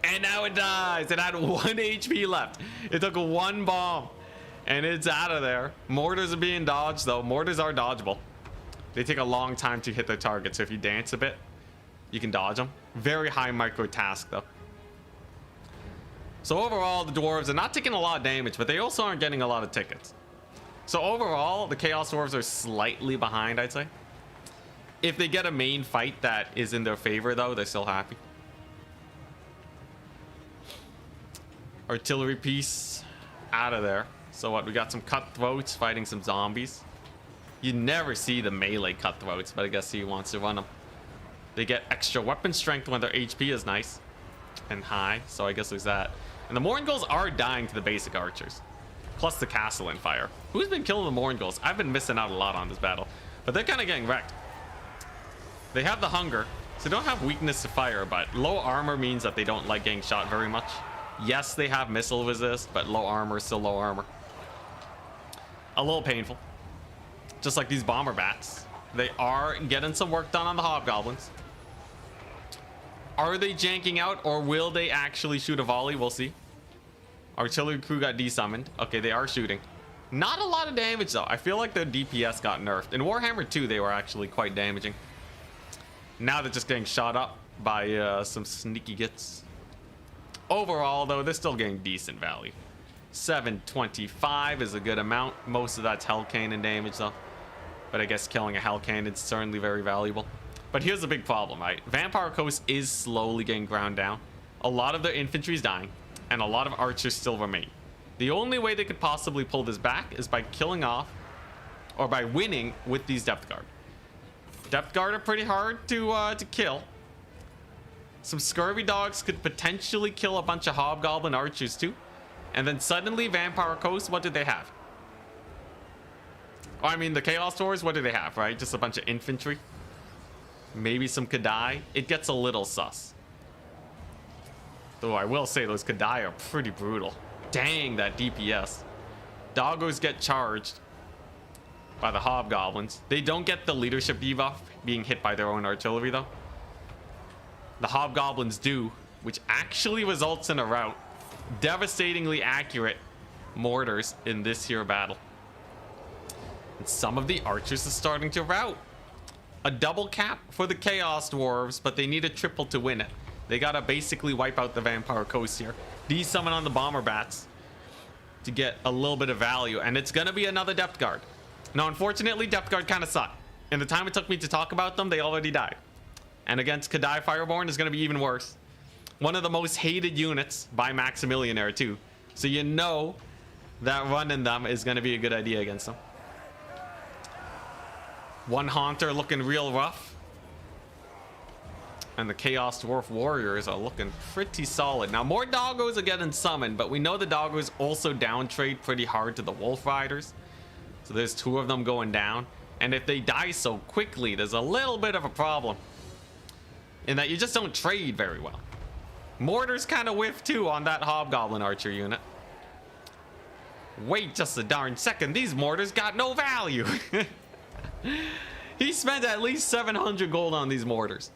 And now it dies. It had 1 HP left. It took one bomb. And it's out of there. Mortars are being dodged though. Mortars are dodgeable. They take a long time to hit their target. So if you dance a bit, you can dodge them. Very high micro task though. So overall, the dwarves are not taking a lot of damage, but they also aren't getting a lot of tickets. So overall, the Chaos Dwarves are slightly behind, I'd say. If they get a main fight that is in their favor, though, they're still happy. Artillery piece out of there. So what? We got some cutthroats fighting some zombies. You never see the melee cutthroats, but I guess he wants to run them. They get extra weapon strength when their HP is nice and high, so I guess there's that. And the Mourngulls are dying to the basic archers, plus the castle in fire. Who's been killing the Mourngulls? I've been missing out a lot on this battle, but they're kind of getting wrecked. They have the hunger, so they don't have weakness to fire, but low armor means that they don't like getting shot very much. Yes, they have missile resist, but low armor is still low armor. A little painful. Just like these bomber bats. They are getting some work done on the Hobgoblins. Are they janking out, or will they actually shoot a volley? We'll see. Artillery crew got desummoned. Okay, they are shooting. Not a lot of damage, though. I feel like their DPS got nerfed. In Warhammer 2, they were actually quite damaging. Now they're just getting shot up by some sneaky gits. Overall, though, they're still getting decent value. 725 is a good amount. Most of that's Hell Cannon damage, though. But I guess killing a Hell Cannon is certainly very valuable. But here's the big problem, right? Vampire Coast is slowly getting ground down. A lot of their infantry is dying, and a lot of archers still remain. The only way they could possibly pull this back is by killing off, or by winning with these Depth Guard. Depth Guard are pretty hard to kill. Some Scurvy Dogs could potentially kill a bunch of Hobgoblin archers too. And then suddenly Vampire Coast, what did they have? Oh, I mean, the Chaos Dwarves, what do they have, right? Just a bunch of infantry. Maybe some Kadai. It gets a little sus. Though I will say those Kadai are pretty brutal. Dang, that DPS. Doggos get charged. by the hobgoblins. They don't get the leadership debuff being hit by their own artillery though. The hobgoblins do, which actually results in a rout. Devastatingly accurate mortars in this here battle. And some of the archers are starting to rout. A double cap for the Chaos Dwarves, but they need a triple to win it. They gotta basically wipe out the Vampire Coast here. De-summon on the Bomber Bats to get a little bit of value, and it's gonna be another Depth Guard. Now, unfortunately, Depth Guard kind of suck. In the time it took me to talk about them, they already died. And against Kadai Fireborn is gonna be even worse. One of the most hated units by Maximilianaire too. So you know that running them is gonna be a good idea against them. One Haunter looking real rough. And the Chaos Dwarf Warriors are looking pretty solid. Now, more doggos are getting summoned, but we know the doggos also down trade pretty hard to the Wolf Riders. So there's 2 of them going down. And if they die so quickly, there's a little bit of a problem. In that you just don't trade very well. Mortars kind of whiff too on that Hobgoblin Archer unit. Wait just a darn second, these mortars got no value. He spent at least 700 gold on these mortars.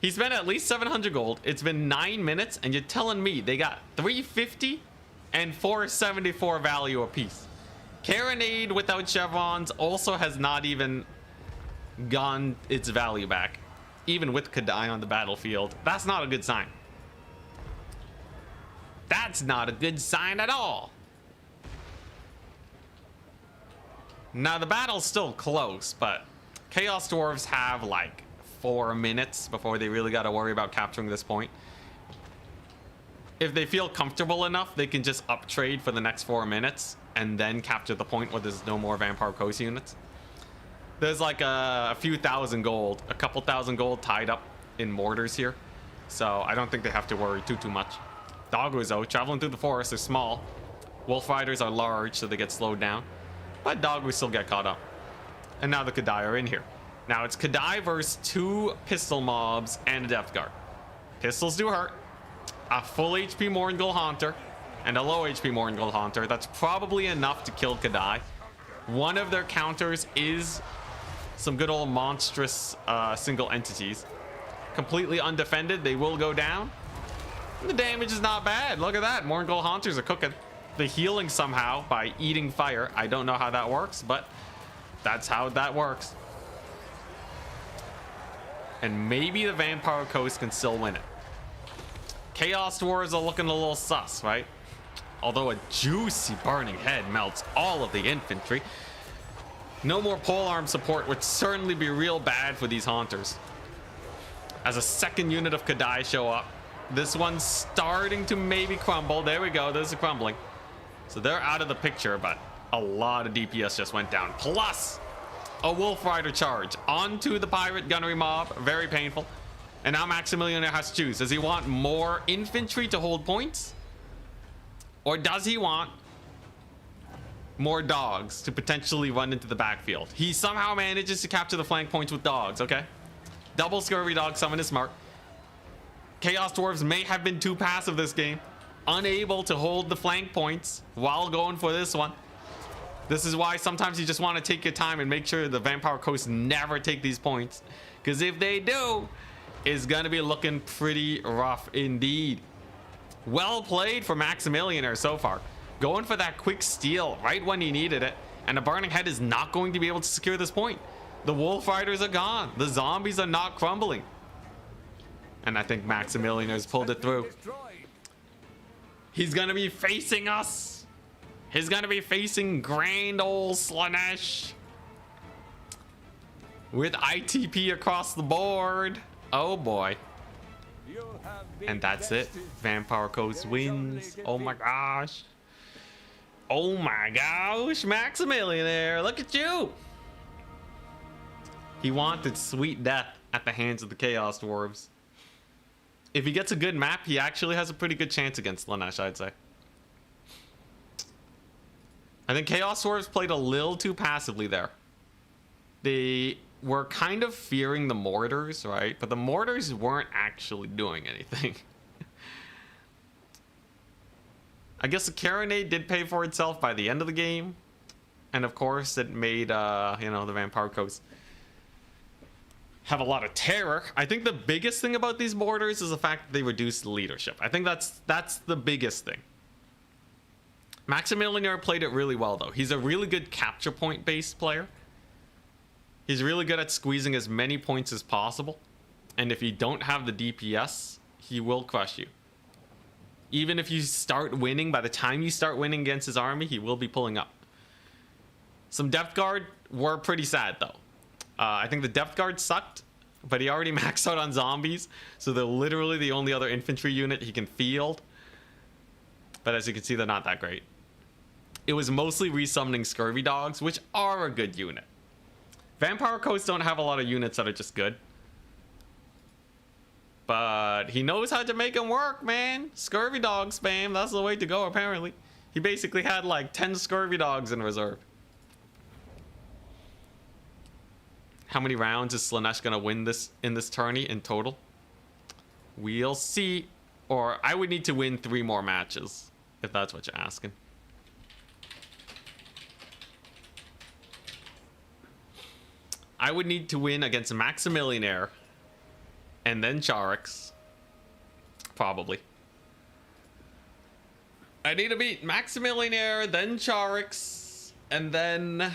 He spent at least 700 gold. It's been 9 minutes, and you're telling me they got 350 and 474 value apiece. Carronade without chevrons also has not even gone its value back, even with Kadai on the battlefield. That's not a good sign. That's not a good sign at all. Now, the battle's still close, but Chaos Dwarves have like 4 minutes before they really got to worry about capturing this point. If they feel comfortable enough, they can just up trade for the next 4 minutes and then capture the point where there's no more Vampire Coast units. There's like a few thousand gold, a couple thousand gold tied up in mortars here. So I don't think they have to worry too much. Doggos though, traveling through the forest, are small. Wolf Riders are large, so they get slowed down. But Doggos still get caught up. And now the Kadai are in here. Now it's Kadai versus 2 pistol mobs and a Depth Guard. Pistols do hurt. A full HP Mourngul Haunter and a low HP Mourngul Haunter. That's probably enough to kill Kadai. One of their counters is some good old monstrous single entities. Completely undefended, they will go down. And the damage is not bad. Look at that. Mourngul Haunters are cooking. The healing somehow by eating fire. I don't know how that works, but that's how that works. And maybe the Vampire Coast can still win it. Chaos Dwarves are looking a little sus, right? Although a juicy burning head melts all of the infantry. No more polearm support would certainly be real bad for these Haunters. As a second unit of Kadai show up, this one's starting to maybe crumble. There we go, there's the crumbling. So they're out of the picture, but a lot of DPS just went down. Plus a Wolf Rider charge onto the Pirate Gunnery mob. Very painful. And now Maximilianaire has to choose. Does he want more infantry to hold points? Or does he want more dogs to potentially run into the backfield? He somehow manages to capture the flank points with dogs, okay? Double Scurvy Dog summon is smart. Chaos Dwarves may have been too passive this game. Unable to hold the flank points while going for this one. This is why sometimes you just want to take your time and make sure the Vampire Coast never take these points. Because if they do, it's going to be looking pretty rough indeed. Well played for Maximilianaire so far. Going for that quick steal right when he needed it. And the Burning Head is not going to be able to secure this point. The Wolf Riders are gone. The zombies are not crumbling. And I think Maximilianaire's pulled it through. He's going to be facing us. He's going to be facing grand old Slaanesh. With ITP across the board. Oh boy. And that's it. Vampire Coast wins. Oh my gosh. Oh my gosh. Maximilianaire. Look at you. He wanted sweet death at the hands of the Chaos Dwarves. If he gets a good map, he actually has a pretty good chance against Slaanesh, I'd say. I think Chaos Dwarves played a little too passively there. They were kind of fearing the mortars, right? But the mortars weren't actually doing anything. I guess the Carronade did pay for itself by the end of the game. And of course, it made, you know, the Vampire Coast have a lot of terror. I think the biggest thing about these borders is the fact that they reduce leadership. I think that's the biggest thing. Maximilian played it really well, though. He's a really good capture point based player. He's really good at squeezing as many points as possible. And if you don't have the DPS, he will crush you. Even if you start winning, by the time you start winning against his army, he will be pulling up. Some Depth Guard were pretty sad, though. I think the Depth Guard sucked, but he already maxed out on zombies, so they're literally the only other infantry unit he can field. But as you can see, they're not that great. It was mostly resummoning Scurvy Dogs, which are a good unit. Vampire Coasts don't have a lot of units that are just good. But he knows how to make them work, man. Scurvy Dog spam, that's the way to go, apparently. He basically had like 10 Scurvy Dogs in reserve. How many rounds is Slaanesh gonna win this in this tourney in total? We'll see. Or I would need to win 3 more matches, if that's what you're asking. I would need to win against Maximilianaire and then Charix. Probably. I need to beat Maximilianaire, then Charix, and then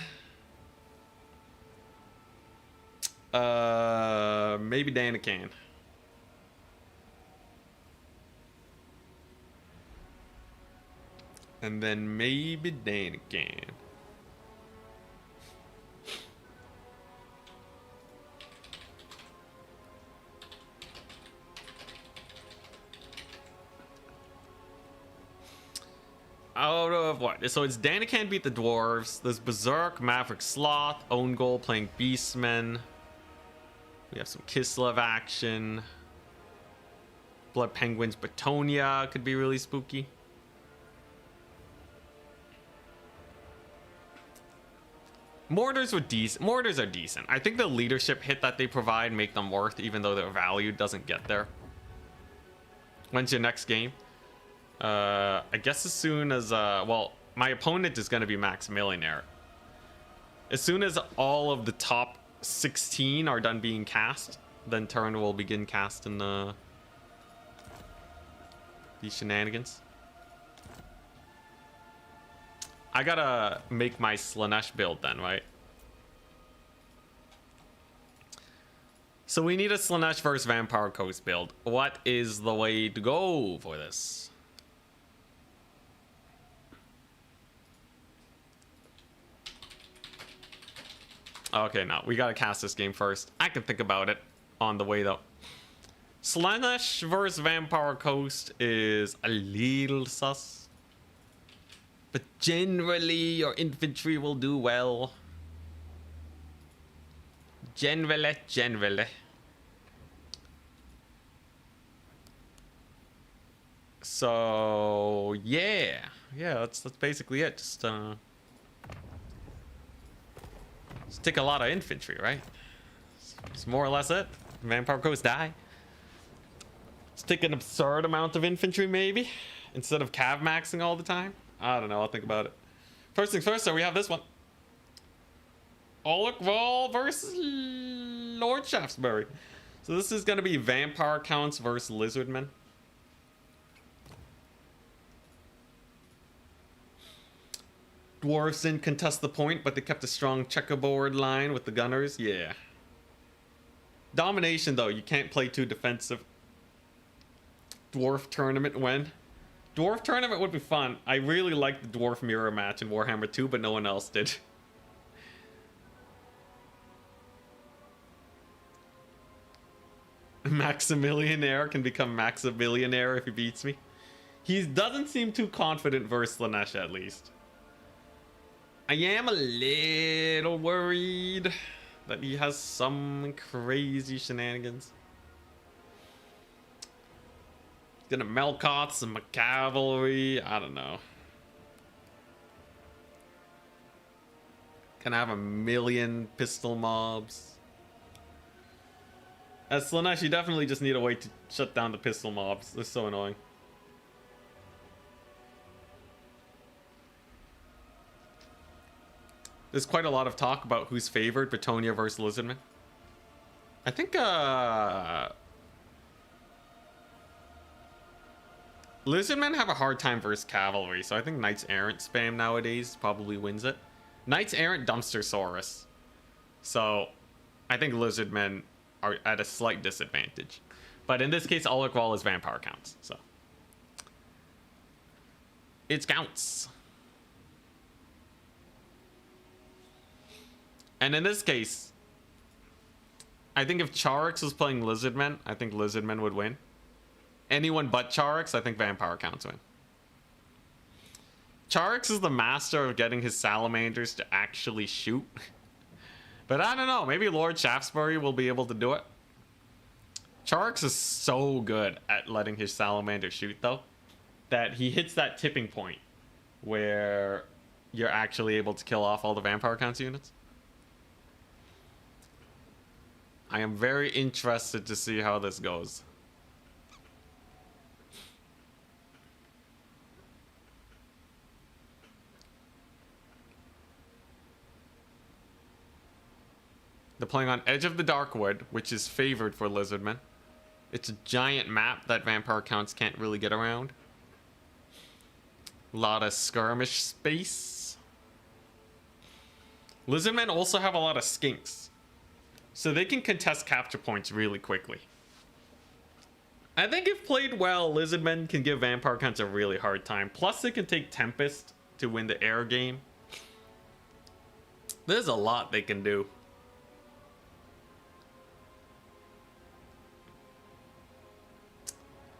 maybe Danican. And then maybe Danican. Out of what? So it's Danican beat the Dwarves. There's Berserk, Maverick Sloth, Own Goal playing Beastmen. We have some Kislev action. Blood Penguins, Bretonnia could be really spooky. Mortars were decent. Mortars are decent. I think the leadership hit that they provide make them worth, even though their value doesn't get there. When's your next game? I guess as soon as well, my opponent is going to be Maximilianaire. As soon as all of the top 16 are done being cast, then Turin will begin casting these shenanigans. I gotta make my Slaanesh build then, right? So we need a Slaanesh versus Vampire Coast build. What is the way to go for this? Okay, no, we gotta cast this game first. I can think about it on the way though. Slaanesh versus Vampire Coast is a little sus. But generally, your infantry will do well. Generally. So, yeah, that's basically it. Just take a lot of infantry, right? It's more or less it. Vampire Coast die. Let's take an absurd amount of infantry, maybe, instead of cav maxing all the time. I don't know. I'll think about it. First things first, so we have this one. Olikval versus Lord Shaftesbury. So this is going to be Vampire Counts versus Lizardmen. Dwarfs didn't contest the point, but they kept a strong checkerboard line with the gunners. Yeah. Domination, though. You can't play too defensive. Dwarf tournament when? Dwarf tournament would be fun. I really liked the Dwarf mirror match in Warhammer 2, but no one else did. Maximilianaire can become Maximillionaire if he beats me. He doesn't seem too confident versus Slaanesh, at least. I am a little worried that he has some crazy shenanigans. He's gonna Melkoth some cavalry. I don't know. Gonna have a million pistol mobs. As Slaanesh, you definitely just need a way to shut down the pistol mobs. They're so annoying. there's quite a lot of talk about who's favored, Bretonnia versus Lizardmen. I think Lizardmen have a hard time versus cavalry, so I think Knights Errant spam nowadays probably wins it. Knights Errant dumpster Saurus. So I think Lizardmen are at a slight disadvantage. But in this case, Alec Wall is vampire counts, so it counts. And in this case, I think if Charix was playing Lizardmen, I think Lizardmen would win. Anyone but Charix, I think vampire counts win. Charix is the master of getting his salamanders to actually shoot. But I don't know, maybe Lord Shaftesbury will be able to do it. Charix is so good at letting his salamander shoot, though, that he hits that tipping point where you're actually able to kill off all the vampire counts units. I am very interested to see how this goes. They're playing on Edge of the Darkwood, which is favored for Lizardmen. It's a giant map that vampire counts can't really get around. A lot of skirmish space. Lizardmen also have a lot of skinks, so they can contest capture points really quickly. I think if played well, Lizardmen can give vampire counts a really hard time. Plus, they can take Tempest to win the air game. There's a lot they can do.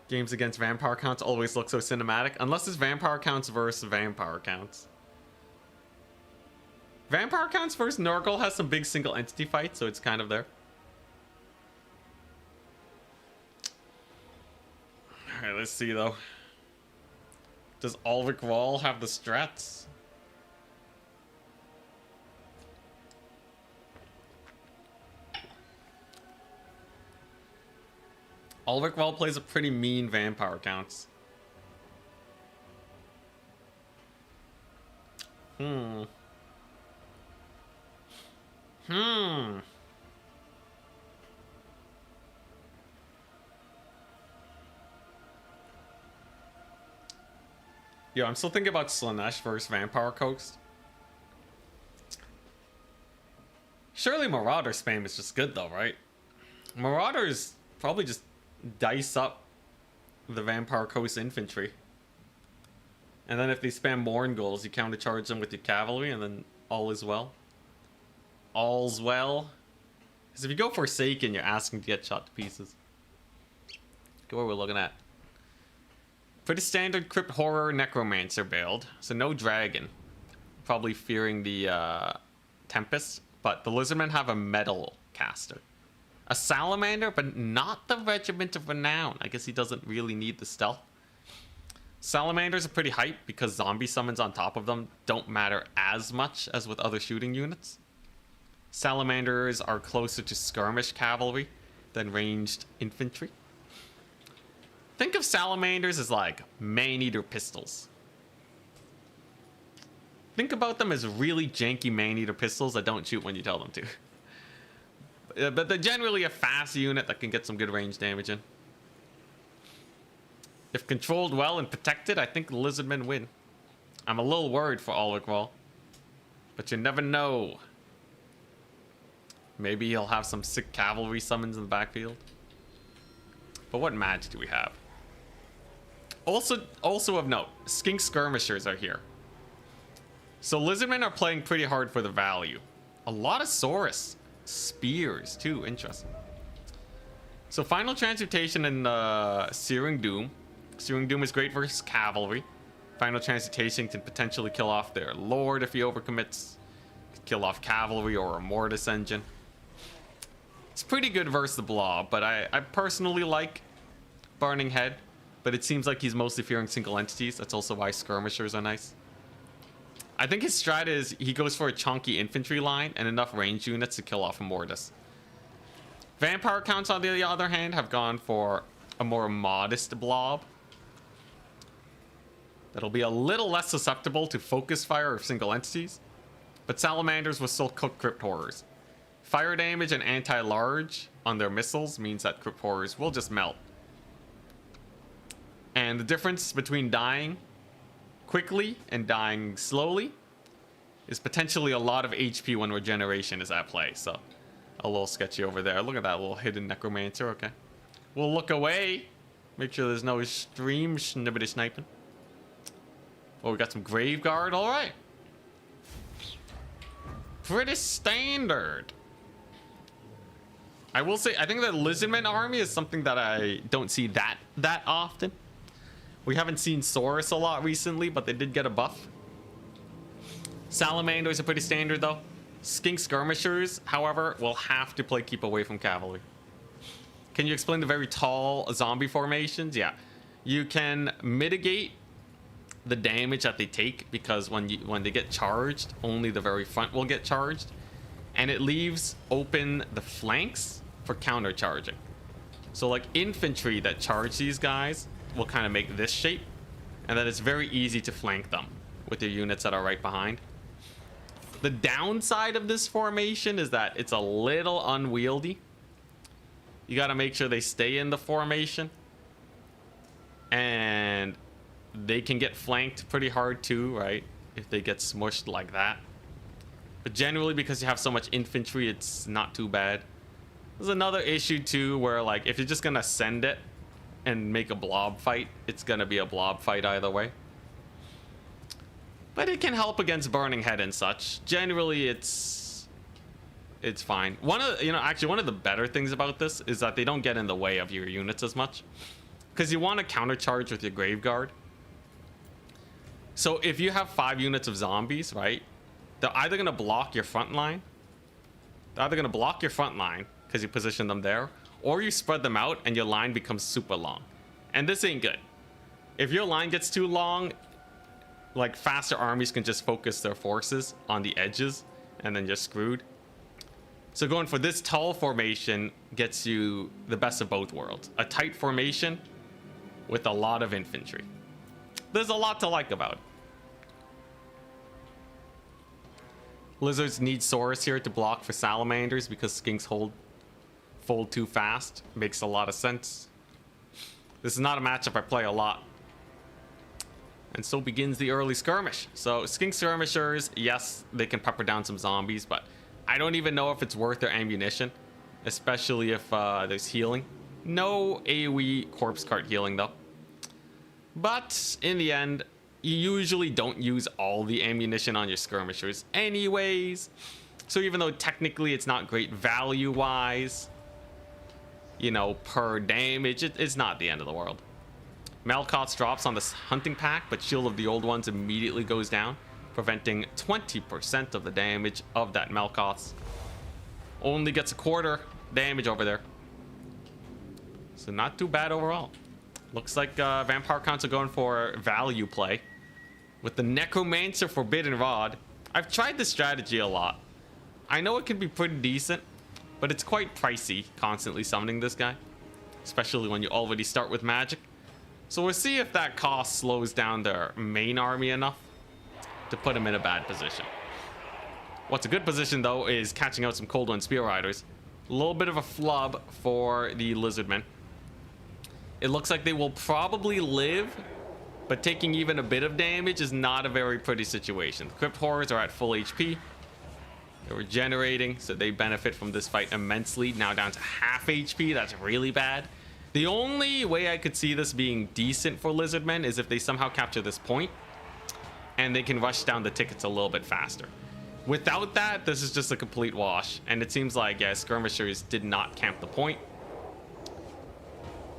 Games against vampire counts always look so cinematic, unless it's vampire counts versus vampire counts. Vampire counts versus Nurgle has some big single entity fights, so it's kind of there. Alright, let's see though. Does Ulrich Wall have the strats? Ulrich Wall plays a pretty mean vampire counts. Yo, I'm still thinking about Slaanesh versus Vampire Coast. Surely Marauder spam is just good though, right? Marauders probably just dice up the Vampire Coast infantry. And then if they spam Mourngulls, you countercharge them with your cavalry, and then all is well. All's well. Because if you go Forsaken, you're asking to get shot to pieces. Look at what we're looking at. Pretty standard Crypt Horror Necromancer build. So no dragon. Probably fearing the Tempest. But the Lizardmen have a Metal Caster. A Salamander, but not the Regiment of Renown. I guess he doesn't really need the stealth. Salamanders are pretty hype because zombie summons on top of them don't matter as much as with other shooting units. Salamanders are closer to skirmish cavalry than ranged infantry. Think of salamanders as like man-eater pistols. Think about them as really janky man-eater pistols that don't shoot when you tell them to. But they're generally a fast unit that can get some good range damage in. If controlled well and protected, I think the Lizardmen win. I'm a little worried for Ulrich Wall, but you never know. Maybe he'll have some sick cavalry summons in the backfield. But what match do we have? Also of note, Skink Skirmishers are here. So Lizardmen are playing pretty hard for the value. A lot of Saurus. Spears too, interesting. So Final Transmutation and Searing Doom. Searing Doom is great versus cavalry. Final Transmutation can potentially kill off their lord if he overcommits. Kill off cavalry or a Mortis engine. It's pretty good versus the blob, but I personally like Burning Head, but it seems like he's mostly fearing single entities. That's also why skirmishers are nice. I think his strat is he goes for a chunky infantry line and enough range units to kill off a Mortis. Vampire counts, on the other hand, have gone for a more modest blob that'll be a little less susceptible to focus fire of single entities. but salamanders will still cook crypt horrors. Fire damage and anti-large on their missiles means that crypt horrors will just melt. And the difference between dying quickly and dying slowly is potentially a lot of HP when regeneration is at play. So a little sketchy over there. Look at that little hidden necromancer. Okay, we'll look away, make sure there's no stream snippety sniping. Oh, we got some grave guard. All right, pretty standard. I will say, I think the Lizardmen army is something that I don't see that often. We haven't seen Saurus a lot recently, but they did get a buff. Salamanders are pretty standard though. Skink skirmishers, however, will have to play keep away from cavalry. Can you explain the very tall zombie formations? Yeah, you can mitigate the damage that they take because when they get charged, only the very front will get charged, and it leaves open the flanks for counter charging. So like infantry that charge these guys will kind of make this shape, and then it's very easy to flank them with your units that are right behind. The downside of this formation is that it's a little unwieldy. You got to make sure they stay in the formation, and they can get flanked pretty hard too, right? If they get smushed like that. But generally, because you have so much infantry, it's not too bad. There's another issue too, where like if you're just gonna send it and make a blob fight, it's gonna be a blob fight either way. But it can help against Burning Head and such. Generally, it's fine. One of the better things about this is that they don't get in the way of your units as much, because you want to countercharge with your Grave Guard. So if you have 5 units of zombies, right, they're either gonna block your front line. Because you position them there, or you spread them out and your line becomes super long, and this ain't good. If your line gets too long, like faster armies can just focus their forces on the edges, and then you're screwed. So going for this tall formation gets you the best of both worlds: a tight formation with a lot of infantry. There's a lot to like about it. Lizards need Saurus here to block for salamanders because skinks fold too fast. Makes a lot of sense. This is not a matchup I play a lot. And so begins the early skirmish. So skink skirmishers, yes, they can pepper down some zombies, but I don't even know if it's worth their ammunition, especially if there's healing. No AoE corpse cart healing though. But in the end, you usually don't use all the ammunition on your skirmishers anyways. So even though technically it's not great value wise, you know, per damage, it's not the end of the world. Melkoth's drops on this hunting pack, but Shield of the Old Ones immediately goes down, preventing 20% of the damage of that Melkoth's. Only gets a quarter damage over there. So not too bad overall. Looks like Vampire Counts are going for value play with the Necromancer Forbidden Rod. I've tried this strategy a lot. I know it can be pretty decent, but it's quite pricey constantly summoning this guy, especially when you already start with magic. So we'll see if that cost slows down their main army enough to put him in a bad position. What's a good position though is catching out some Cold One Spear Riders. A little bit of a flub for the Lizardmen. It looks like they will probably live, but taking even a bit of damage is not a very pretty situation. The Crypt Horrors are at full HP. They're regenerating, so they benefit from this fight immensely. Now down to half HP, that's really bad. The only way I could see this being decent for Lizardmen is if they somehow capture this point and they can rush down the tickets a little bit faster. Without that, this is just a complete wash. And it seems like, yeah, skirmishers did not camp the point.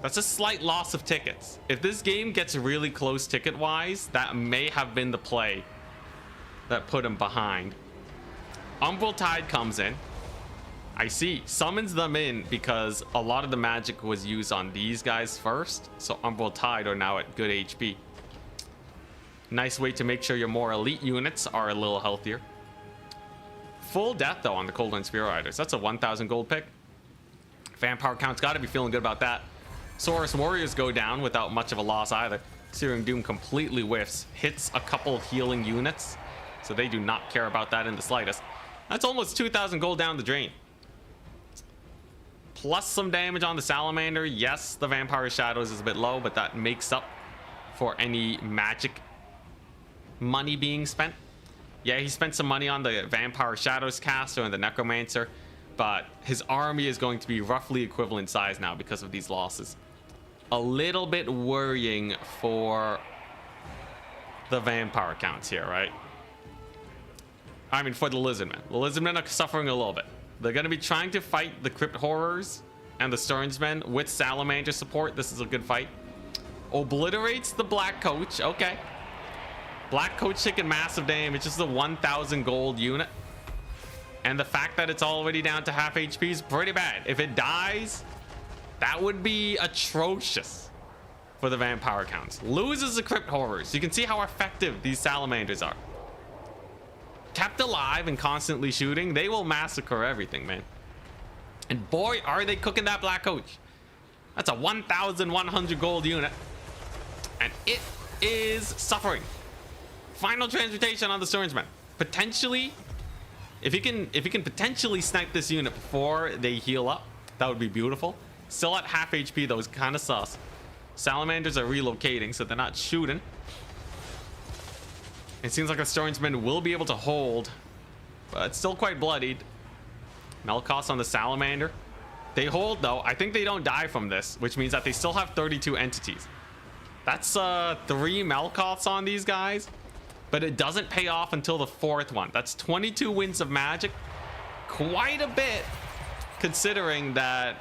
That's a slight loss of tickets. If this game gets really close ticket-wise, that may have been the play that put him behind. Umbral Tide comes in. I see. Summons them in because a lot of the magic was used on these guys first. So Umbral Tide are now at good HP. Nice way to make sure your more elite units are a little healthier. Full death though on the Cold One Spear Riders. That's a 1,000 gold pick. Vampire Count's got to be feeling good about that. Saurus Warriors go down without much of a loss either. Searing Doom completely whiffs. Hits a couple healing units. so they do not care about that in the slightest. That's almost 2,000 gold down the drain. Plus some damage on the Salamander. Yes, the Vampire Shadows is a bit low, but that makes up for any magic money being spent. Yeah, he spent some money on the Vampire Shadows caster and the Necromancer, but his army is going to be roughly equivalent size now because of these losses. A little bit worrying for the Vampire counts here, right? I mean, for the Lizardmen. The Lizardmen are suffering a little bit. They're going to be trying to fight the Crypt Horrors and the Stearnsmen with Salamander support. This is a good fight. Obliterates the Black Coach. Okay. Black Coach taking massive damage. This is a 1,000 gold unit. And the fact that it's already down to half HP is pretty bad. If it dies, that would be atrocious for the Vampire counts. Loses the Crypt Horrors. You can see how effective these Salamanders are. Kept alive and constantly shooting, they will massacre everything, man. And boy, are they cooking that Black Coach. That's a 1,100 gold unit. And it is suffering. Final transmutation on the Stearnsman. Potentially, if he can potentially snipe this unit before they heal up, that would be beautiful. Still at half HP though, is kind of sus. Salamanders are relocating, so they're not shooting. It seems like the Stearnsmen will be able to hold, but it's still quite bloodied. Melkoth's on the Salamander. They hold though. I think they don't die from this, which means that they still have 32 entities. That's 3 Melkoths on these guys, but it doesn't pay off until the 4th one. That's 22 winds of magic. Quite a bit, considering that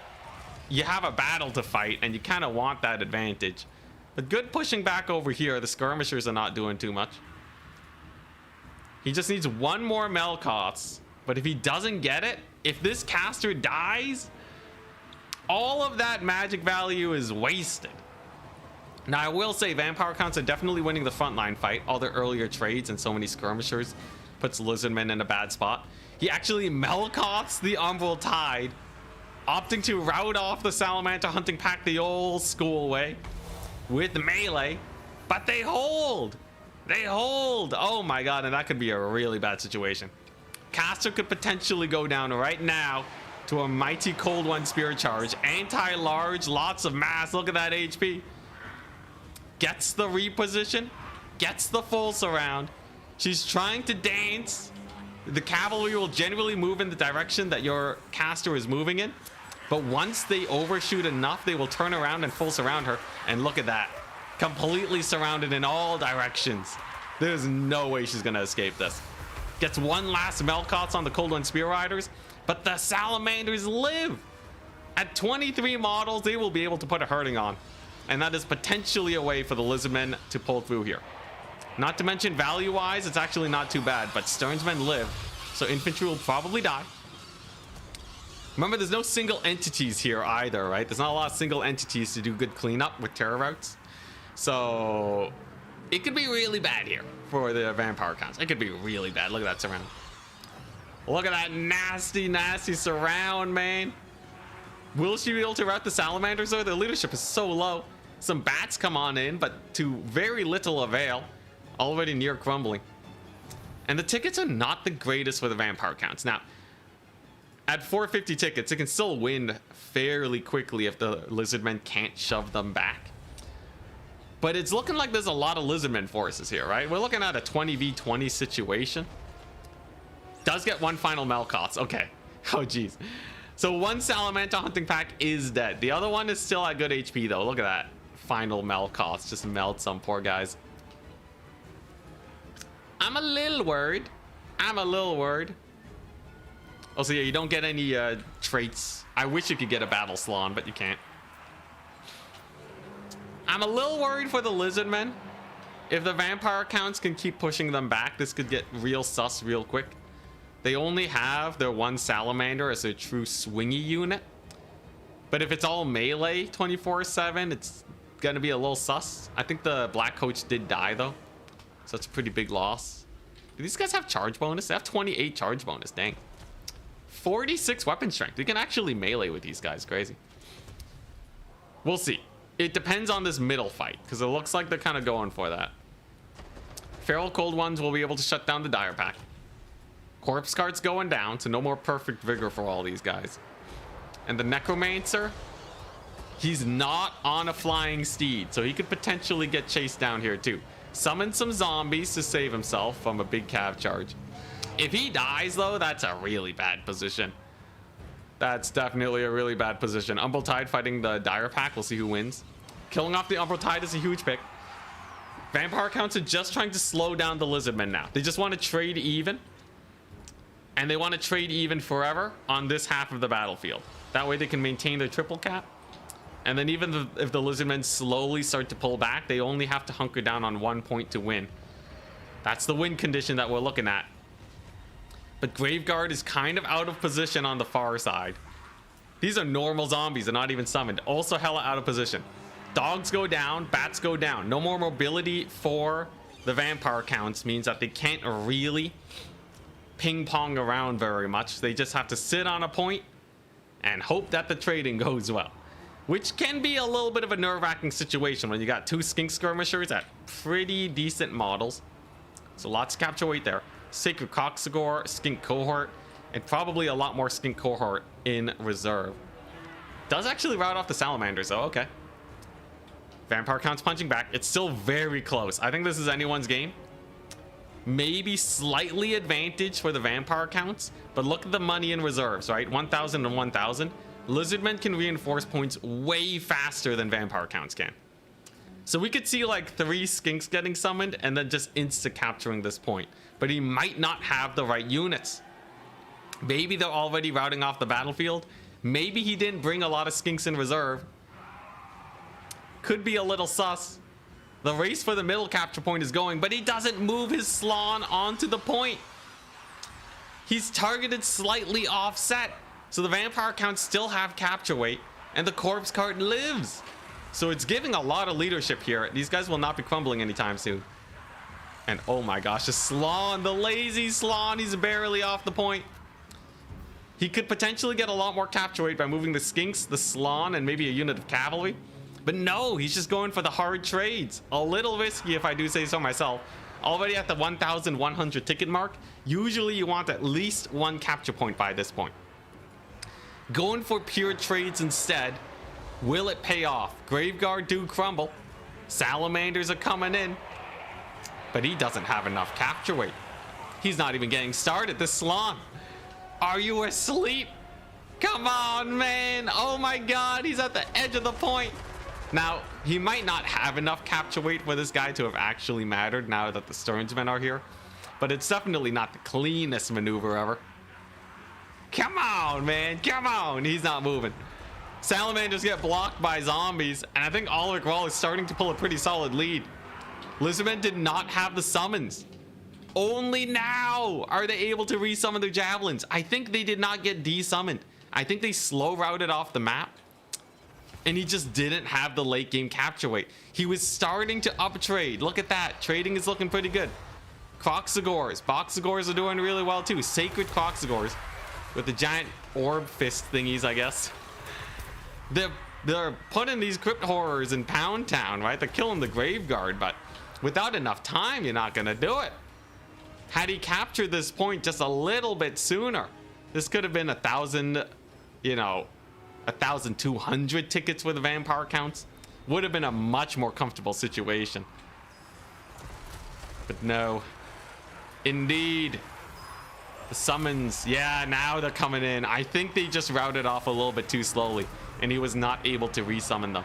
you have a battle to fight and you kind of want that advantage. But good pushing back over here. The skirmishers are not doing too much. He just needs 1 more Melkoths. But if he doesn't get it, if this caster dies, all of that magic value is wasted. Now, I will say Vampire counts are definitely winning the frontline fight. All their earlier trades and so many skirmishers puts Lizardmen in a bad spot. He actually Melkoths the Umbral Tide, opting to rout off the Salamander hunting pack the old school way with melee. But they hold. They hold. Oh my god, and that could be a really bad situation. Caster could potentially go down right now to a mighty cold one spirit charge. Anti-large, lots of mass. Look at that HP. Gets the reposition. Gets the full surround. She's trying to dance. The cavalry will generally move in the direction that your caster is moving in. But once they overshoot enough, they will turn around and full surround her. And look at that. Completely surrounded in all directions. There's no way she's gonna escape this. Gets 1 last Melkoths on the Cold One Spear Riders, but the Salamanders live. At 23 models, they will be able to put a hurting on. And that is potentially a way for the Lizardmen to pull through here. Not to mention value-wise, it's actually not too bad, but Stearnsmen live, so infantry will probably die. Remember, there's no single entities here either, right? There's not a lot of single entities to do good cleanup with terror routes. So it could be really bad here for the Vampire counts. It could be really bad. Look at that surround. Look at that nasty, nasty surround, man. Will she be able to rout the Salamanders though? Their leadership is so low. Some bats come on in, but to very little avail. Already near crumbling. And the tickets are not the greatest for the Vampire counts. Now, at 450 tickets, it can still win fairly quickly if the Lizardmen can't shove them back. But it's looking like there's a lot of Lizardmen forces here, right? We're looking at a 20v20 situation. Does get 1 final Melkoths. Okay. Oh, geez. So 1 Salamander hunting pack is dead. The other one is still at good HP, though. Look at that. Final Melkoths. Just melt some poor guys. I'm a little worried. Also, yeah, you don't get any traits. I wish you could get a battle Slan, but you can't. I'm a little worried for the Lizardmen. If the Vampire counts can keep pushing them back, this could get real sus real quick. They only have their 1 Salamander as a true swingy unit. But if it's all melee 24/7, it's gonna be a little sus. I think the Black Coach did die though, so that's a pretty big loss. Do these guys have charge bonus? They have 28 charge bonus, dang. 46 weapon strength. You can actually melee with these guys, crazy. We'll see. It depends on this middle fight, because it looks like they're kind of going for that. Feral Cold Ones will be able to shut down the Dire Pack. Corpse Cart's going down, so no more Perfect Vigor for all these guys. And the Necromancer, he's not on a flying steed, so he could potentially get chased down here too. Summon some zombies to save himself from a big cav charge. If he dies though, that's a really bad position. That's definitely a really bad position. Umbral Tide fighting the Dire Pack. We'll see who wins. Killing off the Umbral Tide is a huge pick. Vampire Counts are just trying to slow down the Lizardmen now. They just want to trade even. And they want to trade even forever on this half of the battlefield. That way they can maintain their triple cap. And then even if the Lizardmen slowly start to pull back, they only have to hunker down on 1 point to win. That's the win condition that we're looking at. But Graveguard is kind of out of position on the far side. These are normal zombies. They're not even summoned. Also hella out of position. Dogs go down. Bats go down. No more mobility for the Vampire Counts means that they can't really ping pong around very much. They just have to sit on a point and hope that the trading goes well, which can be a little bit of a nerve-wracking situation when you got two skink skirmishers at pretty decent models. So lots of capture weight there. Sacred Coxagore, skink cohort, and probably a lot more skink cohort in reserve. Does actually rout off the salamanders though. Okay, Vampire Count's punching back. It's still very close. I think this is anyone's game. Maybe slightly advantage for the Vampire Counts, but look at the money in reserves, right? 1,000 and 1,000. Lizardmen can reinforce points way faster than Vampire Counts can. So we could see like 3 skinks getting summoned and then just insta-capturing this point. But he might not have the right units. Maybe they're already routing off the battlefield. Maybe he didn't bring a lot of skinks in reserve. Could be a little sus. The race for the middle capture point is going, but he doesn't move his Slann onto the point. He's targeted slightly offset. So the Vampire Counts still have capture weight, and the Corpse Cart lives. So it's giving a lot of leadership here. These guys will not be crumbling anytime soon. And oh my gosh, the Slann, the lazy Slann, he's barely off the point. He could potentially get a lot more capture weight by moving the Skinks, the Slann, and maybe a unit of cavalry. But no, he's just going for the hard trades. A little risky if I do say so myself. Already at the 1,100 ticket mark. Usually you want at least 1 capture point by this point. Going for pure trades instead. Will it pay off? Graveguard do crumble. Salamanders are coming in. But he doesn't have enough capture weight. He's not even getting started. The Slann. Are you asleep? Come on, man. Oh my god, he's at the edge of the point. Now, he might not have enough capture weight for this guy to have actually mattered now that the Sternsmen are here. But it's definitely not the cleanest maneuver ever. Come on, man. Come on. He's not moving. Salamanders get blocked by zombies. And I think Ulrich Rahl is starting to pull a pretty solid lead. Lizardmen did not have the summons. Only now are they able to resummon their javelins. I think they did not get desummoned. I think they slow routed off the map. And he just didn't have the late game capture weight. He was starting to up trade. Look at that. Trading is looking pretty good. Croxagores. Boxagores are doing really well too. Sacred Croxagores with the giant orb fist thingies, I guess. They're putting these crypt horrors in Pound Town, right? They're killing the Graveguard, but without enough time, you're not gonna do it. Had he captured this point just a little bit sooner, this could have been 1,000, you know, 1,200 tickets for the Vampire Counts. Would have been a much more comfortable situation. But no. Indeed. The summons. Yeah, now they're coming in. I think they just routed off a little bit too slowly. And he was not able to resummon them.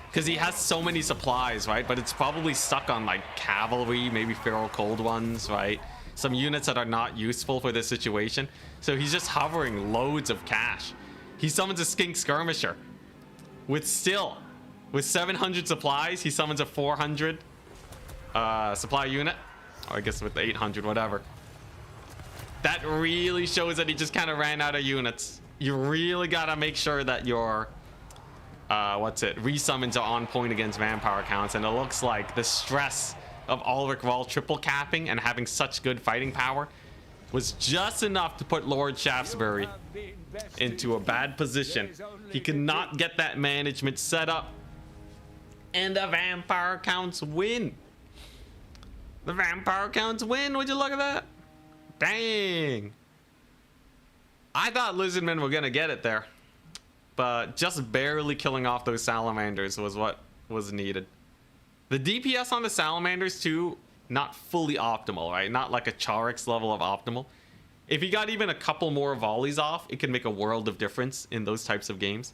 Because he has so many supplies, right? But it's probably stuck on like cavalry, maybe feral cold ones, right? Some units that are not useful for this situation. So he's just hovering loads of cash. He summons a skink skirmisher. With 700 supplies, he summons a 400 supply unit. Or I guess with the 800, whatever. That really shows that he just kind of ran out of units. You really gotta make sure that your resummons are on point against Vampire Counts. And it looks like the stress of Ulrich Rahl triple capping and having such good fighting power was just enough to put Lord Shaftesbury into a bad position. He could not get that management set up. And the Vampire Counts win. The vampire counts win. Would you look at that? Dang. I thought Lizardmen were gonna get it there, but just barely killing off those salamanders was what was needed. The DPS on the salamanders too, not fully optimal, right? Not like a Charix level of optimal. If he got even a couple more volleys off, it could make a world of difference in those types of games.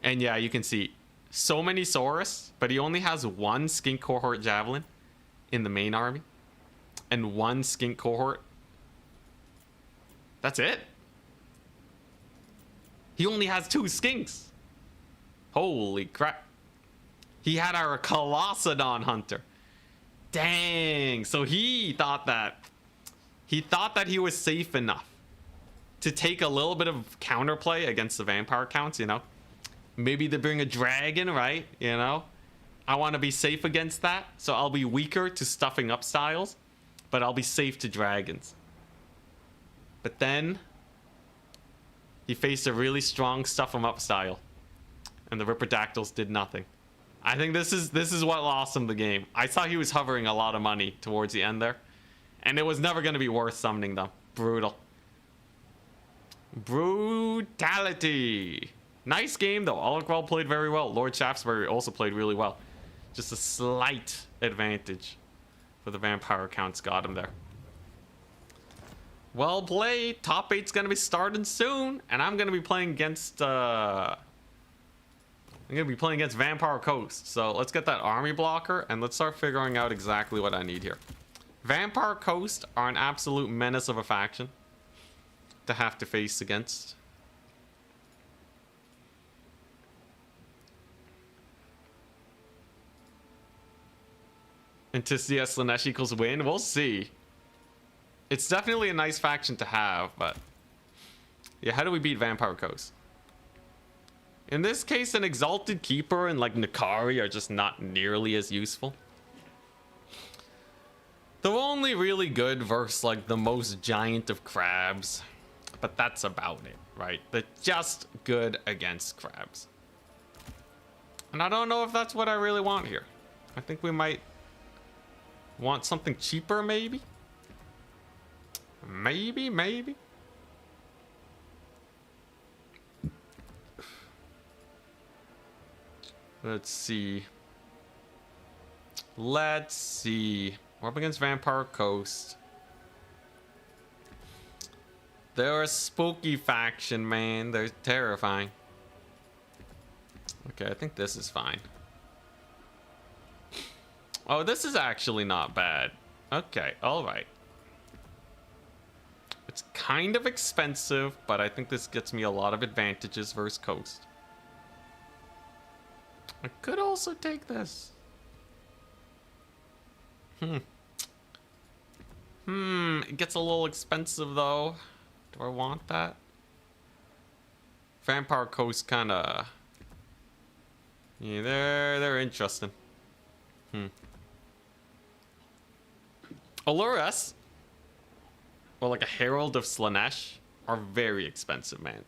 And yeah, you can see so many Saurus, but he only has one skink cohort javelin in the main army and one skink cohort. That's it. He only has 2 skinks. Holy crap. He had our Colossadon hunter. Dang. So he thought that he was safe enough to take a little bit of counterplay against the vampire counts, you know. Maybe they bring a dragon, right? You know, I want to be safe against that, so I'll be weaker to stuffing up styles, but I'll be safe to dragons. But then he faced a really strong stuff 'em up style, and the Ripperdactyls did nothing. I think this is what lost him the game. I saw he was hovering a lot of money towards the end there, and it was never going to be worth summoning them. Brutal. Brutality. Nice game though. Oligrel played very well. Lord Shaftesbury also played really well. Just a slight advantage for the vampire counts got him there. Well played. Top 8's gonna be starting soon, and I'm gonna be playing against Vampire Coast. So let's get that army blocker and let's start figuring out exactly what I need here. Vampire Coast are an absolute menace of a faction to have to face against. And to see Slaanesh equals win, we'll see. It's definitely a nice faction to have, but yeah, how do we beat Vampire Coast? In this case, an Exalted Keeper and like Nakari are just not nearly as useful. They're only really good versus like the most giant of crabs, but that's about it, right? They're just good against crabs. And I don't know if that's what I really want here. I think we might want something cheaper, maybe? Maybe? Let's see. We're up against Vampire Coast. They're a spooky faction, man. They're terrifying. Okay, I think this is fine. Oh, this is actually not bad. Okay, alright. It's kind of expensive, but I think this gets me a lot of advantages versus Coast. I could also take this. It gets a little expensive though. Do I want that? Vampire Coast kinda... Yeah, they're interesting. Allures, or like a Herald of Slaanesh, are very expensive, man.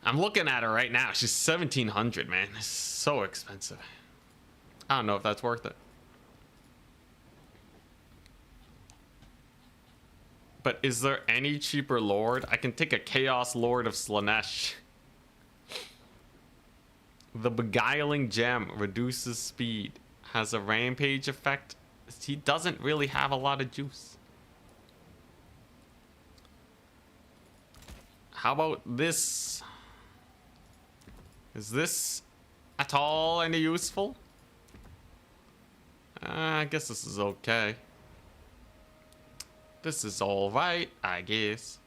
I'm looking at her right now. She's 1,700, man. It's so expensive. I don't know if that's worth it. But is there any cheaper Lord? I can take a Chaos Lord of Slaanesh. The Beguiling Gem reduces speed. Has a rampage effect. He doesn't really have a lot of juice. How about this? Is this at all any useful? I guess this is okay. This is alright, I guess.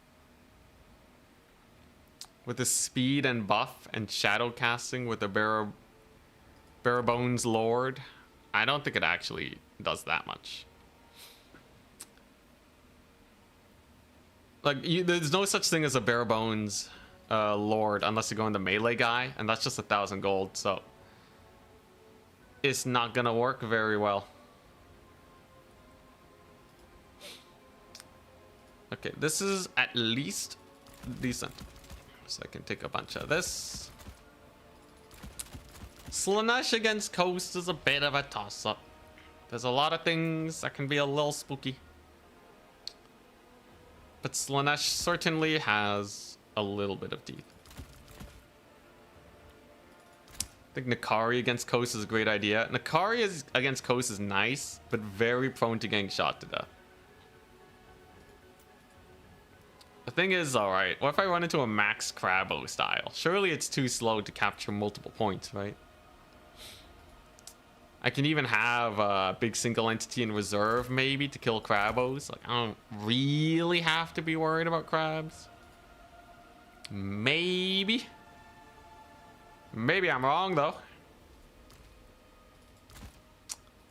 With the speed and buff and shadow casting with the bare bones Lord, I don't think it actually does that much. Like, there's no such thing as a bare bones Lord unless you go in the melee guy, and that's just 1,000 gold, so it's not gonna work very well. Okay, this is at least decent. So I can take a bunch of this. Slaanesh against Coast is a bit of a toss-up. There's a lot of things that can be a little spooky. But Slaanesh certainly has a little bit of teeth. I think Nakari against Kos is a great idea. Nakari against Kos is nice, but very prone to getting shot to death. The thing is, alright, what if I run into a Max Crabbo style? Surely it's too slow to capture multiple points, right? I can even have a big single entity in reserve, maybe, to kill Crabbos. Like, I don't really have to be worried about crabs. Maybe. Maybe I'm wrong, though.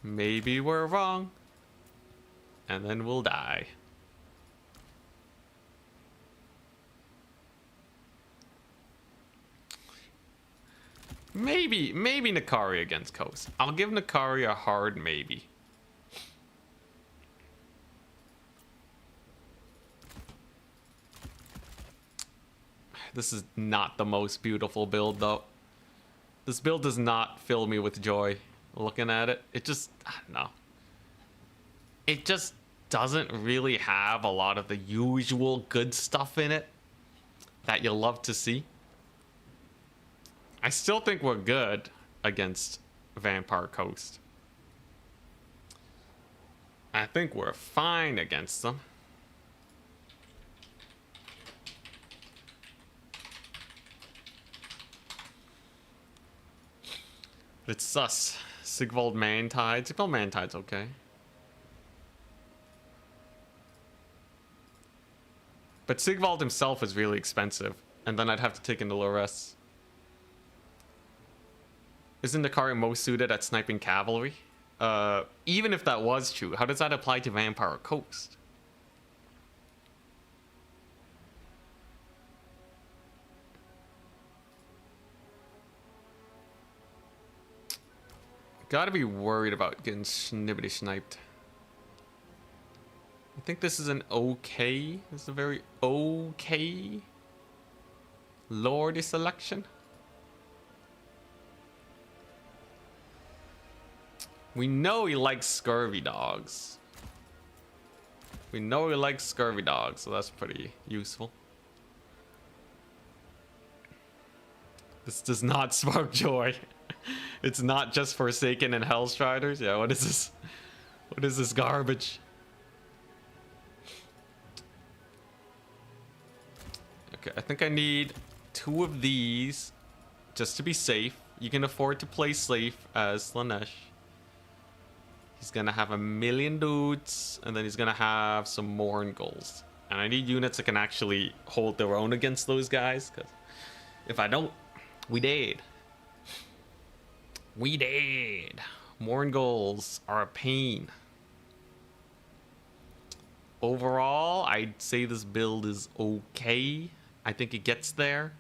Maybe we're wrong. And then we'll die. Maybe Nakari against Kos. I'll give Nakari a hard maybe. This is not the most beautiful build, though. This build does not fill me with joy looking at it. It just, I don't know. It just doesn't really have a lot of the usual good stuff in it that you'll love to see. I still think we're good against Vampire Coast. I think we're fine against them. But it's sus. Sigvald Mantide. Sigvald Mantide's okay. But Sigvald himself is really expensive. And then I'd have to take in the Lores. Isn't Nakari most suited at sniping cavalry? Even if that was true, how does that apply to Vampire Coast? Gotta be worried about getting snippety sniped. I think this is an okay. This is a very okay Lordy selection. We know he likes scurvy dogs. We know he likes scurvy dogs, so that's pretty useful. This does not spark joy. It's not just Forsaken and Hellstriders. Yeah, what is this? What is this garbage? Okay, I think I need 2 of these just to be safe. You can afford to play safe as Slaanesh. He's gonna have 1,000,000 dudes, and then he's gonna have some Mourngulls. And I need units that can actually hold their own against those guys, because if I don't, we dead. We dead. Mourngulls are a pain. Overall, I'd say this build is okay. I think it gets there.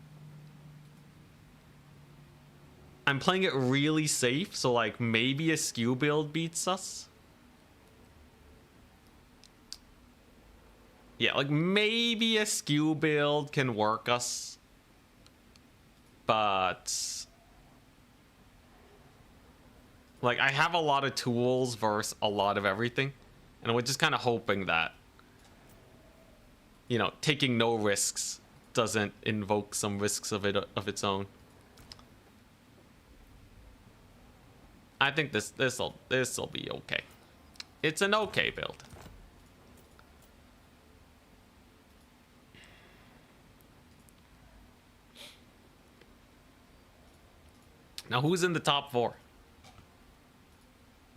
I'm playing it really safe, so like maybe a skew build beats us. Yeah, like maybe a skew build can work us. But like I have a lot of tools versus a lot of everything. And we're just kind of hoping that, you know, taking no risks doesn't invoke some risks of its own. I think this'll be okay. It's an okay build. Now who's in the top 4?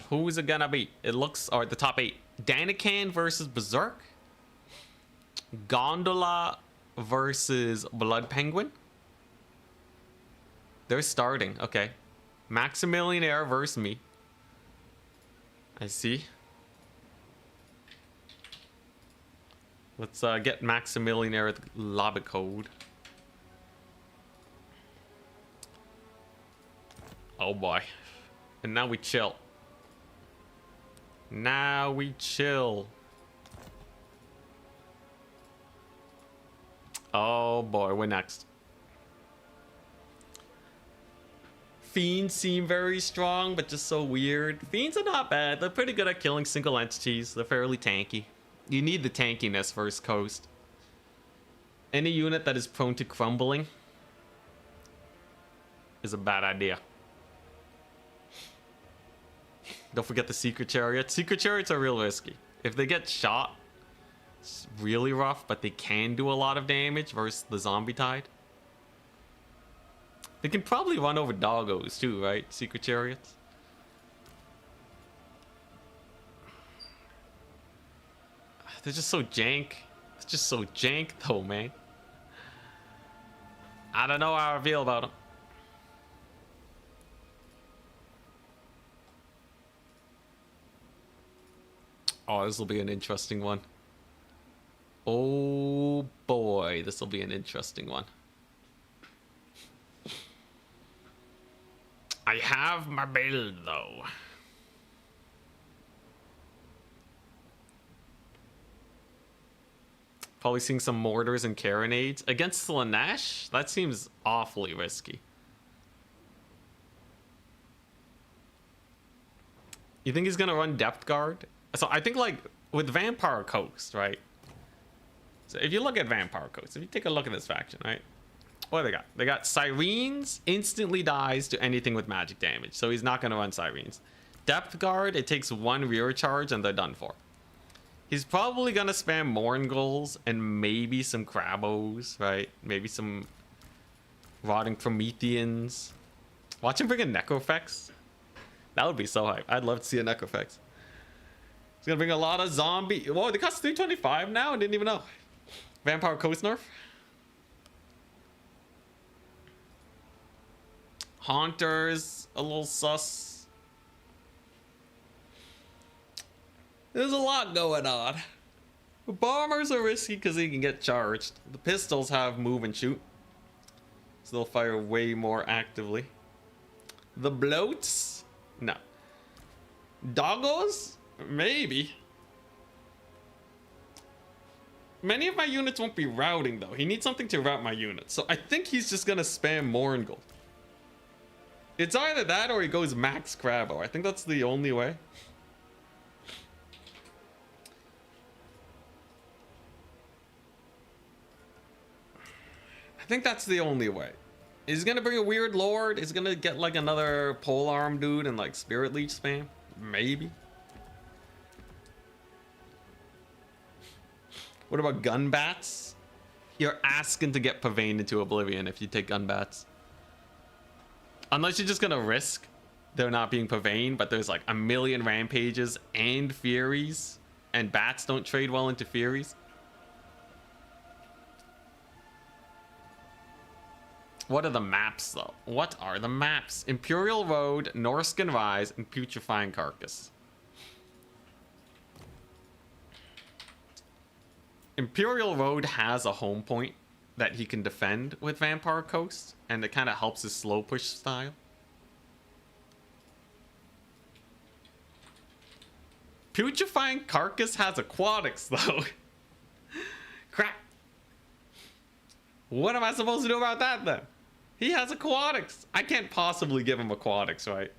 Who's it gonna be? It looks, or the top 8. Danican versus Berserk. Gondola versus Blood Penguin. They're starting, okay. Maximillionaire versus me. I see. Let's get Maximillionaire at the lobby code. Oh boy. And now we chill. Now we chill. Oh boy, we're next. Fiends seem very strong, but just so weird. Fiends are not bad. They're pretty good at killing single entities. They're fairly tanky. You need the tankiness versus Coast. Any unit that is prone to crumbling is a bad idea. Don't forget the Secret Chariots. Secret Chariots are real risky. If they get shot, it's really rough, but they can do a lot of damage versus the Zombie Tide. They can probably run over doggos too, right? Secret Chariots. They're just so jank. It's just so jank though, man. I don't know how I feel about them. Oh, this will be an interesting one. Oh boy, this will be an interesting one. I have my build though. Probably seeing some mortars and carronades against Slaanesh. That seems awfully risky. You think he's gonna run Depth Guard? So I think like with Vampire Coast, right? So if you look at Vampire Coast, if you take a look at this faction, right? What do they got? They got Sirens, instantly dies to anything with magic damage. So he's not gonna run Sirens. Depth Guard, it takes one rear charge and they're done for. He's probably gonna spam Mourngulls and maybe some Crabos, right? Maybe some Rotting Prometheans. Watch him bring a Necrofex. That would be so hype. I'd love to see a Necrofex. He's gonna bring a lot of zombie. Whoa, they cost 325 now? I didn't even know. Vampire Coast nerf. Haunters, a little sus. There's a lot going on. The bombers are risky because they can get charged. The pistols have move and shoot, so they'll fire way more actively. The bloats? No. Doggos? Maybe. Many of my units won't be routing though. He needs something to route my units. So I think he's just gonna spam Mourngul. It's either that or he goes max Crabo. I think that's the only way. I think that's the only way. He's gonna bring a weird lord. He's gonna get like another polearm dude and like spirit leech spam. Maybe. What about gun bats? You're asking to get Pavane into oblivion if you take gun bats. Unless you're just gonna risk there not being Pavane, but there's like a million rampages and furies, and bats don't trade well into furies. What are the maps though? What are the maps? Imperial Road, Norscan Rise, and Putrefying Carcass. Imperial Road has a home point that he can defend with Vampire Coast, and it kind of helps his slow push style. Putrefying Carcass has aquatics though. Crap. What am I supposed to do about that then? He has aquatics. I can't possibly give him aquatics, right?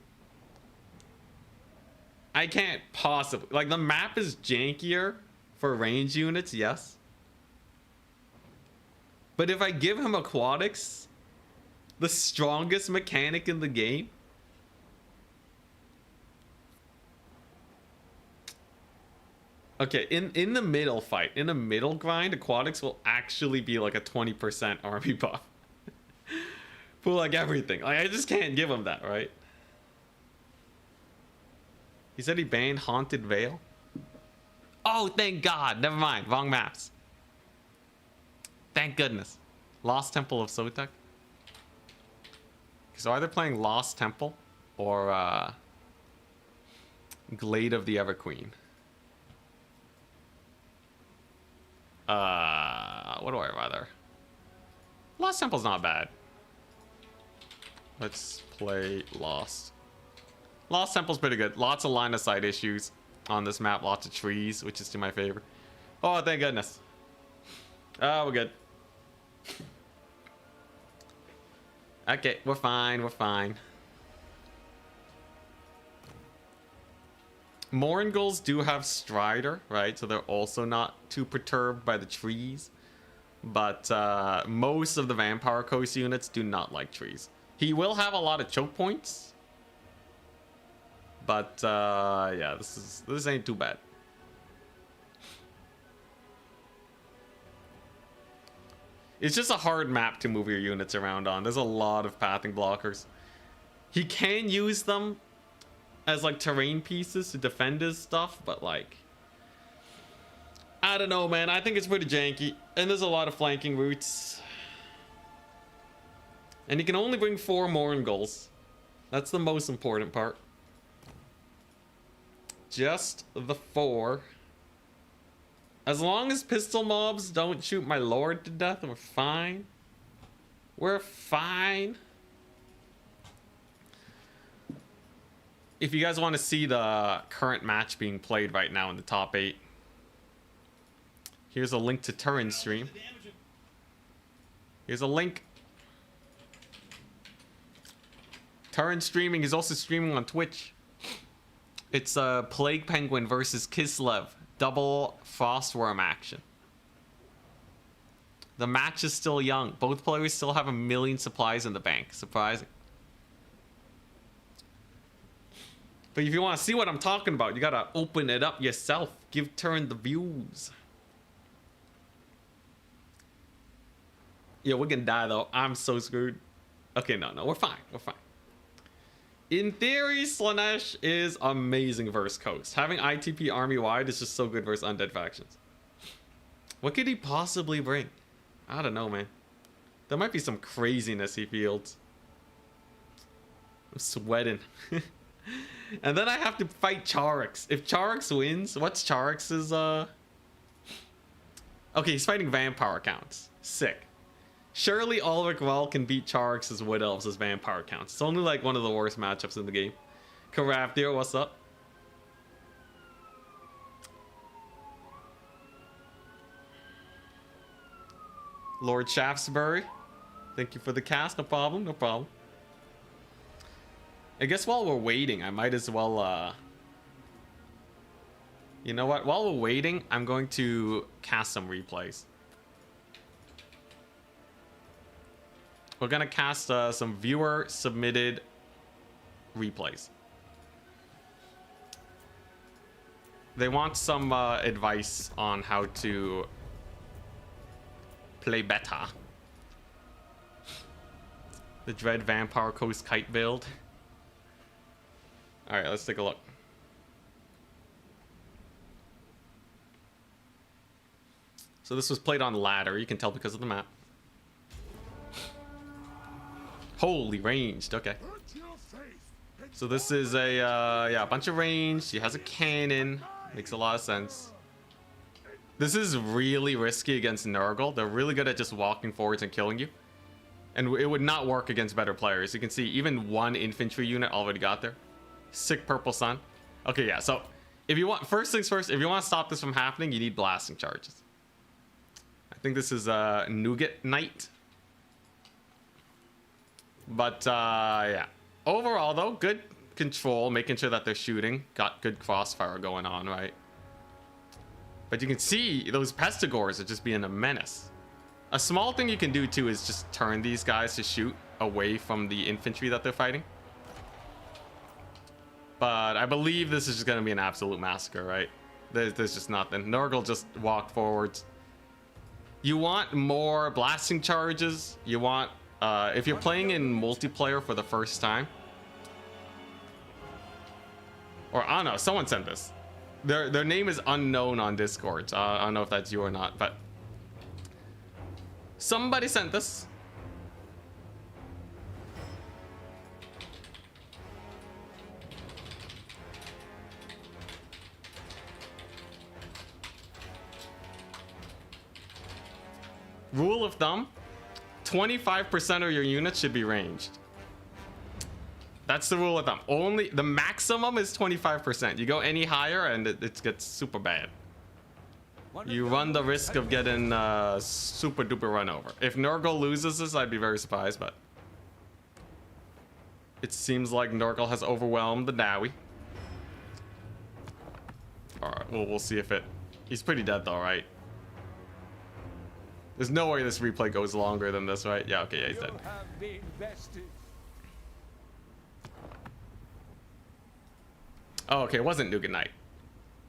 I can't possibly. Like, the map is jankier for range units, yes. But if I give him aquatics, the strongest mechanic in the game, okay, in the middle fight, in a middle grind, aquatics will actually be like a 20% army buff. For like everything. Like, I just can't give him that, right? He said he banned Haunted Vale. Oh, thank God. Never mind. Wrong maps. Thank goodness. Lost Temple of Sotek. So either playing Lost Temple or Glade of the Everqueen. What do I rather? Lost Temple's not bad. Let's play Lost. Lost Temple's pretty good. Lots of line of sight issues on this map. Lots of trees, which is to my favor. Oh, thank goodness. Oh, we're good. Okay, we're fine. We're fine. Moringulls do have Strider, right? So they're also not too perturbed by the trees. But most of the Vampire Coast units do not like trees. He will have a lot of choke points. But yeah, this ain't too bad. It's just a hard map to move your units around on. There's a lot of pathing blockers. He can use them as like terrain pieces to defend his stuff, but like, I don't know, man. I think it's pretty janky, and there's a lot of flanking routes. And he can only bring 4 Moringulls. That's the most important part. Just the 4. As long as pistol mobs don't shoot my lord to death, we're fine. We're fine. If you guys want to see the current match being played right now in the top 8, here's a link to Turin's stream. Here's a link. Turin's streaming. He's also streaming on Twitch. It's Plague Penguin versus Kislev. Double Frostworm action. The match is still young. Both players still have 1 million supplies in the bank. Surprising. But if you want to see what I'm talking about, you gotta open it up yourself. Give Turin the views. Yeah, we're gonna die though. I'm so screwed. Okay, no, we're fine. We're fine. In theory, Slaanesh is amazing versus Coast. Having ITP army wide is just so good versus undead factions. What could he possibly bring? I don't know, man. There might be some craziness he fields. I'm sweating. And then I have to fight Charix. If Charix wins, what's Charix's Okay, he's fighting vampire counts. Sick. Surely Ulrich Wall can beat Charix's Wood Elves as vampire counts. It's only like one of the worst matchups in the game. Karafdir, what's up? Lord Shaftesbury, thank you for the cast. No problem, no problem. I guess while we're waiting, I might as well, you know what? While we're waiting, I'm going to cast some replays. We're gonna cast some viewer-submitted replays. They want some advice on how to play better. The Dread Vampire Coast Kite build. Alright, let's take a look. So this was played on ladder, you can tell because of the map. Holy, ranged, okay. So this is a, yeah, a bunch of range. He has a cannon. Makes a lot of sense. This is really risky against Nurgle. They're really good at just walking forwards and killing you. And it would not work against better players. You can see even 1 infantry unit already got there. Sick Purple Sun. Okay, yeah, so if you want, first things first, if you want to stop this from happening, you need blasting charges. I think this is Nougat Knight. But yeah, overall though, good control, making sure that they're shooting. Got good crossfire going on, right? But you can see those Pestigores are just being a menace. A small thing you can do too is just turn these guys to shoot away from the infantry that they're fighting. But I believe this is just going to be an absolute massacre, right? There's just nothing. Nurgle just walked forwards. You want more blasting charges. You want, if you're playing in multiplayer for the first time, or I don't know, someone sent this. Their name is unknown on Discord. So I don't know if that's you or not, but somebody sent this. Rule of thumb, 25% of your units should be ranged. That's the rule of thumb. Only the maximum is 25%. You go any higher and it gets super bad. You run the risk of getting super duper run over. If Nurgle loses this, I'd be very surprised, but it seems like Nurgle has overwhelmed the Dowie. We'll see if it... He's pretty dead though, right? There's no way this replay goes longer than this, right? Yeah, okay, yeah, he's dead. You have been bested. Oh, okay, it wasn't Nougat Knight.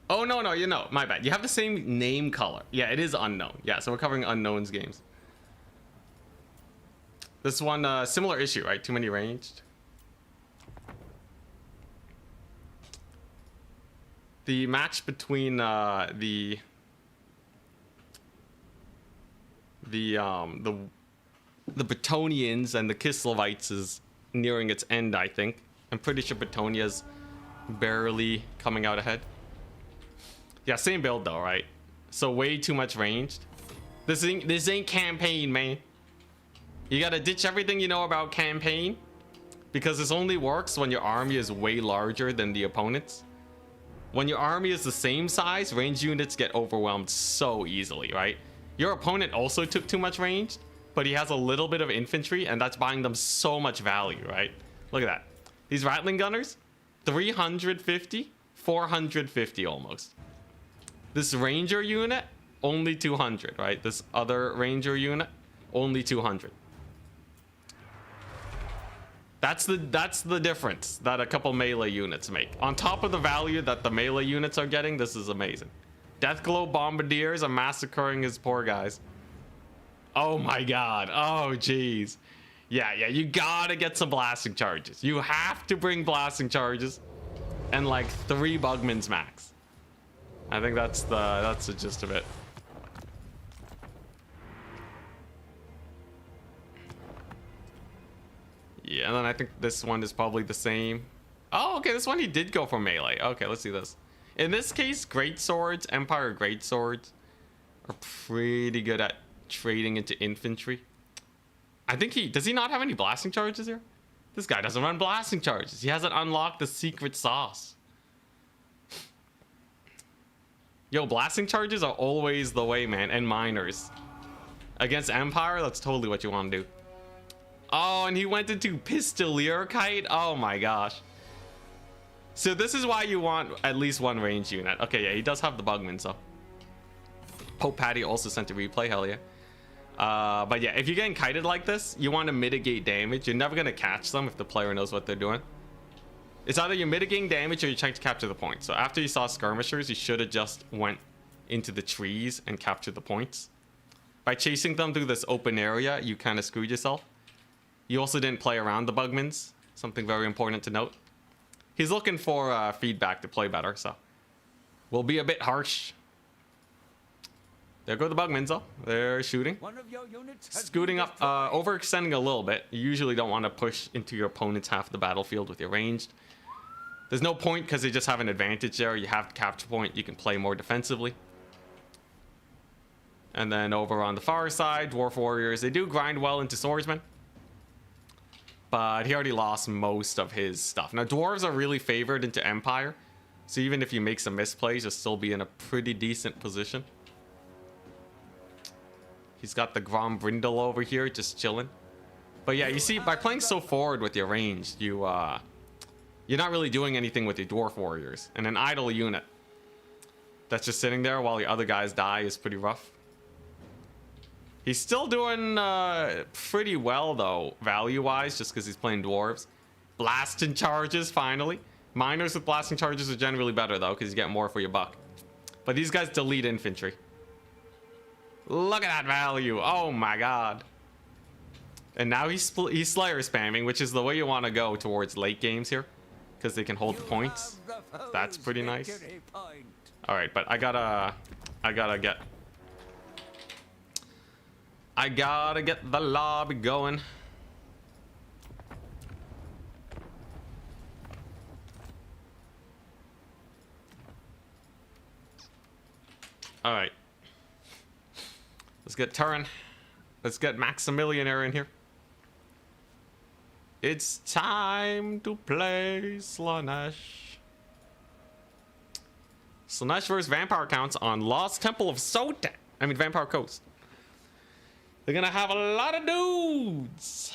Oh, no, no, you know, my bad. You have the same name color. Yeah, it is unknown. Yeah, so we're covering unknowns games. This one, similar issue, right? Too many ranged. The match between the Bretonnians and the Kislevites is nearing its end, I think. I'm pretty sure Bretonnia's barely coming out ahead. Yeah, same build though, right? So way too much ranged. This ain't campaign, man. You gotta ditch everything you know about campaign, because this only works when your army is way larger than the opponent's. When your army is the same size, ranged units get overwhelmed so easily, right? Your opponent also took too much range, but he has a little bit of infantry, and that's buying them so much value, right? Look at that. These Rattling Gunners, 350, 450 almost. This Ranger unit, only 200, right? This other Ranger unit, only 200. That's the difference that a couple melee units make. On top of the value that the melee units are getting, this is amazing. Deathglow Bombardiers are massacring his poor guys. Oh my god. Oh jeez. Yeah, you gotta get some blasting charges. You have to bring blasting charges and like 3 Bugmans max. I think that's the gist of it. Yeah, and then I think this one is probably the same. Oh, okay, this one he did go for melee. Okay, let's see this. In this case, great swords, Empire great swords are pretty good at trading into infantry. I think does he not have any blasting charges here? This guy doesn't run blasting charges. He hasn't unlocked the secret sauce. Yo, blasting charges are always the way, man, and miners. Against Empire, that's totally what you want to do. Oh, and he went into Pistolier Kite. Oh my gosh. So this is why you want at least 1 range unit. Okay, yeah, he does have the Bugman, so. Pope Patty also sent a replay, hell yeah. But yeah, if you're getting kited like this, you want to mitigate damage. You're never going to catch them if the player knows what they're doing. It's either you're mitigating damage or you're trying to capture the point. So after you saw skirmishers, you should have just went into the trees and captured the points. By chasing them through this open area, you kind of screwed yourself. You also didn't play around the Bugmans, something very important to note. He's looking for feedback to play better, so we'll be a bit harsh. There go the Bugmans, though. They're shooting. One of your units has Scooting been up, destroyed. overextending a little bit. You usually don't want to push into your opponent's half of the battlefield with your ranged. There's no point because they just have an advantage there. You have the capture point. You can play more defensively. And then over on the far side, Dwarf Warriors, they do grind well into Swordsmen. But he already lost most of his stuff. Now, Dwarves are really favored into Empire. So even if you make some misplays, you'll still be in a pretty decent position. He's got the Grom Brindle over here, just chilling. But yeah, you see, by playing so forward with your range, you're not really doing anything with your Dwarf Warriors. And an idle unit that's just sitting there while the other guys die is pretty rough. He's still doing pretty well, though, value-wise, just because he's playing Dwarves. Blasting charges, finally. Miners with blasting charges are generally better, though, because you get more for your buck. But these guys delete infantry. Look at that value. Oh, my God. And now he's Slayer spamming, which is the way you want to go towards late games here, because they can hold the points. That's pretty nice. All right, but I gotta get the lobby going. All right. Let's get Turin. Let's get Maximilian in here. It's time to play Slaanesh. Slaanesh versus Vampire Counts on Lost Temple of Sotek. I mean, Vampire Coast. They're gonna have a lot of dudes.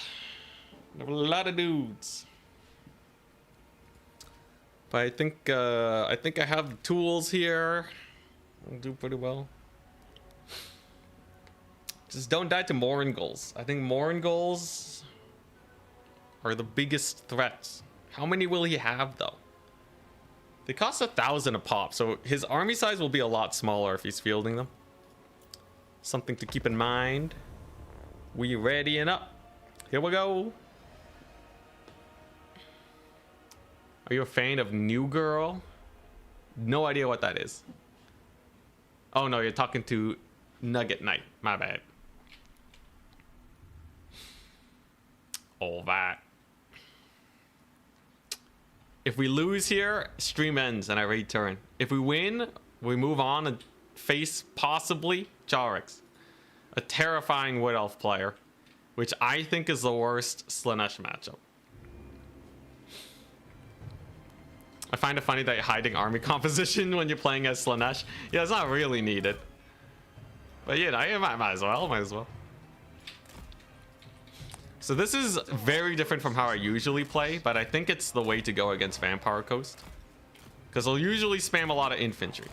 But I think I have the tools here. I'll do pretty well. Just don't die to Moringulls. I think Moringulls are the biggest threats. How many will he have though? They cost 1,000 a pop, so his army size will be a lot smaller if he's fielding them. Something to keep in mind. We ready and up. Here we go. Are you a fan of New Girl? No idea what that is. Oh no, you're talking to Nugget Knight. My bad. All that. If we lose here, stream ends and I raid Turin. If we win, we move on and face possibly Charix, a terrifying Wood Elf player, which I think is the worst Slaanesh matchup. I find it funny that you're hiding army composition when you're playing as Slaanesh. Yeah, it's not really needed. But you know, you might as well. So this is very different from how I usually play, but I think it's the way to go against Vampire Coast. Because I'll usually spam a lot of infantry.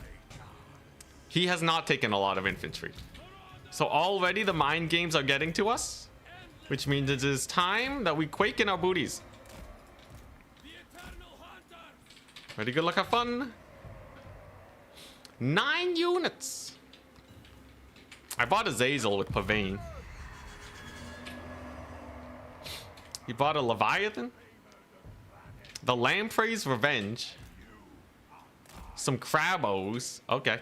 He has not taken a lot of infantry. So already the mind games are getting to us, which means it is time that we quake in our booties. Ready, good luck, have fun. 9 units. I bought a Zazel with Pavane. He bought a Leviathan, the Lamprey's Revenge, some Crabos. Okay.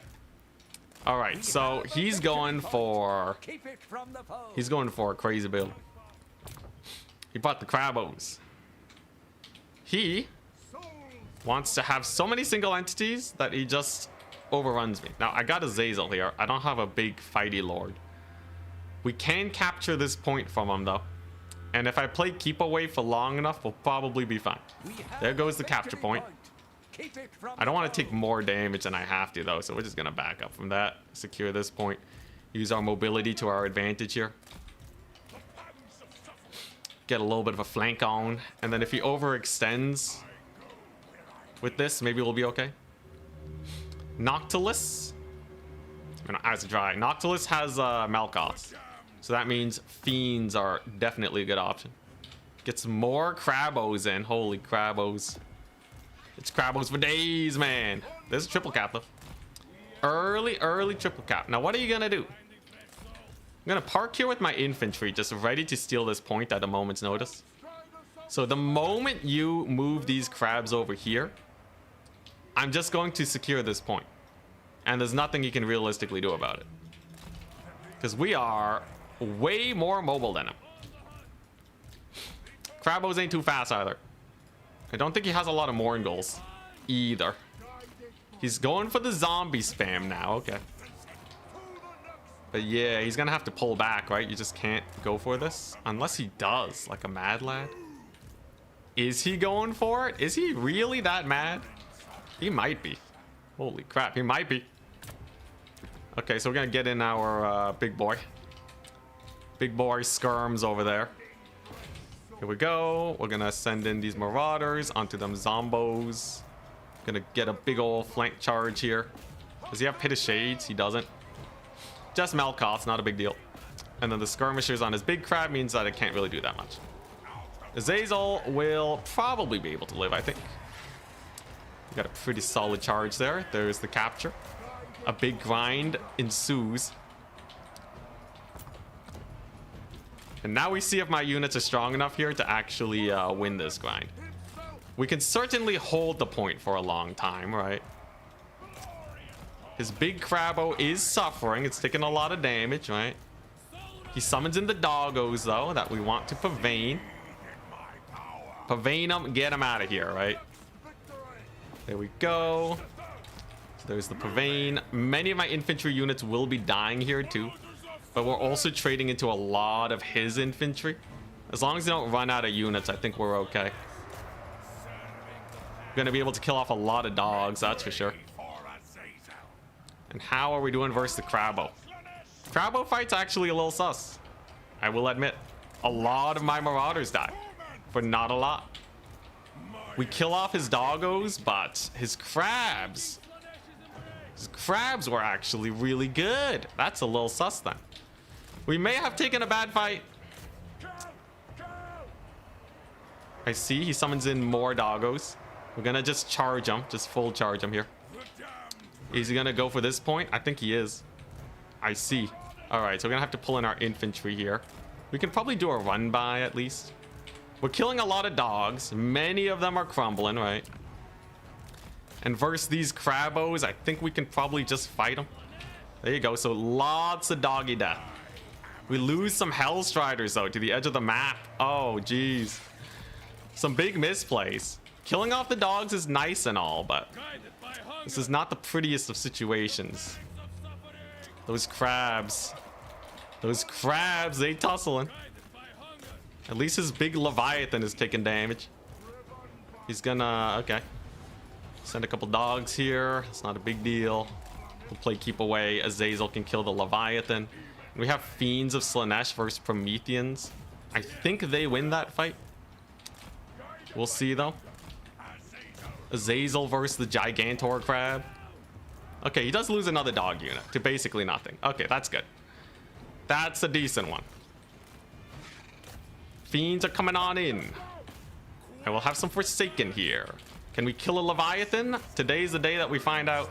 All right, so he's going for a crazy build. He bought the Crabos. He wants to have so many single entities that he just overruns me. Now I got a Zazel here. I don't have a big fighty lord. We can capture this point from him though. And if I play keep away for long enough, we'll probably be fine. There goes the capture point. I don't want to take more damage than I have to though, so we're just gonna back up from that. Secure this point. Use our mobility to our advantage here. Get a little bit of a flank on. And then if he overextends with this, maybe we'll be okay. Noctilus. As a dry. Noctilus has Malkoth. So that means Fiends are definitely a good option. Get some more Crabos in. Holy Crabos. It's Crabos for days, man. This is triple cap though. Early triple cap. Now what are you gonna do? I'm gonna park here with my infantry, just ready to steal this point at a moment's notice. So the moment you move these crabs over here, I'm just going to secure this point. And there's nothing you can realistically do about it. Because we are way more mobile than him. Crabos ain't too fast either. I don't think he has a lot of Moringulls either. He's going for the zombie spam now. Okay. But yeah, he's gonna have to pull back, right? You just can't go for this unless he does, like a mad lad. Is he going for it? Is he really that mad? He might be. Holy crap, he might be. Okay, so we're gonna get in our big boy skirms over there. Here we go. We're gonna send in these marauders onto them zombos. Gonna get a big old flank charge here. Does he have Pit of Shades? He doesn't. Just Malkoth, not a big deal. And then the skirmishers on his big crab means that it can't really do that much. Zazel will probably be able to live, I think. Got a pretty solid charge there. There's the capture. A big grind ensues. And now we see if my units are strong enough here to actually win this grind. We can certainly hold the point for a long time, right? His big Crabo is suffering. It's taking a lot of damage, right? He summons in the doggos, though, that we want to Pavane. Pavane them, get him out of here, right? There we go. So there's the Pavane. Many of my infantry units will be dying here, too. But we're also trading into a lot of his infantry. As long as they don't run out of units, I think we're okay. Gonna be able to kill off a lot of dogs, that's for sure. And how are we doing versus the Crabo? Crabo fight's actually a little sus. I will admit. A lot of my marauders die. But not a lot. We kill off his doggos, but his crabs were actually really good. That's a little sus then. We may have taken a bad fight. I see he summons in more doggos. We're gonna just charge him, just full charge him here. Is he gonna go for this point? I think he is. I see. All right, so we're gonna have to pull in our infantry here. We can probably do a run by at least. We're killing a lot of dogs. Many of them are crumbling, right? And versus these crabos, I think we can probably just fight them. There you go. So lots of doggy death. We lose some Hellstriders though to the edge of the map. Oh, geez. Some big misplays. Killing off the dogs is nice and all, but this is not the prettiest of situations. Those crabs, they tussling. At least his big Leviathan is taking damage. He's gonna, okay. Send a couple dogs here. It's not a big deal. We'll play keep away. Azazel can kill the Leviathan. We have Fiends of Slaanesh versus Prometheans. I think they win that fight. We'll see though. Azazel versus the Gigantor Crab. Okay, he does lose another dog unit to basically nothing. Okay, that's good. That's a decent one. Fiends are coming on in. And we'll have some Forsaken here. Can we kill a Leviathan? Today's the day that we find out.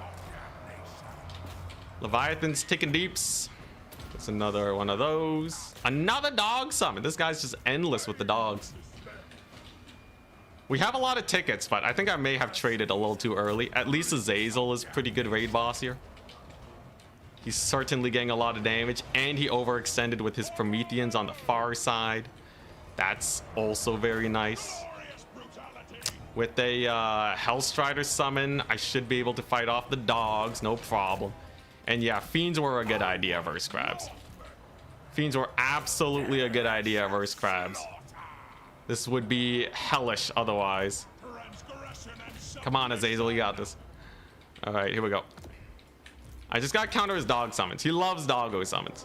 Leviathan's taking deeps. That's another one of those. Another dog summon. This guy's just endless with the dogs. We have a lot of tickets, but I think I may have traded a little too early. At least Azazel is pretty good raid boss here. He's certainly getting a lot of damage, and he overextended with his Prometheans on the far side. That's also very nice. With a Hellstrider summon, I should be able to fight off the dogs, no problem. And yeah, Fiends were a good idea versus Crabs. Fiends were absolutely a good idea versus Crabs. This would be hellish otherwise. Come on, Azazel, you got this. All right, here we go. I just got to counter his dog summons. He loves doggo summons.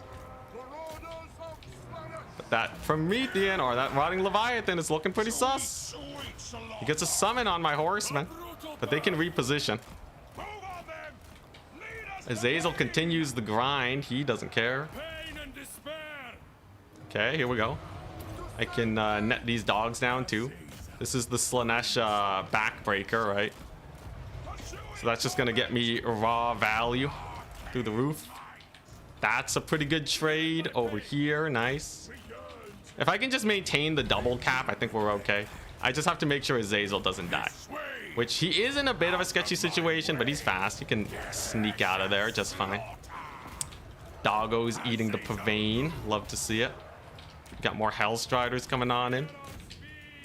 But that Promethean or that Rotting Leviathan is looking pretty sus. He gets a summon on my horseman, but they can reposition. Azazel continues the grind. He doesn't care. Okay, here we go. I can net these dogs down too. This is the Slaanesh backbreaker, right? So that's just gonna get me raw value through the roof. That's a pretty good trade over here. Nice. If I can just maintain the double cap, I think we're okay. I just have to make sure Azazel doesn't die, which he is in a bit of a sketchy situation, but he's fast. He can sneak out of there just fine. Doggo's eating the Pavane. Love to see it. Got more Hellstriders coming on in.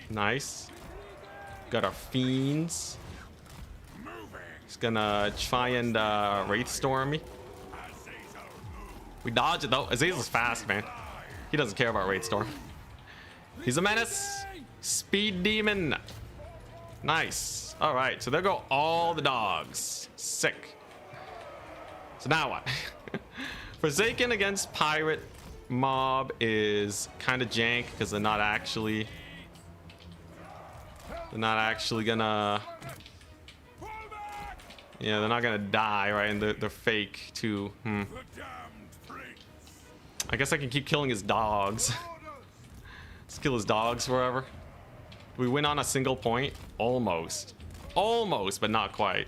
Nice. Got our Fiends. He's gonna try and Wraithstorm me. We dodge it though. Azazel's fast, man. He doesn't care about Wraithstorm. He's a menace. Speed Demon. Nice. All right, so there go all the dogs. Sick. So now what? Forsaken against Pirate Mob is kind of jank because they're not actually gonna, yeah, they're not gonna die, right? And they're fake too. I guess I can keep killing his dogs. Let's kill his dogs forever. We win on a single point. Almost, but not quite.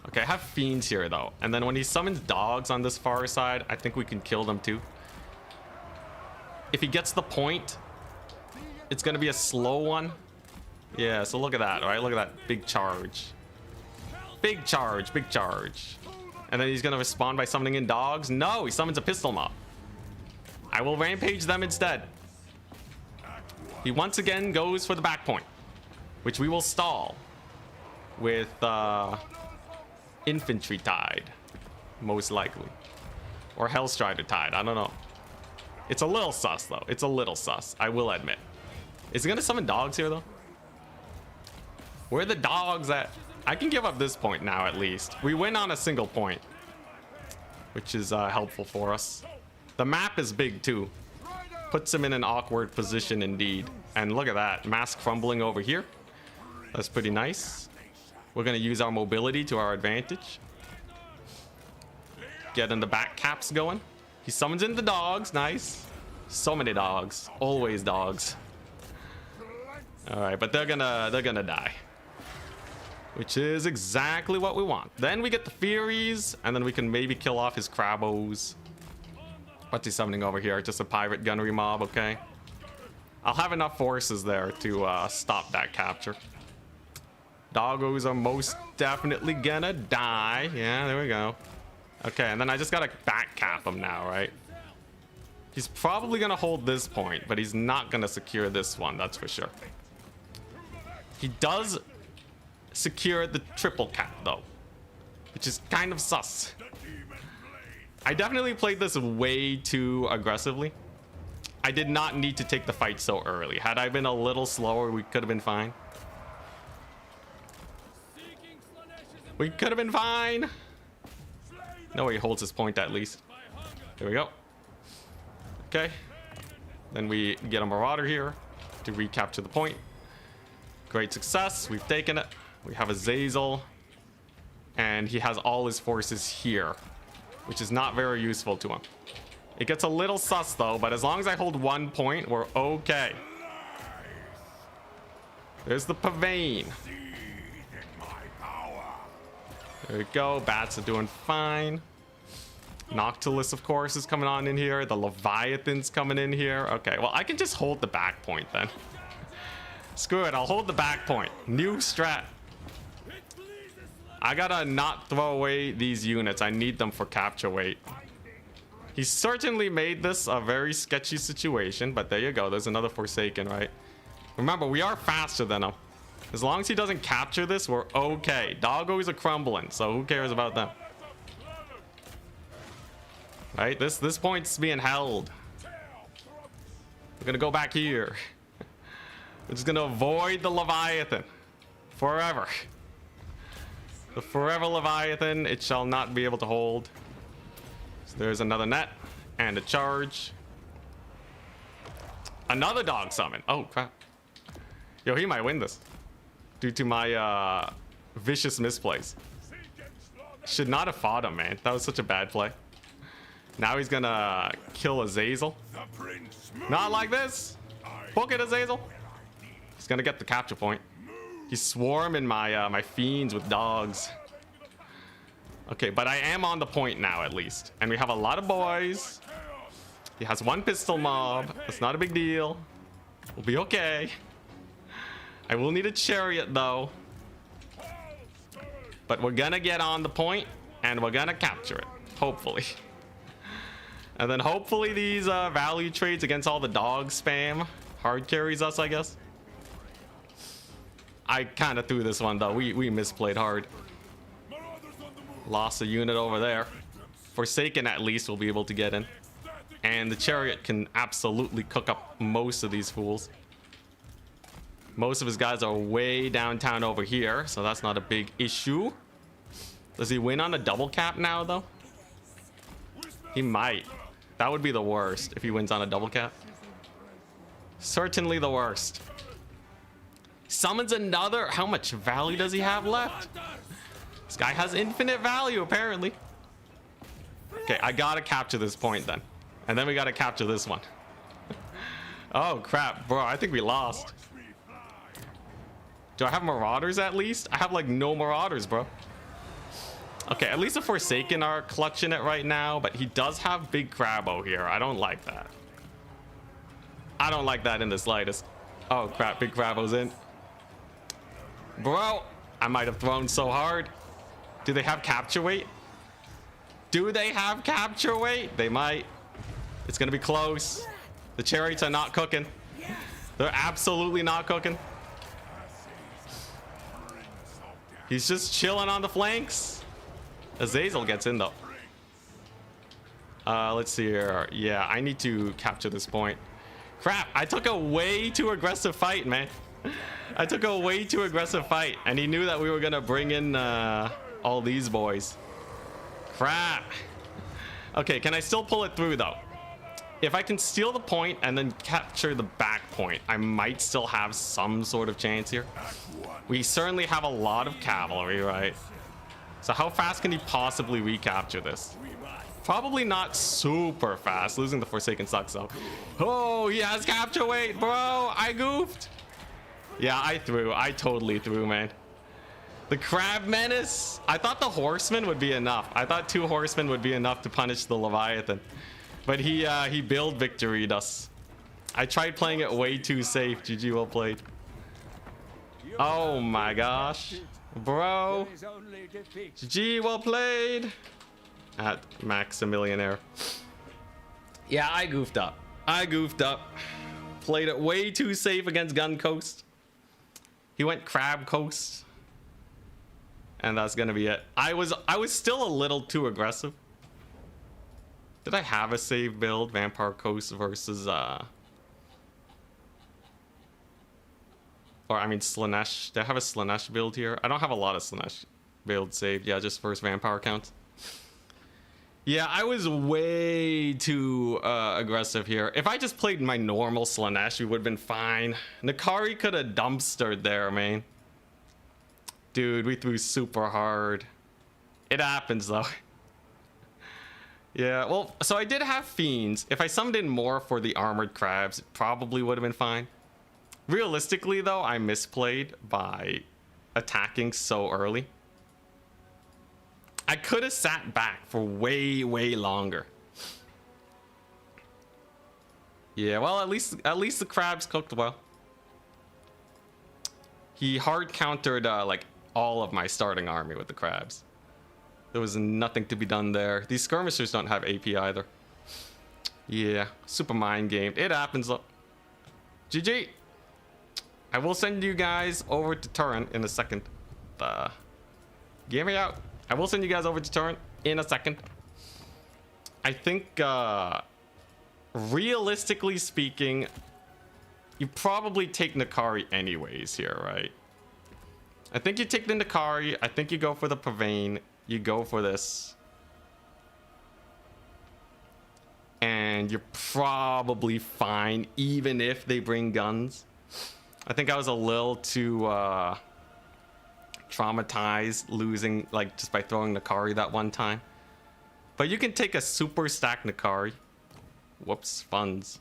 Okay, I have Fiends here though, and then when he summons dogs on this far side, I think we can kill them too. If he gets the point, it's gonna be a slow one. Yeah, so look at that, all right? Look at that big charge. Big charge. And then he's gonna respond by summoning in dogs. No, he summons a pistol mob. I will rampage them instead. He once again goes for the back point, which we will stall with Infantry Tide, most likely, or Hellstrider Tide. I don't know. It's a little sus though. It's a little sus, I will admit. Is he gonna summon dogs here though? Where are the dogs at? I can give up this point now at least. We win on a single point, which is helpful for us. The map is big too. Puts him in an awkward position indeed. And look at that, mass crumbling over here. That's pretty nice. We're gonna use our mobility to our advantage. Getting the back caps going. He summons in the dogs. Nice. So many dogs. Always dogs. All right, but they're gonna die, which is exactly what we want. Then we get the Furies, and then we can maybe kill off his Crabos. What's he summoning over here? Just a pirate gunnery mob. Okay. I'll have enough forces there to stop that capture. Doggos are most definitely gonna die. Yeah, there we go. Okay, and then I just gotta back cap him now, right? He's probably gonna hold this point, but he's not gonna secure this one, that's for sure. He does secure the triple cap though, which is kind of sus. I definitely played this way too aggressively. I did not need to take the fight so early. Had I been a little slower, we could have been fine. We could have been fine. No, he holds his point at least. There we go. Okay. Then we get a Marauder here to recapture the point. Great success. We've taken it. We have a Zazel. And he has all his forces here, which is not very useful to him. It gets a little sus though, but as long as I hold 1 point, we're okay. There's the Pavane. There we go. Bats are doing fine. Noctilus, of course, is coming on in here. The Leviathan's coming in here. Okay, well, I can just hold the back point then. Screw it. I'll hold the back point. New strat. I gotta not throw away these units. I need them for capture weight. He certainly made this a very sketchy situation, but there you go. There's another Forsaken, right? Remember, we are faster than him. As long as he doesn't capture this, we're okay. Doggos are crumbling, so who cares about them? Right? This point's being held. We're gonna go back here. We're just gonna avoid the Leviathan forever. The forever Leviathan, it shall not be able to hold. So there's another net and a charge. Another dog summon. Oh crap. Yo, he might win this due to my vicious misplays. Should not have fought him, man. That was such a bad play. Now he's gonna kill Azazel. Not like this. Poke it, Azazel. He's gonna get the capture point. He's swarming my my fiends with dogs. Okay, but I am on the point now at least, and we have a lot of boys. He has 1 pistol mob. That's not a big deal. We'll be okay. I will need a chariot though, but we're gonna get on the point and we're gonna capture it, hopefully. And then hopefully these value trades against all the dog spam hard carries us, I guess. I kind of threw this one though. We misplayed hard. Lost a unit over there. Forsaken at least will be able to get in, and the chariot can absolutely cook up most of these fools. Most of his guys are way downtown over here, so that's not a big issue. Does he win on a double cap now though? He might. That would be the worst if he wins on a double cap. Certainly the worst. Summons another. How much value does he have left? This guy has infinite value apparently. Okay, I gotta capture this point then, and then we gotta capture this one. Oh crap, bro, I think we lost. Do I have Marauders at least? I have like no Marauders, bro. Okay, at least the Forsaken are clutching it right now, but he does have Big Crabo here. I don't like that. I don't like that in the slightest. Oh crap, Big Crabo's in. Bro, I might have thrown so hard. Do they have capture weight? Do they have capture weight? They might. It's gonna be close. The chariots are not cooking. They're absolutely not cooking. He's just chilling on the flanks. Azazel gets in though. Let's see here. Yeah, I need to capture this point. Crap, I took a way too aggressive fight, man. I took a way too aggressive fight, and he knew that we were gonna bring in all these boys. Crap. Okay, can I still pull it through though? If I can steal the point and then capture the back point, I might still have some sort of chance here. We certainly have a lot of cavalry, right? So how fast can he possibly recapture this? Probably not super fast. Losing the Forsaken sucks though. Oh, he has capture weight, bro. I goofed. Yeah, I totally threw, man. The Crab Menace. I thought the Horsemen would be enough. I thought 2 Horsemen would be enough to punish the Leviathan. But he build victoried us. I tried playing it way too safe. GG, well played. Oh my gosh. Bro. GG, well played. At Maximillionaire. Yeah, I goofed up. Played it way too safe against Gun Coast. He went Crab Coast. And that's gonna be it. I was still a little too aggressive. Did I have a save build? Vampire Coast versus or I mean Slaanesh. Did I have a Slaanesh build here? I don't have a lot of Slaanesh build saved. Yeah, just first vampire count. Yeah, I was way too aggressive here. If I just played my normal Slaanesh, we would have been fine. Nakari could have dumpstered there, man. Dude, we threw super hard. It happens though. Yeah, well, so I did have Fiends. If I summoned in more for the Armored Crabs, it probably would have been fine. Realistically, though, I misplayed by attacking so early. I could have sat back for way, way longer. Yeah, well, at least the crabs cooked well. He hard countered like all of my starting army with the crabs. There was nothing to be done there. These skirmishers don't have AP either. Yeah, super mind gamed. It happens. GG. I will send you guys over to Turin in a second. Get me out. I will send you guys over to Turin in a second. I think, realistically speaking, you probably take Nakari anyways here, right? I think you take the Nakari. I think you go for the Pavane. You go for this. And you're probably fine, even if they bring guns. I think I was a little too traumatized losing, like, just by throwing Nakari that one time. But you can take a super stack Nakari. Whoops, funds.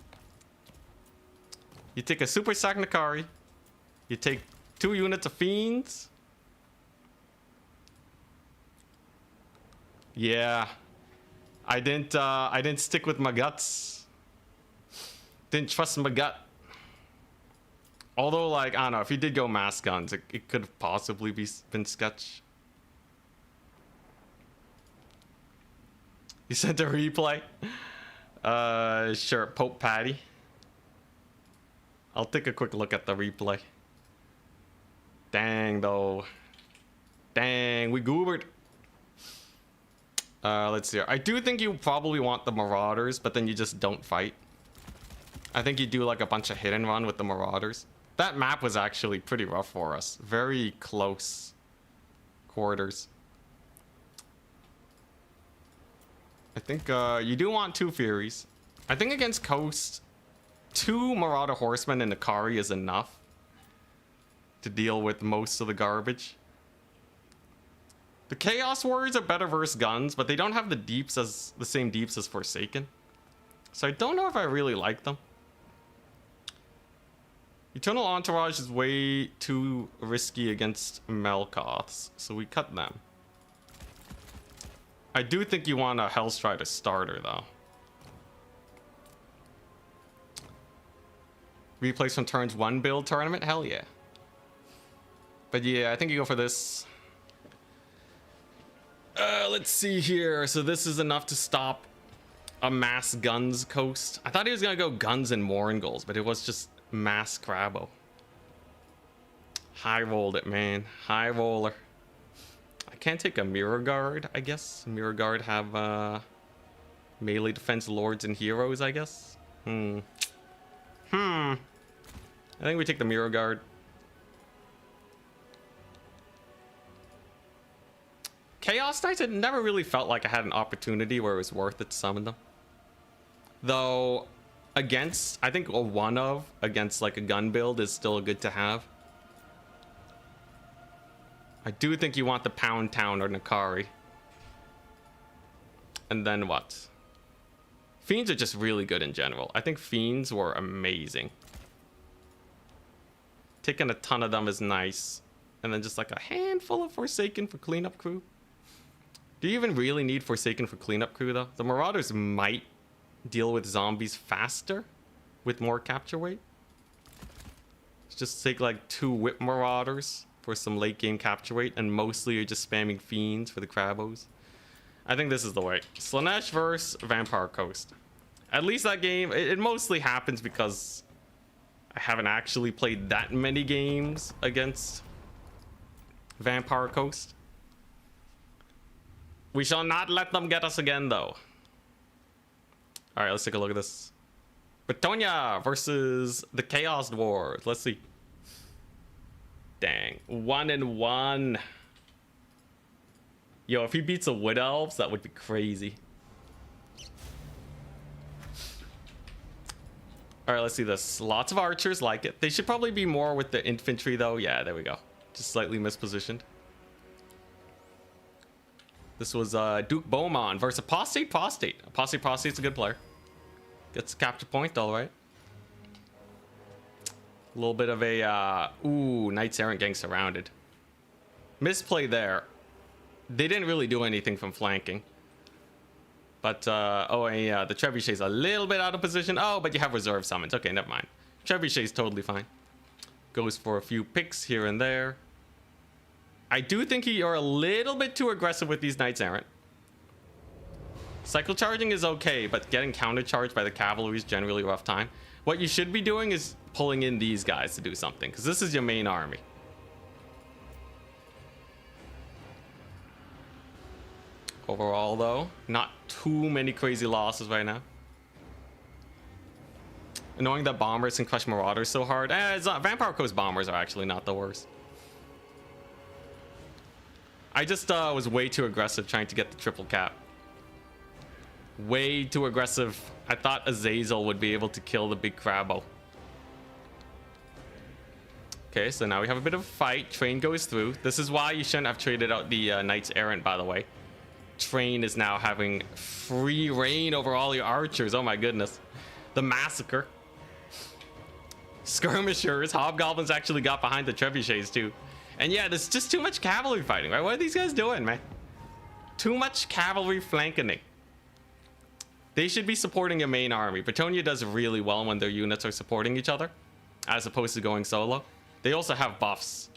You take a super stack Nakari. You take 2 units of Fiends. Yeah. I didn't stick with my guts. Didn't trust my gut. Although, like, I don't know, if you did go mass guns, it could have possibly been sketch. You sent a replay? Sure, Pope Patty. I'll take a quick look at the replay. Dang, though. Dang, we goobered. Let's see here. I do think you probably want the Marauders, but then you just don't fight. I think you do like a bunch of hit and run with the Marauders. That map was actually pretty rough for us. Very close quarters. I think you do want 2 Furies. I think against Coast, 2 Marauder Horsemen and Nakari is enough to deal with most of the garbage. The Chaos Warriors are better versus guns, but they don't have the same deeps as Forsaken. So I don't know if I really like them. Eternal Entourage is way too risky against Melkoths, so we cut them. I do think you want a Hellstrider starter, though. Replays from turns 1 build tournament? Hell yeah. But yeah, I think you go for this. Let's see here. So this is enough to stop a mass guns Coast. I thought he was gonna go guns and Moringles, but it was just mass Crabbo. High rolled it, man. High roller. I can't take a Mirror Guard, I guess. Mirror Guard have melee defense lords and heroes, I guess. I think we take the Mirror Guard. Chaos Knights, it never really felt like I had an opportunity where it was worth it to summon them. Though, against, I think a one of against like a gun build is still good to have. I do think you want the Pound Town or Nakari. And then what? Fiends are just really good in general. I think Fiends were amazing. Taking a ton of them is nice. And then just like a handful of Forsaken for cleanup crew. Do you even really need Forsaken for cleanup crew though? The Marauders might deal with zombies faster with more capture weight. Let's just take like 2 Whip Marauders for some late game capture weight, and mostly you're just spamming Fiends for the Crabos. I think this is the way. Slaanesh versus Vampire Coast. At least that game, it mostly happens because I haven't actually played that many games against Vampire Coast. We shall not let them get us again, though. All right, let's take a look at this. Bretonnia versus the Chaos Dwarfs. Let's see. Dang, 1-1. Yo, if he beats the Wood Elves, that would be crazy. All right, let's see this. Lots of archers like it. They should probably be more with the infantry, though. Yeah, there we go. Just slightly mispositioned. This was Duke Beaumont versus Apostate Prostate. Apostate Prostate's a good player. Gets a capture point, all right. A little bit of a, ooh, Knights Errant getting surrounded. Misplay there. They didn't really do anything from flanking. But, oh, and yeah, the Trebuchet's a little bit out of position. Oh, but you have reserve summons. Okay, never mind. Trebuchet's totally fine. Goes for a few picks here and there. I do think you're a little bit too aggressive with these Knights Errant. Cycle charging is okay, but getting countercharged by the cavalry is generally a rough time. What you should be doing is pulling in these guys to do something, because this is your main army. Overall, though, not too many crazy losses right now. Knowing that bombers can crush marauders so hard. It's not, Vampire Coast bombers are actually not the worst. I just was way too aggressive trying to get the triple cap. Way too aggressive. I thought Azazel would be able to kill the big Crabbo. Okay, so now we have a bit of a fight. Train goes through. This is why you shouldn't have traded out the Knights Errant, by the way. Train is now having free reign over all your archers. Oh my goodness. The massacre. Skirmishers. Hobgoblins actually got behind the trebuchets too. And yeah, there's just too much cavalry fighting, right? What are these guys doing, man? Too much cavalry flanking. They should be supporting your main army. Bretonnia does really well when their units are supporting each other, as opposed to going solo. They also have buffs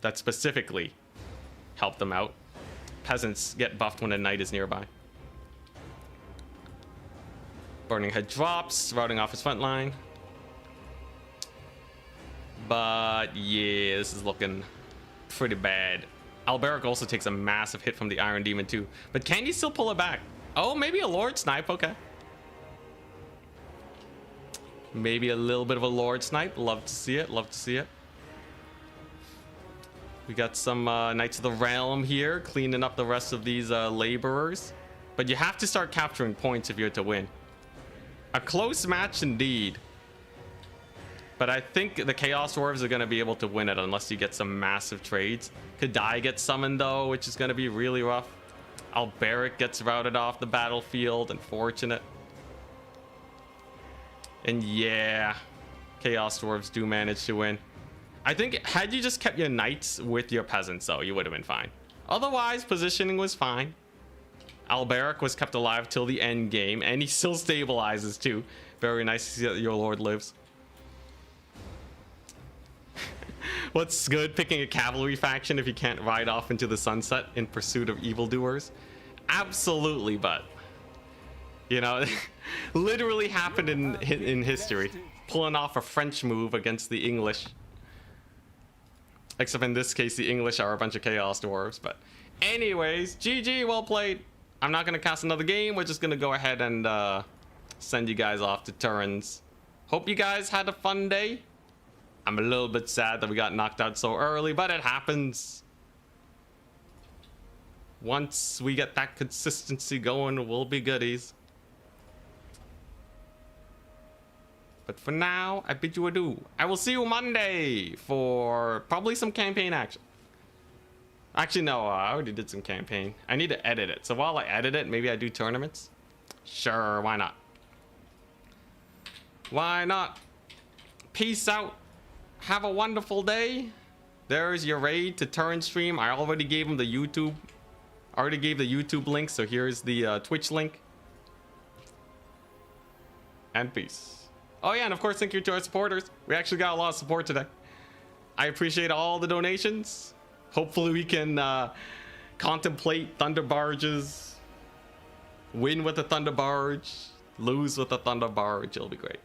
that specifically help them out. Peasants get buffed when a knight is nearby. Burning Head drops, routing off his front line. But yeah, this is looking pretty bad. Alberic also takes a massive hit from the Iron Demon too. But can you still pull it back? Oh, maybe a Lord Snipe, okay. Maybe a little bit of a Lord Snipe. Love to see it, love to see it. We got some Knights of the Realm here, cleaning up the rest of these laborers. But you have to start capturing points if you're to win. A close match indeed. But I think the Chaos Dwarves are going to be able to win it unless you get some massive trades. Kadai gets summoned though, which is going to be really rough. Alberic gets routed off the battlefield. Unfortunate. And yeah, Chaos Dwarves do manage to win. I think had you just kept your knights with your peasants though, you would have been fine. Otherwise, positioning was fine. Alberic was kept alive till the end game, and he still stabilizes too. Very nice to see that your lord lives. What's good picking a cavalry faction if you can't ride off into the sunset in pursuit of evildoers? Absolutely, but you know, literally happened in history. Pulling off a French move against the English. Except in this case, the English are a bunch of Chaos Dwarves. But anyways, GG, well played. I'm not going to cast another game. We're just going to go ahead and send you guys off to Turin's. Hope you guys had a fun day. I'm a little bit sad that we got knocked out so early, but it happens. Once we get that consistency going, we'll be goodies. But for now, I bid you adieu. I will see you Monday for probably some campaign action. Actually, no, I already did some campaign. I need to edit it. So while I edit it, maybe I do tournaments. Sure, why not? Why not? Peace out. Have a wonderful day. There's your raid to Turin stream. I already gave him the YouTube. I already gave the YouTube link, so here's the Twitch link. And peace. Oh yeah, and of course, thank you to our supporters. We actually got a lot of support today. I appreciate all the donations. Hopefully we can contemplate Thunder Barges. Win with the Thunder Barge. Lose with the Thunder Barge. It'll be great.